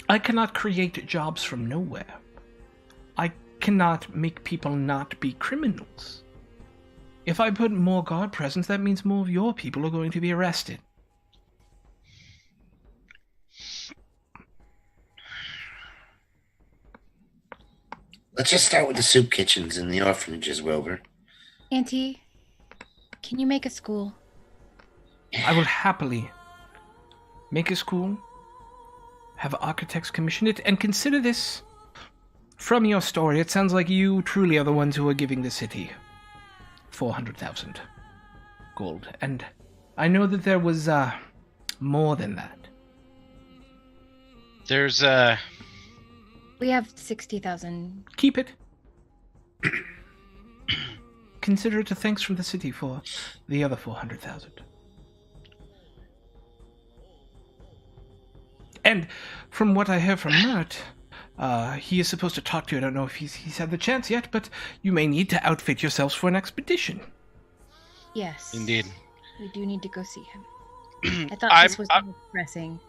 I cannot create jobs from nowhere. I cannot make people not be criminals. If I put more guard presence, that means more of your people are going to be arrested. Let's just start with the soup kitchens and the orphanages, Wilbur. Auntie, can you make a school? I will happily make a school, have architects commission it, and consider this. From your story, it sounds like you truly are the ones who are giving the city 400,000 gold. And I know that there was more than that. There's We have 60,000. Keep it. Consider it a thanks from the city for the other 400,000. And from what I hear from Mert, he is supposed to talk to you. I don't know if he's had the chance yet, but you may need to outfit yourselves for an expedition. Yes. indeed. We do need to go see him. I thought this was more pressing.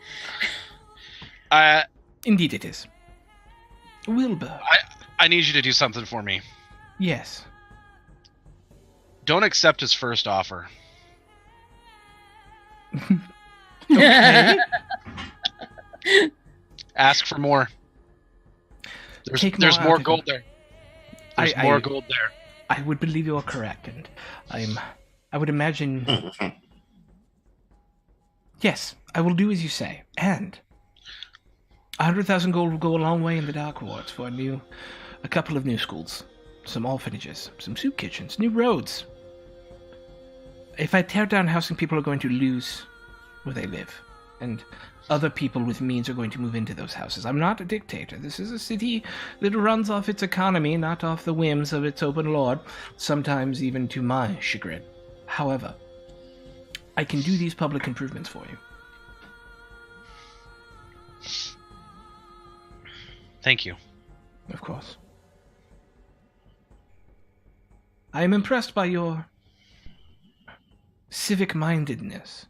Indeed it is. Wilbur. I need you to do something for me. Yes. Don't accept his first offer. Okay. Ask for more. Take There's more more out of gold him. there. There's I- more gold there. I would believe you are correct, and I would imagine... Yes, I will do as you say, and 100,000 gold will go a long way in the Dark Wards for a couple of new schools, some orphanages, some soup kitchens, new roads. If I tear down housing, people are going to lose where they live. and other people with means are going to move into those houses. I'm not a dictator. This is a city that runs off its economy, not off the whims of its open lord, sometimes even to my chagrin. However, I can do these public improvements for you. Thank you. Of course. I am impressed by your civic-mindedness.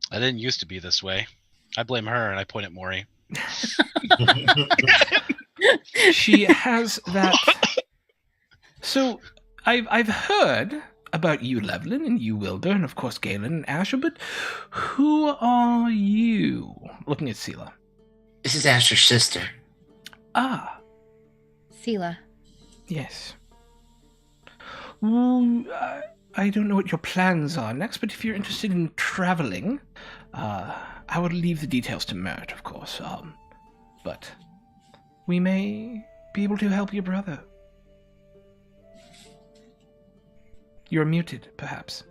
I didn't used to be this way. I blame her, and I point at Maury. She has that. So, I've heard about you, Levlin, and you, Wilbur, and of course Galen and Asher, but who are you? Looking at Sela. This is Asher's sister. Ah, Sela. yes. Well, I don't know what your plans are next, but if you're interested in traveling, I would leave the details to Mert, of course. But we may be able to help your brother. You're muted, perhaps.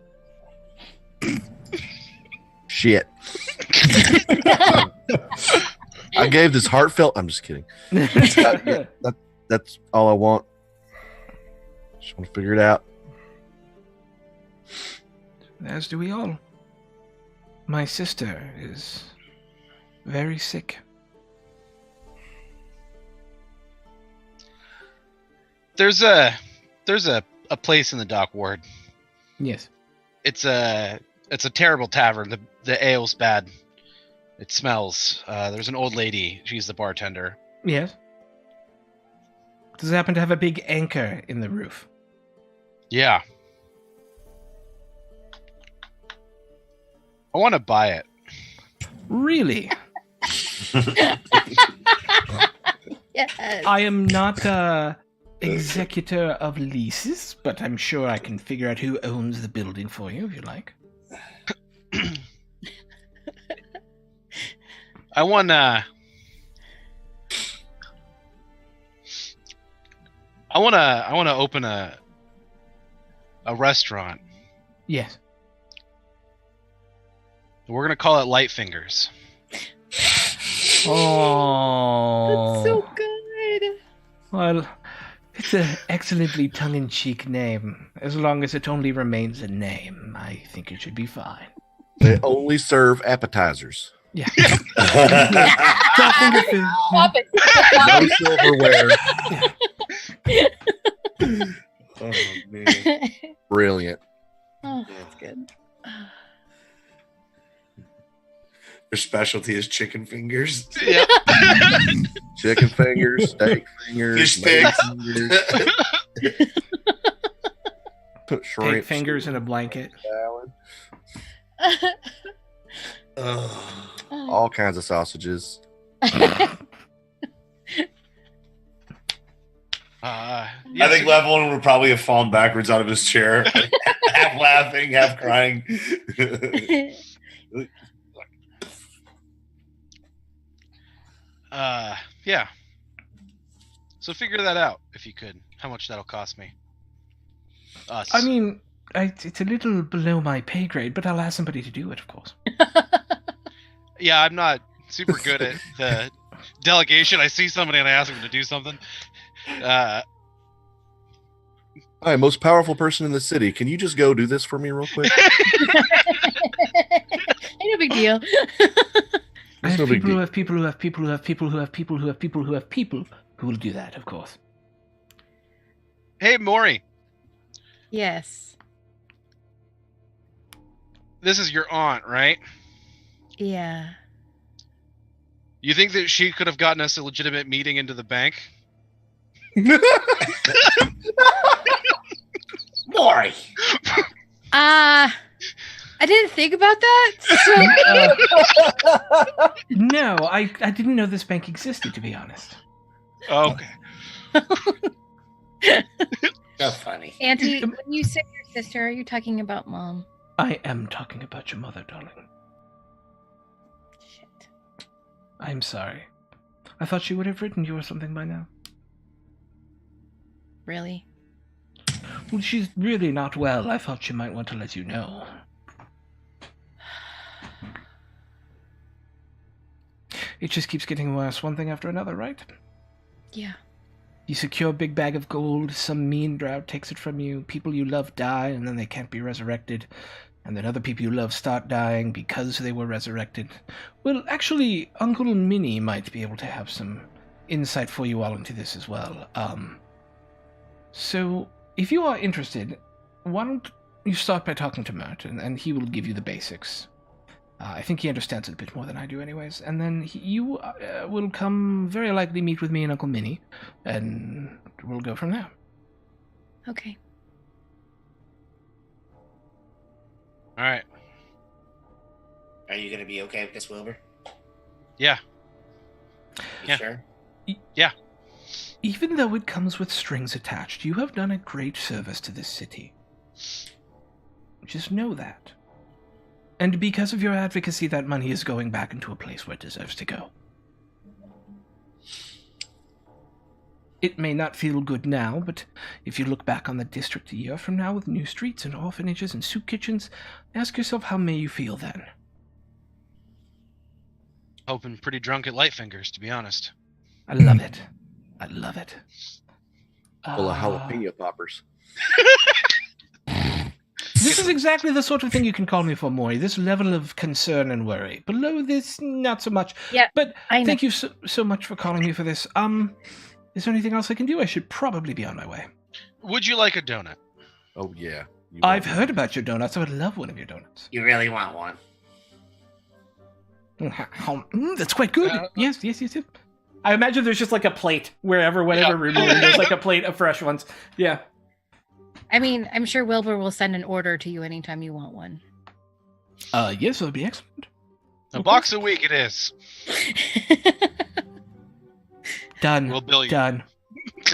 Shit. I gave this heartfelt. I'm just kidding. That's all I want. Just want to figure it out. As do we all. My sister is very sick. There's a place in the dock ward. Yes. It's a terrible tavern. The ale's bad. It smells. There's an old lady. She's the bartender. Yes. Does it happen to have a big anchor in the roof? Yeah. I want to buy it. Really? Yes. I am not a executor of leases, but I'm sure I can figure out who owns the building for you, if you like. I want to open a restaurant. Yes. We're gonna call it Light Fingers. Oh. That's so good. Well, it's an excellently tongue-in-cheek name. As long as it only remains a name, I think it should be fine. They only serve appetizers. Yeah. Draw finger food. Stop it. No silverware. Oh man, brilliant. Oh, that's good. Their specialty is chicken fingers. Yeah. Chicken fingers, steak fingers, Fish sticks. fingers. Put shrimp. Take fingers in a blanket. Salad. Ugh. All kinds of sausages. I think Levelin would probably have fallen backwards out of his chair, half laughing, half crying. Yeah. So figure that out if you could. How much that'll cost me? Us. I mean, it's a little below my pay grade, but I'll ask somebody to do it, of course. Yeah, I'm not super good at the delegation. I see somebody and I ask them to do something. Hi, most powerful person in the city. Can you just go do this for me real quick? Ain't no big deal. I have no big people who deal. have people who have people who have people who have people who have people who have people who will do that, of course. Hey, Maury, Yes. this is your aunt, right? Yeah. You think that she could have gotten us a legitimate meeting into the bank? Maury. I didn't think about that. So, No, I didn't know this bank existed, to be honest. Okay. So funny. Auntie, when you say your sister, are you talking about mom? I am talking about your mother, darling. Shit. I'm sorry. I thought she would have written you or something by now. Really? Well, she's really not well. I thought she might want to let you know. it just keeps getting worse, one thing after another, right? Yeah. You secure a big bag of gold, some mean drought takes it from you, people you love die, and then they can't be resurrected, and then other people you love start dying because they were resurrected. Well, actually, Uncle Minnie might be able to have some insight for you all into this as well. So, if you are interested, why don't you start by talking to Mert, and he will give you the basics. I think he understands it a bit more than I do anyways. And then you will come very likely meet with me and Uncle Minnie, and we'll go from there. Okay. All right. Are you going to be okay with this, Wilbur? Yeah. You Yeah. sure? Yeah. Even though it comes with strings attached, you have done a great service to this city. Just know that. And because of your advocacy, that money is going back into a place where it deserves to go. It may not feel good now, but if you look back on the district a year from now with new streets and orphanages and soup kitchens, ask yourself how may you feel then? Hoping pretty drunk at Lightfingers, to be honest. I love it. I love it. Full of jalapeno poppers. This is exactly the sort of thing you can call me for, Maury. This level of concern and worry. Below this, not so much. Yeah, But I know. thank you so much for calling me for this. Is there anything else I can do? I should probably be on my way. Would you like a donut? Oh yeah. You I've want- heard about your donuts. I would love one of your donuts. You really want one? That's quite good. Yes. I imagine there's just like a plate wherever, whatever room you're in, there's like a plate of fresh ones. Yeah. I mean, I'm sure Wilbur will send an order to you anytime you want one. Yes, that would be excellent. A box a week it is. Done. We'll bill you. Done.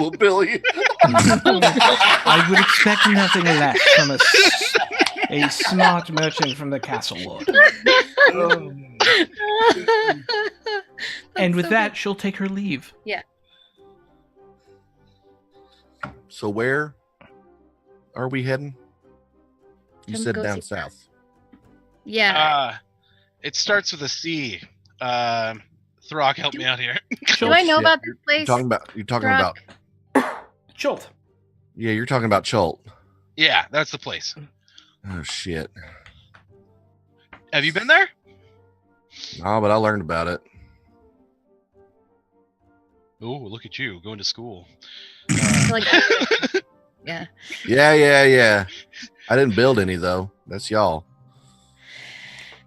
Well, Billy. I would expect nothing less from a smart merchant from the Castle Ward. And with that, she'll take her leave. So where are we heading? You Come said go down see Brad. south. Yeah. It starts with a C. Throg, help me out here. Do I know shit. about this place? You're talking Brock? about Jolt. yeah, you're talking about Chult. Yeah, that's the place. Oh shit. Have you been there? Oh, but I learned about it. Oh, look at you going to school. Like, yeah. Yeah. I didn't build any though. That's y'all.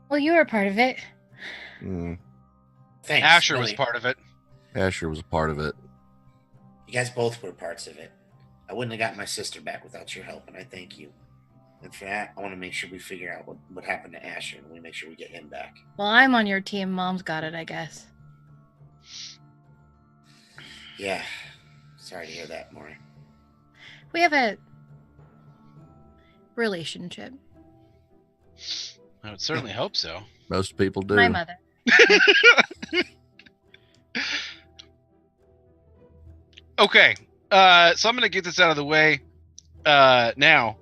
Well, you were a part of it. Thanks. Asher was Billy. part of it. Asher was a part of it. You guys both were parts of it. I wouldn't have got my sister back without your help, and I thank you. And for that, I want to make sure we figure out what happened to Asher, and we make sure we get him back. Well, I'm on your team. Mom's got it, I guess. Yeah. Sorry to hear that, Maury. We have a relationship. I would certainly hope so. Most people do. My mother. Okay, so I'm gonna get this out of the way now.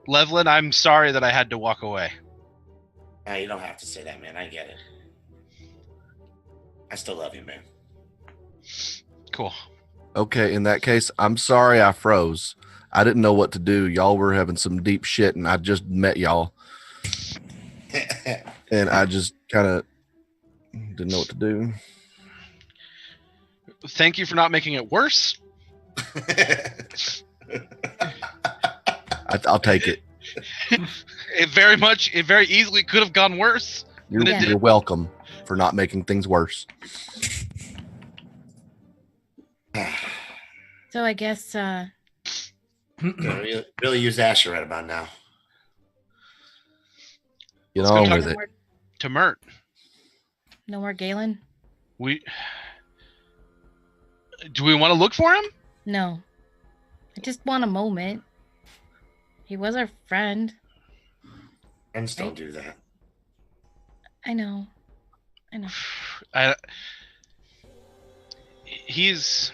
Levlin, I'm sorry that I had to walk away. You don't have to say that, man. I get it. I still love you, man. Cool. Okay, in that case, I'm sorry I froze. I didn't know what to do. Y'all were having some deep shit, and I just met y'all. And I just kind of didn't know what to do. Thank you for not making it worse. I'll take it. It very easily could have gone worse. You're welcome for not making things worse. So I guess Really use Asher right about now. Get Let's go on talk with it. To Mert, no more Galen? do we want to look for him? No. I just want a moment. He was our friend. Friends don't do that. I know. He's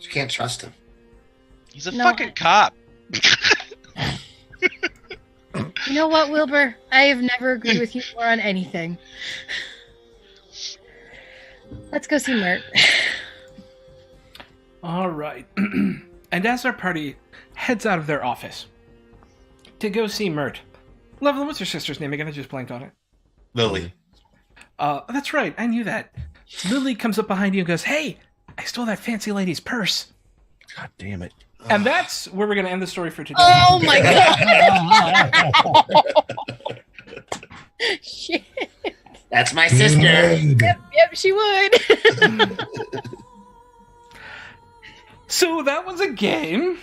You can't trust him. a No, fucking cop. You know what, Wilbur? I have never agreed with you more on anything. Let's go see Mert. All right. And as our party heads out of their office to go see Mert, Loveland, what's your sister's name again? I just blanked on it. Lily. That's right. I knew that. Lily comes up behind you and goes, "Hey, I stole that fancy lady's purse." God damn it. And that's where we're going to end the story for today. Oh my god! Shit. That's my sister. Yep, she would. So that was a game.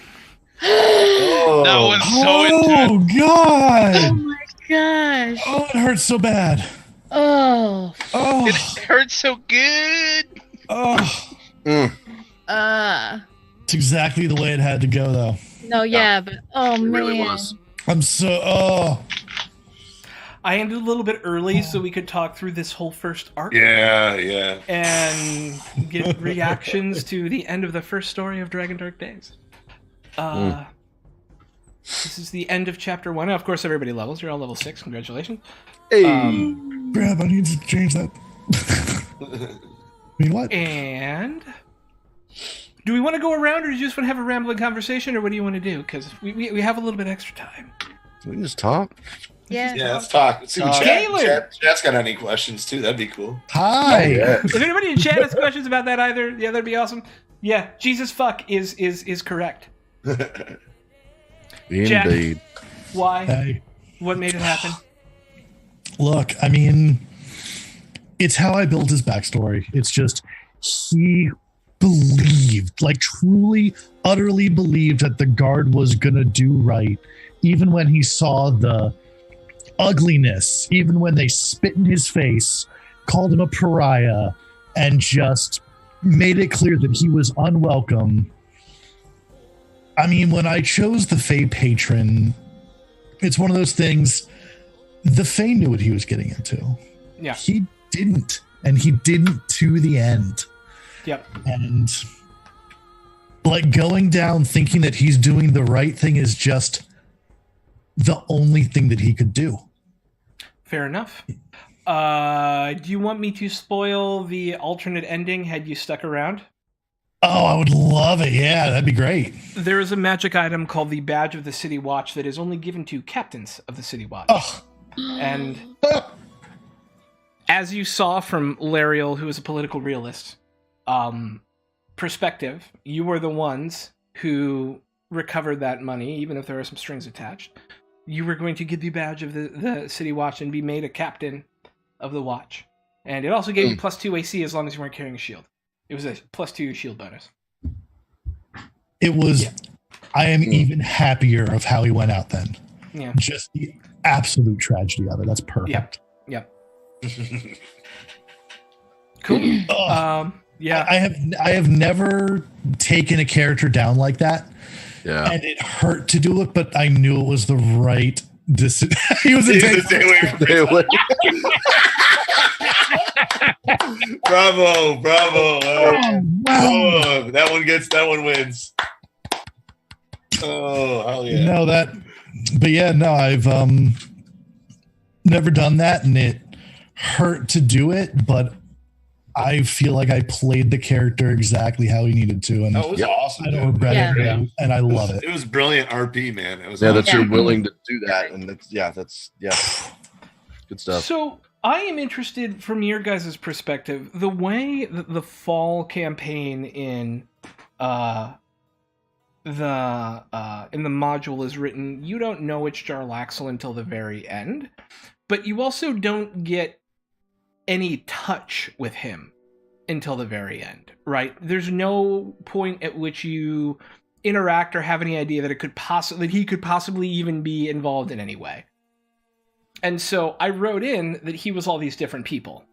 Oh, That was so intense. Oh god! Oh my gosh. Oh, it hurts so bad. Oh. Oh, It hurt so good. oh. It's exactly the way it had to go, though. No, yeah, but oh It man. really was. I'm so. Oh, I ended a little bit early so we could talk through this whole first arc Yeah. and get reactions to the end of the first story of Dragon Dark Days. This is the end of chapter 1. Now, of course, everybody levels. You're all level 6. Congratulations. Hey. crap! I need to change that. I mean, what? And do we want to go around, or do you just want to have a rambling conversation, or what do you want to do? Because we have a little bit extra time. We can just talk. Yeah. Yeah, let's talk. Let's see what Galen! Chat's got any questions too. That'd be cool. Hi. If anybody in chat has questions about that either, yeah, that'd be awesome. Yeah, Jesus fuck is correct. Indeed. Why? Hey. What made it happen? Look, I mean, it's how I built his backstory. It's just he believed, like truly, utterly believed that the guard was gonna do right, even when he saw the ugliness, even when they spit in his face, called him a pariah, and just made it clear that he was unwelcome. I mean, when I chose the Fae patron, it's one of those things. The Fae knew what he was getting into. Yeah. He didn't, and he didn't to the end. Yep. And like going down thinking that he's doing the right thing is just the only thing that he could do. Fair enough. Do you want me to spoil the alternate ending had you stuck around? Oh, I would love it. Yeah, that'd be great. There is a magic item called the Badge of the City Watch that is only given to captains of the City Watch. Oh, And as you saw from Lariel, who is a political realist, perspective, you were the ones who recovered that money, even if there are some strings attached. You were going to get the badge of the City Watch and be made a captain of the Watch. And it also gave you +2 AC as long as you weren't carrying a shield. It was a +2 shield bonus. it was. I am even happier of how he went out then. Yeah. Just the absolute tragedy of it. That's perfect. Yep. Cool. Ugh. Yeah. I have never taken a character down like that. Yeah. And it hurt to do it, but I knew it was the right decision. He was a Stay away from Stay away. Bravo. wow. Oh, that one wins. Oh, hell yeah. No, but yeah, no, I've never done that, and it hurt to do it, but I feel like I played the character exactly how he needed to, and That was awesome. I don't regret it, Yeah. and I love it. It was brilliant RP, man. It was Yeah, awesome. that you're willing to do that, and that's good stuff. So I am interested from your guys' perspective, the way that the fall campaign in the module is written. You don't know it's Jarlaxle until the very end, but you also don't get any touch with him until the very end, right? There's no point at which you interact or have any idea that he could possibly even be involved in any way. And so I wrote in that he was all these different people.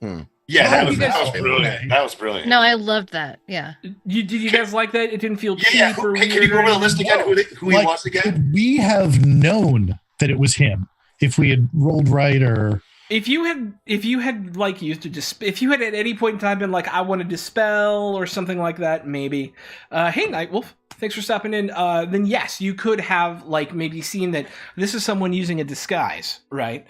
Yeah, that was you guys- brilliant. That was brilliant. No, I loved that. Yeah. Did you guys like that? It didn't feel Yeah. cheap or Hey, weird. can you go over the list again? Who he Like, was again? could we have known that it was him if we had rolled right, or If you had like used to if you had at any point in time been like, I want to dispel or something like that, maybe. Hey, Nightwolf, Thanks for stopping in. Then yes, you could have like maybe seen that this is someone using a disguise, right?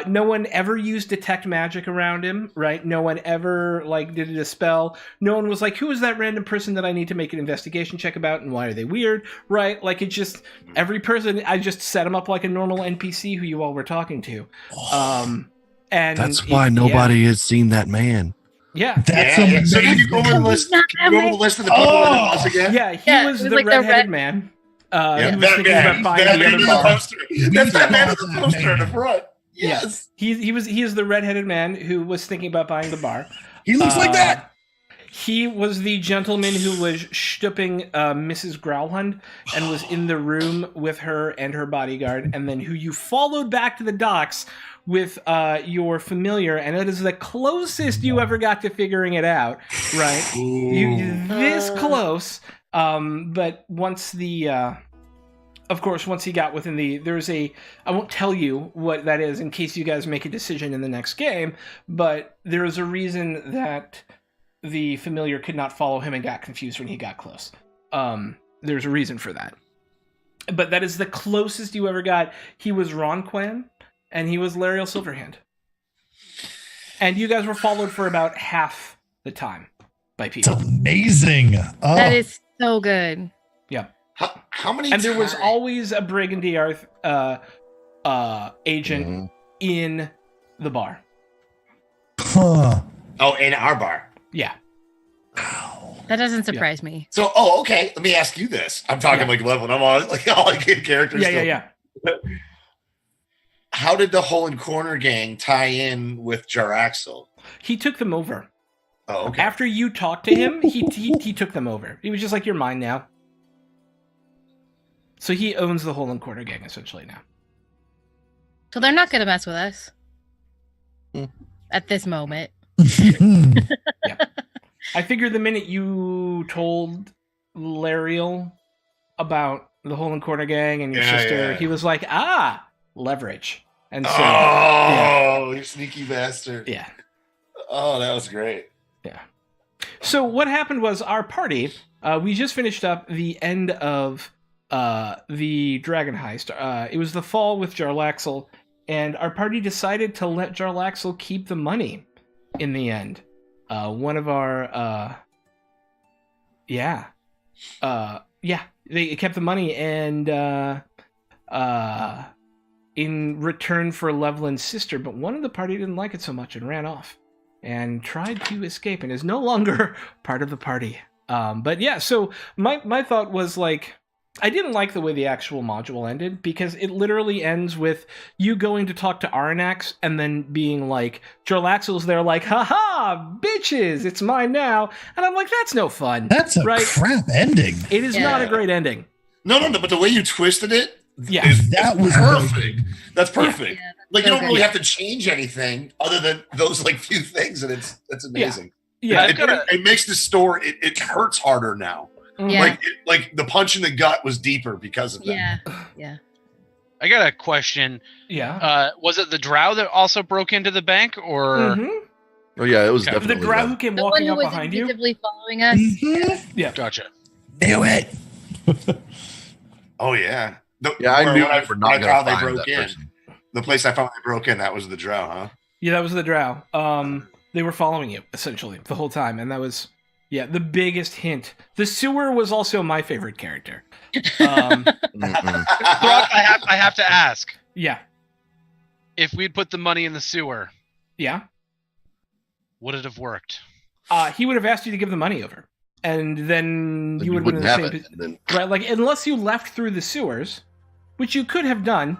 No one ever used detect magic around him, right? No one ever like did a spell. No one was like, who is that random person that I need to make an investigation check about, and why are they weird, right? Like it just every person. I just set him up like a normal NPC who you all were talking to. And That's why nobody has seen that man. Yeah. That's Yeah. So amazing. can you go over the list? Can you go over the list of the people that it was again? Yeah, he was it was the like the redheaded red- man. Yeah, He was that thinking man. about buying the other bar. That's that man with the poster in the front. Yeah. Yes. He is the redheaded man who was thinking about buying the bar. He looks like that. He was the gentleman who was stooping Mrs. Growlhund and was in the room with her and her bodyguard, and then who you followed back to the docks with your familiar, and it is the closest you ever got to figuring it out, right? This close, but once the... Of course, once he got within I won't tell you what that is in case you guys make a decision in the next game, but there is a reason that the familiar could not follow him and got confused when he got close. There's a reason for that. But that is the closest you ever got. He was Ron Quan, and he was Lariel Silverhand. And you guys were followed for about half the time by It's people. amazing. Oh, That is so good. Yeah. How many? And there was times- always a Brigandiarth agent Mm-hmm. in the bar. huh. Oh, in our bar. Yeah. That doesn't surprise me. So, okay. Let me ask you this. I'm talking like level. I'm on like all like characters. Yeah, still. yeah. How did the Hole and Corner gang tie in with Jaraxel? He took them over. Oh, okay. After you talked to him, he took them over. He was just like, you're mine now. So he owns the Hole and Corner gang, essentially, now. So they're not going to mess with us. Hmm. At this moment. I figured the minute you told Lariel about the Hole and Corner gang and your Yeah, sister, yeah. he was like, leverage. And so, You sneaky bastard. yeah. Oh, that was great. So what happened was our party, we just finished up the end of the Dragon Heist. It was the fall with Jarlaxle, and our party decided to let Jarlaxle keep the money in the end. One of our... they kept the money, and in return for Levlin's sister, but one of the party didn't like it so much and ran off and tried to escape and is no longer part of the party. But yeah, so my thought was like, I didn't like the way the actual module ended because it literally ends with you going to talk to Aranax and then being like, Jarlaxle's there like, haha, bitches, it's mine now. And I'm like, that's no fun. That's a right? crap ending. It is not a great ending. No, but the way you twisted it Yeah. is That was perfect. That's perfect. Yeah, Like you so don't really good. have to change anything other than those like few things, and that's amazing. Yeah. It makes the story. It hurts harder now. Yeah. Like the punch in the gut was deeper because of that. Yeah. Yeah. I got a question. Yeah. Was it the drow that also broke into the bank, or Mhm. Oh yeah, it was Okay. The definitely drow that. who came The one walking who up was behind you. invisibly following us. Mhm. gotcha? Do it. Oh yeah. Yeah, I knew when we were not when I going found to they find broke that in. person. The place I found they broke in, that was the drow, huh? Yeah, that was the drow. They were following you, essentially, the whole time. And that was, the biggest hint. The sewer was also my favorite character. Mm-mm. Brock, I have to ask. Yeah. If we'd put the money in the sewer, Yeah. would it have worked? He would have asked you to give the money over. And then Then you you would have been wouldn't in have the it. same And then Right, like, unless you left through the sewers, which you could have done.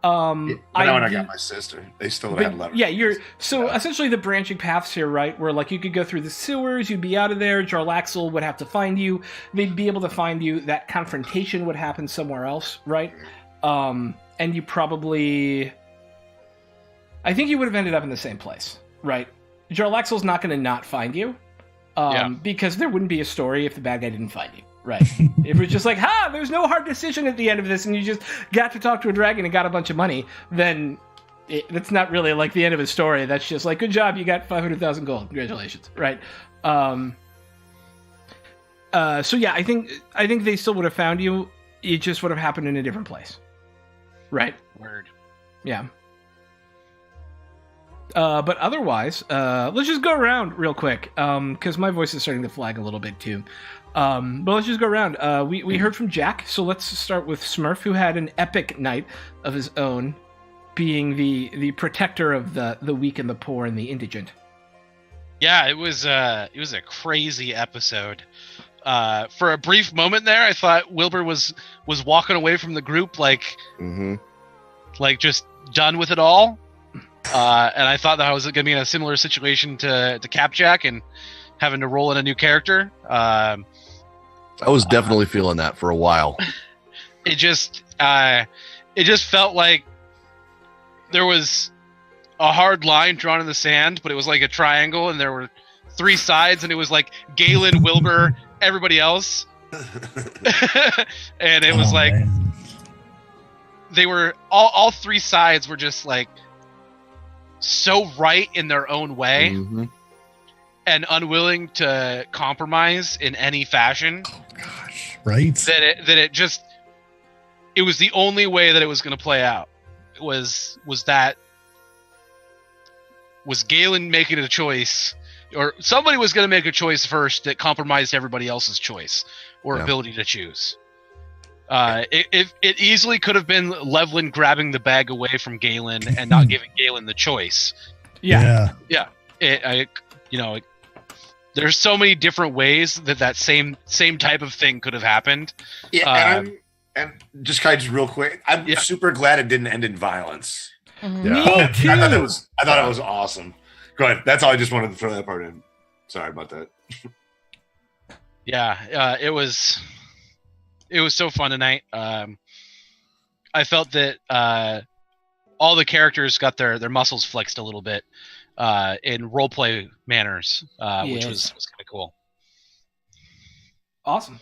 But when I do- got my sister, they still But, had leverage. yeah, so essentially the branching paths here, right? Where like you could go through the sewers, you'd be out of there. Jarlaxle would have to find you. They'd be able to find you. That confrontation would happen somewhere else, right? And you probably, I think you would have ended up in the same place, right? Jarlaxle's not going to not find you, because there wouldn't be a story if the bad guy didn't find you. Right. If it's just like, there's no hard decision at the end of this, and you just got to talk to a dragon and got a bunch of money, then that's not really like the end of his story. That's just like, good job, you got 500,000 gold. Congratulations. Right. So yeah, I think they still would have found you. It just would have happened in a different place. Right. Word. Yeah. But otherwise, let's just go around real quick, because my voice is starting to flag a little bit too. But let's just go around. We heard from Jack, so let's start with Smurf, who had an epic night of his own, being the protector of the weak and the poor and the indigent. Yeah, it was a crazy episode. For a brief moment there, I thought Wilbur was walking away from the group, like just done with it all. And I thought that I was going to be in a similar situation to Capjack and having to roll in a new character. I was definitely feeling that for a while. It just felt like there was a hard line drawn in the sand, but it was like a triangle, and there were 3 sides, and it was like Galen, Wilbur, everybody else. And it was man. They were all 3 sides were just like so right in their own way and unwilling to compromise in any fashion. Oh gosh, right? That it was the only way that it was going to play out. Was Galen making a choice, or somebody was going to make a choice first that compromised everybody else's choice or ability to choose. It easily could have been Levlin grabbing the bag away from Galen and not giving Galen the choice. Yeah. There's so many different ways that same type of thing could have happened. Yeah, and just kind of real quick, I'm super glad it didn't end in violence. Me too. I thought it was awesome. Go ahead. That's all. I just wanted to throw that part in. Sorry about that. It was so fun tonight. I felt that all the characters got their muscles flexed a little bit in roleplay manners, which was kind of cool. Awesome.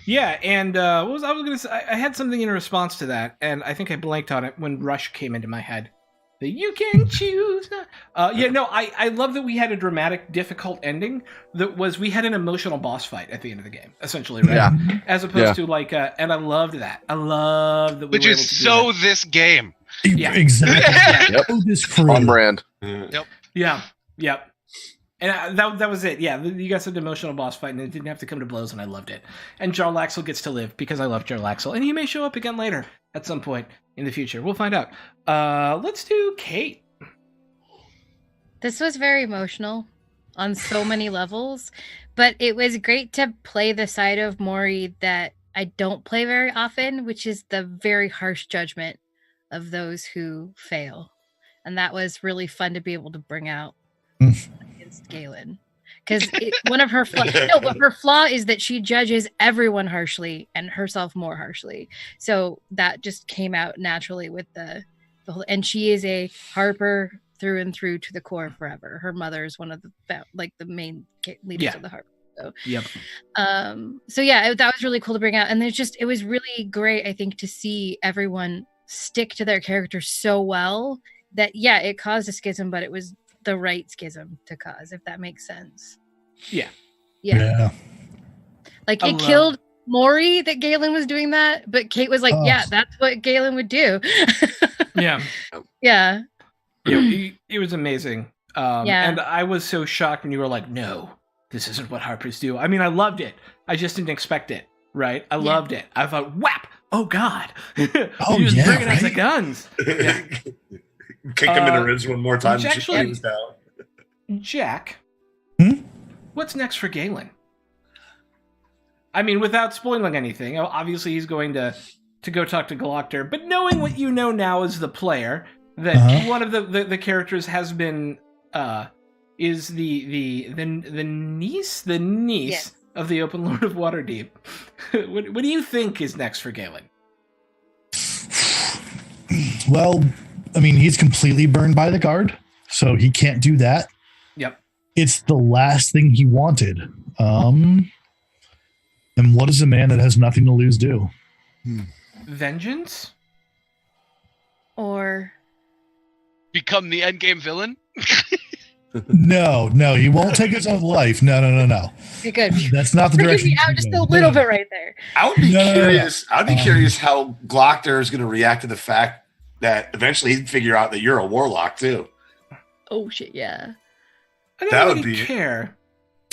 Yeah, and I was going to say? I had something in response to that, and I think I blanked on it when Rush came into my head. You can choose. I love that we had a dramatic, difficult ending. That was, we had an emotional boss fight at the end of the game, essentially, right? Yeah. As opposed to and I loved that. I loved that. Which is so this game. Yeah, exactly. On brand. Yep. Yeah. Yep. And that was it. Yeah, you guys had an emotional boss fight, and it didn't have to come to blows, and I loved it. And Jarlaxle gets to live because I love Jarlaxle, and he may show up again later at some point in the future. We'll find out. Let's do Kate. This was very emotional on so many levels, but it was great to play the side of Maury that I don't play very often, which is the very harsh judgment of those who fail. And that was really fun to be able to bring out against Galen. Because one of her her flaw is that she judges everyone harshly and herself more harshly. So that just came out naturally with the whole, and she is a Harper through and through to the core forever. Her mother is one of the main leaders of the Harper. So, that was really cool to bring out. And it was really great, I think, to see everyone stick to their character so well that, it caused a schism, but it was the right schism to cause, if that makes sense. Yeah. Like, it killed Maury that Galen was doing that, but Kate was like, that's what Galen would do. Yeah. It was amazing. And I was so shocked when you were like, no, this isn't what Harpers do. I mean, I loved it. I just didn't expect it, right? I loved it. I thought, whap! Oh, God. Bringing out the guns. Yeah. Kick him in the ribs one more time. Jack, what's next for Galen? I mean, without spoiling anything, obviously he's going to go talk to Galactor, but knowing what you know now as the player, that one of the characters has been is the niece of the Open Lord of Waterdeep. What do you think is next for Galen? Well, I mean, he's completely burned by the guard, so he can't do that. Yep. It's the last thing he wanted. And what does a man that has nothing to lose do? Vengeance? Or become the endgame villain? No, he won't take his own life. No. Okay, good. That's not the Freaking direction. me out just a little bit right there. I would be No. curious. I'd be curious how Glockner is going to react to the fact that eventually he'd figure out that you're a warlock too. Oh shit, yeah. I don't That really would be- care.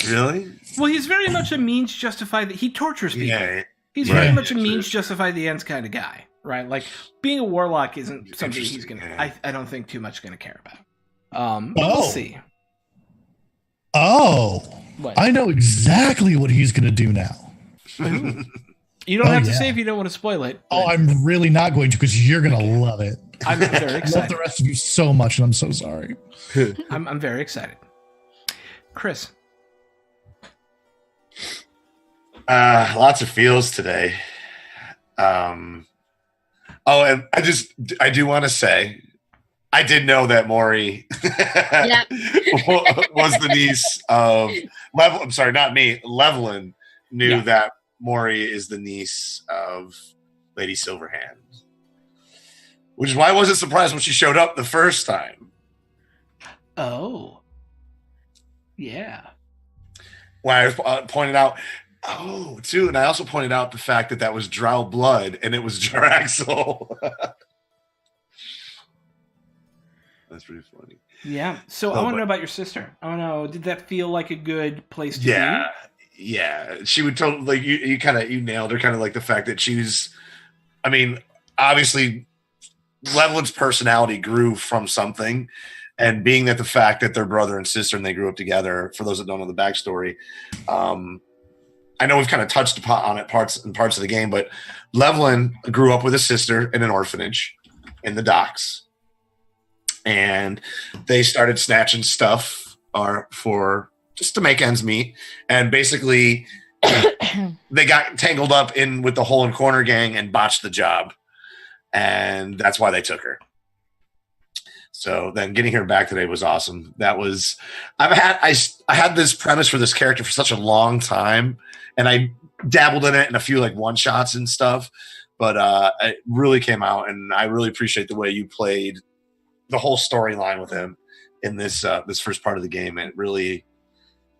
Really? Well, he's very much a means justify that he tortures people. Yeah. He's very Right. much a means justify the ends kind of guy, right? Like being a warlock isn't something he's gonna. Yeah. I don't think too much gonna care about. But we'll see. Oh, What? I know exactly what he's going to do now. You don't Oh, have to yeah. say if you don't want to spoil it. Oh, but I'm really not going to because you're going to love it. I'm very I love excited. the rest of you so much, and I'm so sorry. I'm very excited. Chris. Lots of feels today. And I do want to say, I did know that Maury was the niece of Level. I'm sorry, not me. Levelin knew that Maury is the niece of Lady Silverhand, which is why I wasn't surprised when she showed up the first time. Oh. Yeah. Why I pointed out. Oh, too, and I also pointed out the fact that was Drow blood and it was Jaraxel. That's pretty funny. Yeah. So I want to know about your sister. I want to know, did that feel like a good place to be? Yeah. She would totally, like, you nailed her, kind of like the fact that she's, I mean, obviously Levelin's personality grew from something, and being that the fact that they're brother and sister and they grew up together, for those that don't know the backstory, I know we've kind of touched upon it parts of the game, but Levelin grew up with a sister in an orphanage in the docks. And they started snatching stuff for just to make ends meet. And basically they got tangled up in with the Hole and Corner gang and botched the job. And that's why they took her. So then getting her back today was awesome. I had this premise for this character for such a long time, and I dabbled in it in a few like one shots and stuff, but it really came out, and I really appreciate the way you played the whole storyline with him in this first part of the game. And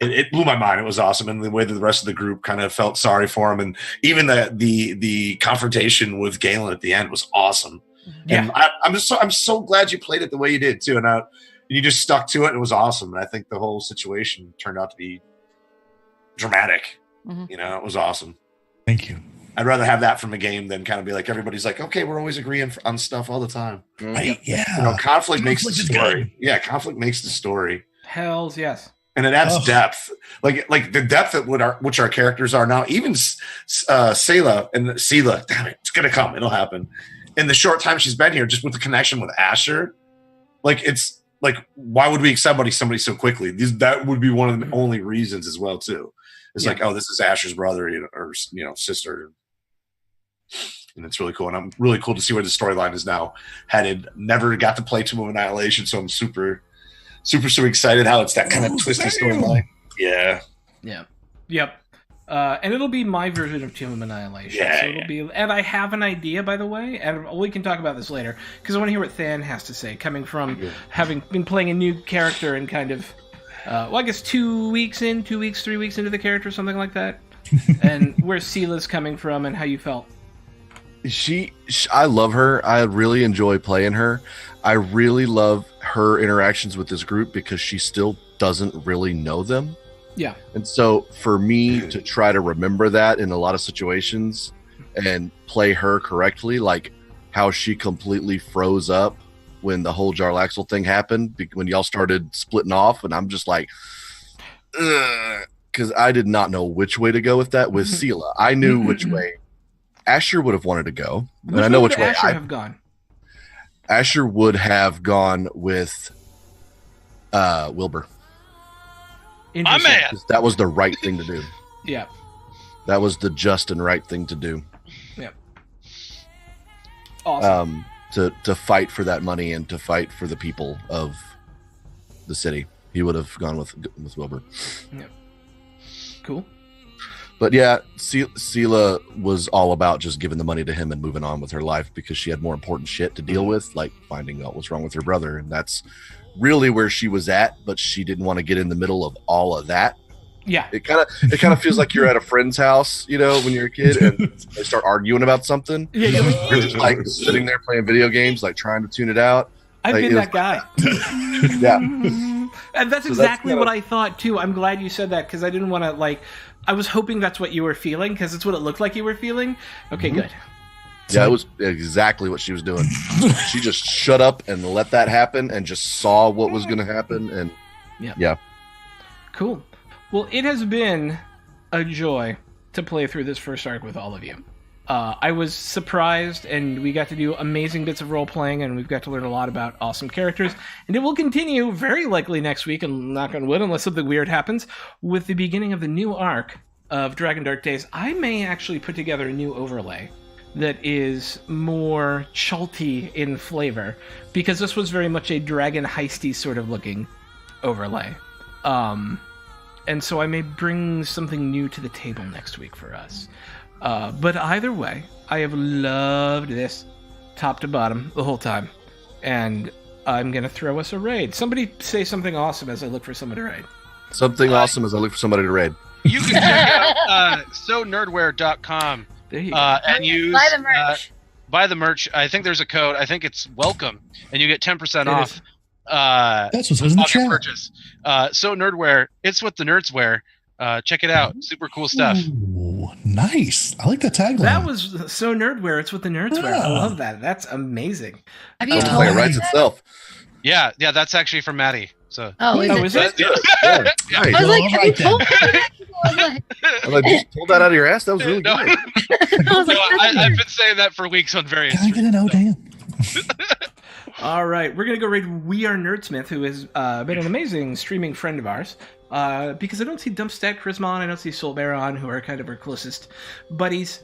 it blew my mind. It was awesome, and the way that the rest of the group kind of felt sorry for him, and even the confrontation with Galen at the end was awesome. Yeah. And I'm so glad you played it the way you did too, and you just stuck to it. And it was awesome, and I think the whole situation turned out to be dramatic. Mhm. It was awesome. Thank you. I'd rather have that from a game than kind of be like everybody's like, okay, we're always agreeing on stuff all the time. Right? Yeah. Conflict makes the Conflict is story. good. Yeah, conflict makes the story, Hells yes. and it adds Ugh. depth. Like the depth at which our characters are now. Even Selah and Selah, damn it, it's gonna come. It'll happen. In the short time she's been here, just with the connection with Asher, like it's like, why would we accept somebody so quickly? That would be one of the only reasons as well too. It's like, oh, this is Asher's brother, or sister. And it's really cool. And I'm really cool to see where the storyline is now headed. Never got to play Tomb of Annihilation, so I'm super, super, super excited how it's that kind of twisted storyline. Yeah. Yeah. Yep. And it'll be my version of Tomb of Annihilation. Yeah, So it'll be, and I have an idea, by the way, and we can talk about this later, because I want to hear what Than has to say, coming from having been playing a new character and kind of, I guess 3 weeks into the character, something like that. And where Selah's coming from and how you felt. I love her. I really enjoy playing her. I really love her interactions with this group because she still doesn't really know them. Yeah. And so for me to try to remember that in a lot of situations and play her correctly, like how she completely froze up when the whole Jarlaxle thing happened, when y'all started splitting off, and I'm just like, because I did not know which way to go with that. With Selah, I knew which way Asher would have wanted to go, and I know which way Asher have gone. Asher would have gone with Wilbur. My man. That was the right thing to do. Yeah. That was the just and right thing to do. Yeah. Awesome. To fight for that money and to fight for the people of the city. He would have gone with Wilbur. Yeah. Cool. But yeah, Sela was all about just giving the money to him and moving on with her life because she had more important shit to deal with, like finding out what's wrong with her brother. And that's really where she was at, but she didn't want to get in the middle of all of that. Yeah. It kind of feels like you're at a friend's house, you know, when you're a kid and they start arguing about something. Yeah, You're just like sitting there playing video games, like trying to tune it out. I've Like, been it that guy. Yeah. And that's So exactly that's what I thought too. I'm glad you said that because I didn't want to like. I was hoping that's what you were feeling because it's what it looked like you were feeling. Okay, good. Yeah, it was exactly what she was doing. She just shut up and let that happen and just saw what was going to happen. And yeah. Cool. Well, it has been a joy to play through this first arc with all of you. I was surprised, and we got to do amazing bits of role-playing, and we've got to learn a lot about awesome characters. And it will continue, very likely next week, and knock on wood, unless something weird happens, with the beginning of the new arc of Dragon Dark Days. I may actually put together a new overlay that is more chalty in flavor, because this was very much a Dragon Heisty sort of looking overlay. And so I may bring something new to the table next week for us. But either way, I have loved this top to bottom the whole time. And I'm going to throw us a raid. Somebody say something awesome as I look for somebody to raid. Something awesome as I look for somebody to raid. You can check out sonerdware.com There you go. and use Buy the merch. buy the merch. I think there's a code. I think it's welcome, and you get 10% It off. is. That's what says in the off your chat. purchase. So Nerdwear, it's what the nerds wear. Check it out. Super cool stuff. Ooh, nice. I like that tagline. That was so nerdware. It's what the nerds wear. I Yeah. love that. That's amazing. Have you Sounds told like it her writes that? itself. Yeah, that's actually from Maddie. So Oh, is Oh, it? is it? Yeah. I Nice. was like, have you Alright then. told her that? I was like, I'm like, you pulled that out of your ass. That was really No. good. I was like, I've been saying that for weeks on various. Can I get an O, Dan? All right, we're going to go raid We Are Nerdsmith, who has been an amazing streaming friend of ours. Because I don't see Dumpstat Charisma on, I don't see Soulbear on, who are kind of our closest buddies.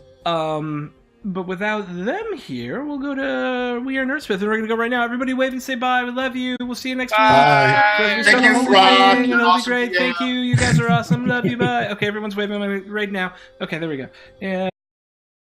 But without them here, we'll go to We Are Nerdsmith, and we're going to go right now. Everybody wave and say bye. We love you. We'll see you next week. Bye. So Thank you, we'll Rob. win, You're it'll be awesome. great. Yeah. Thank you. You guys are awesome. Love you. Bye. Okay, everyone's waving right now. Okay, there we go. Yeah.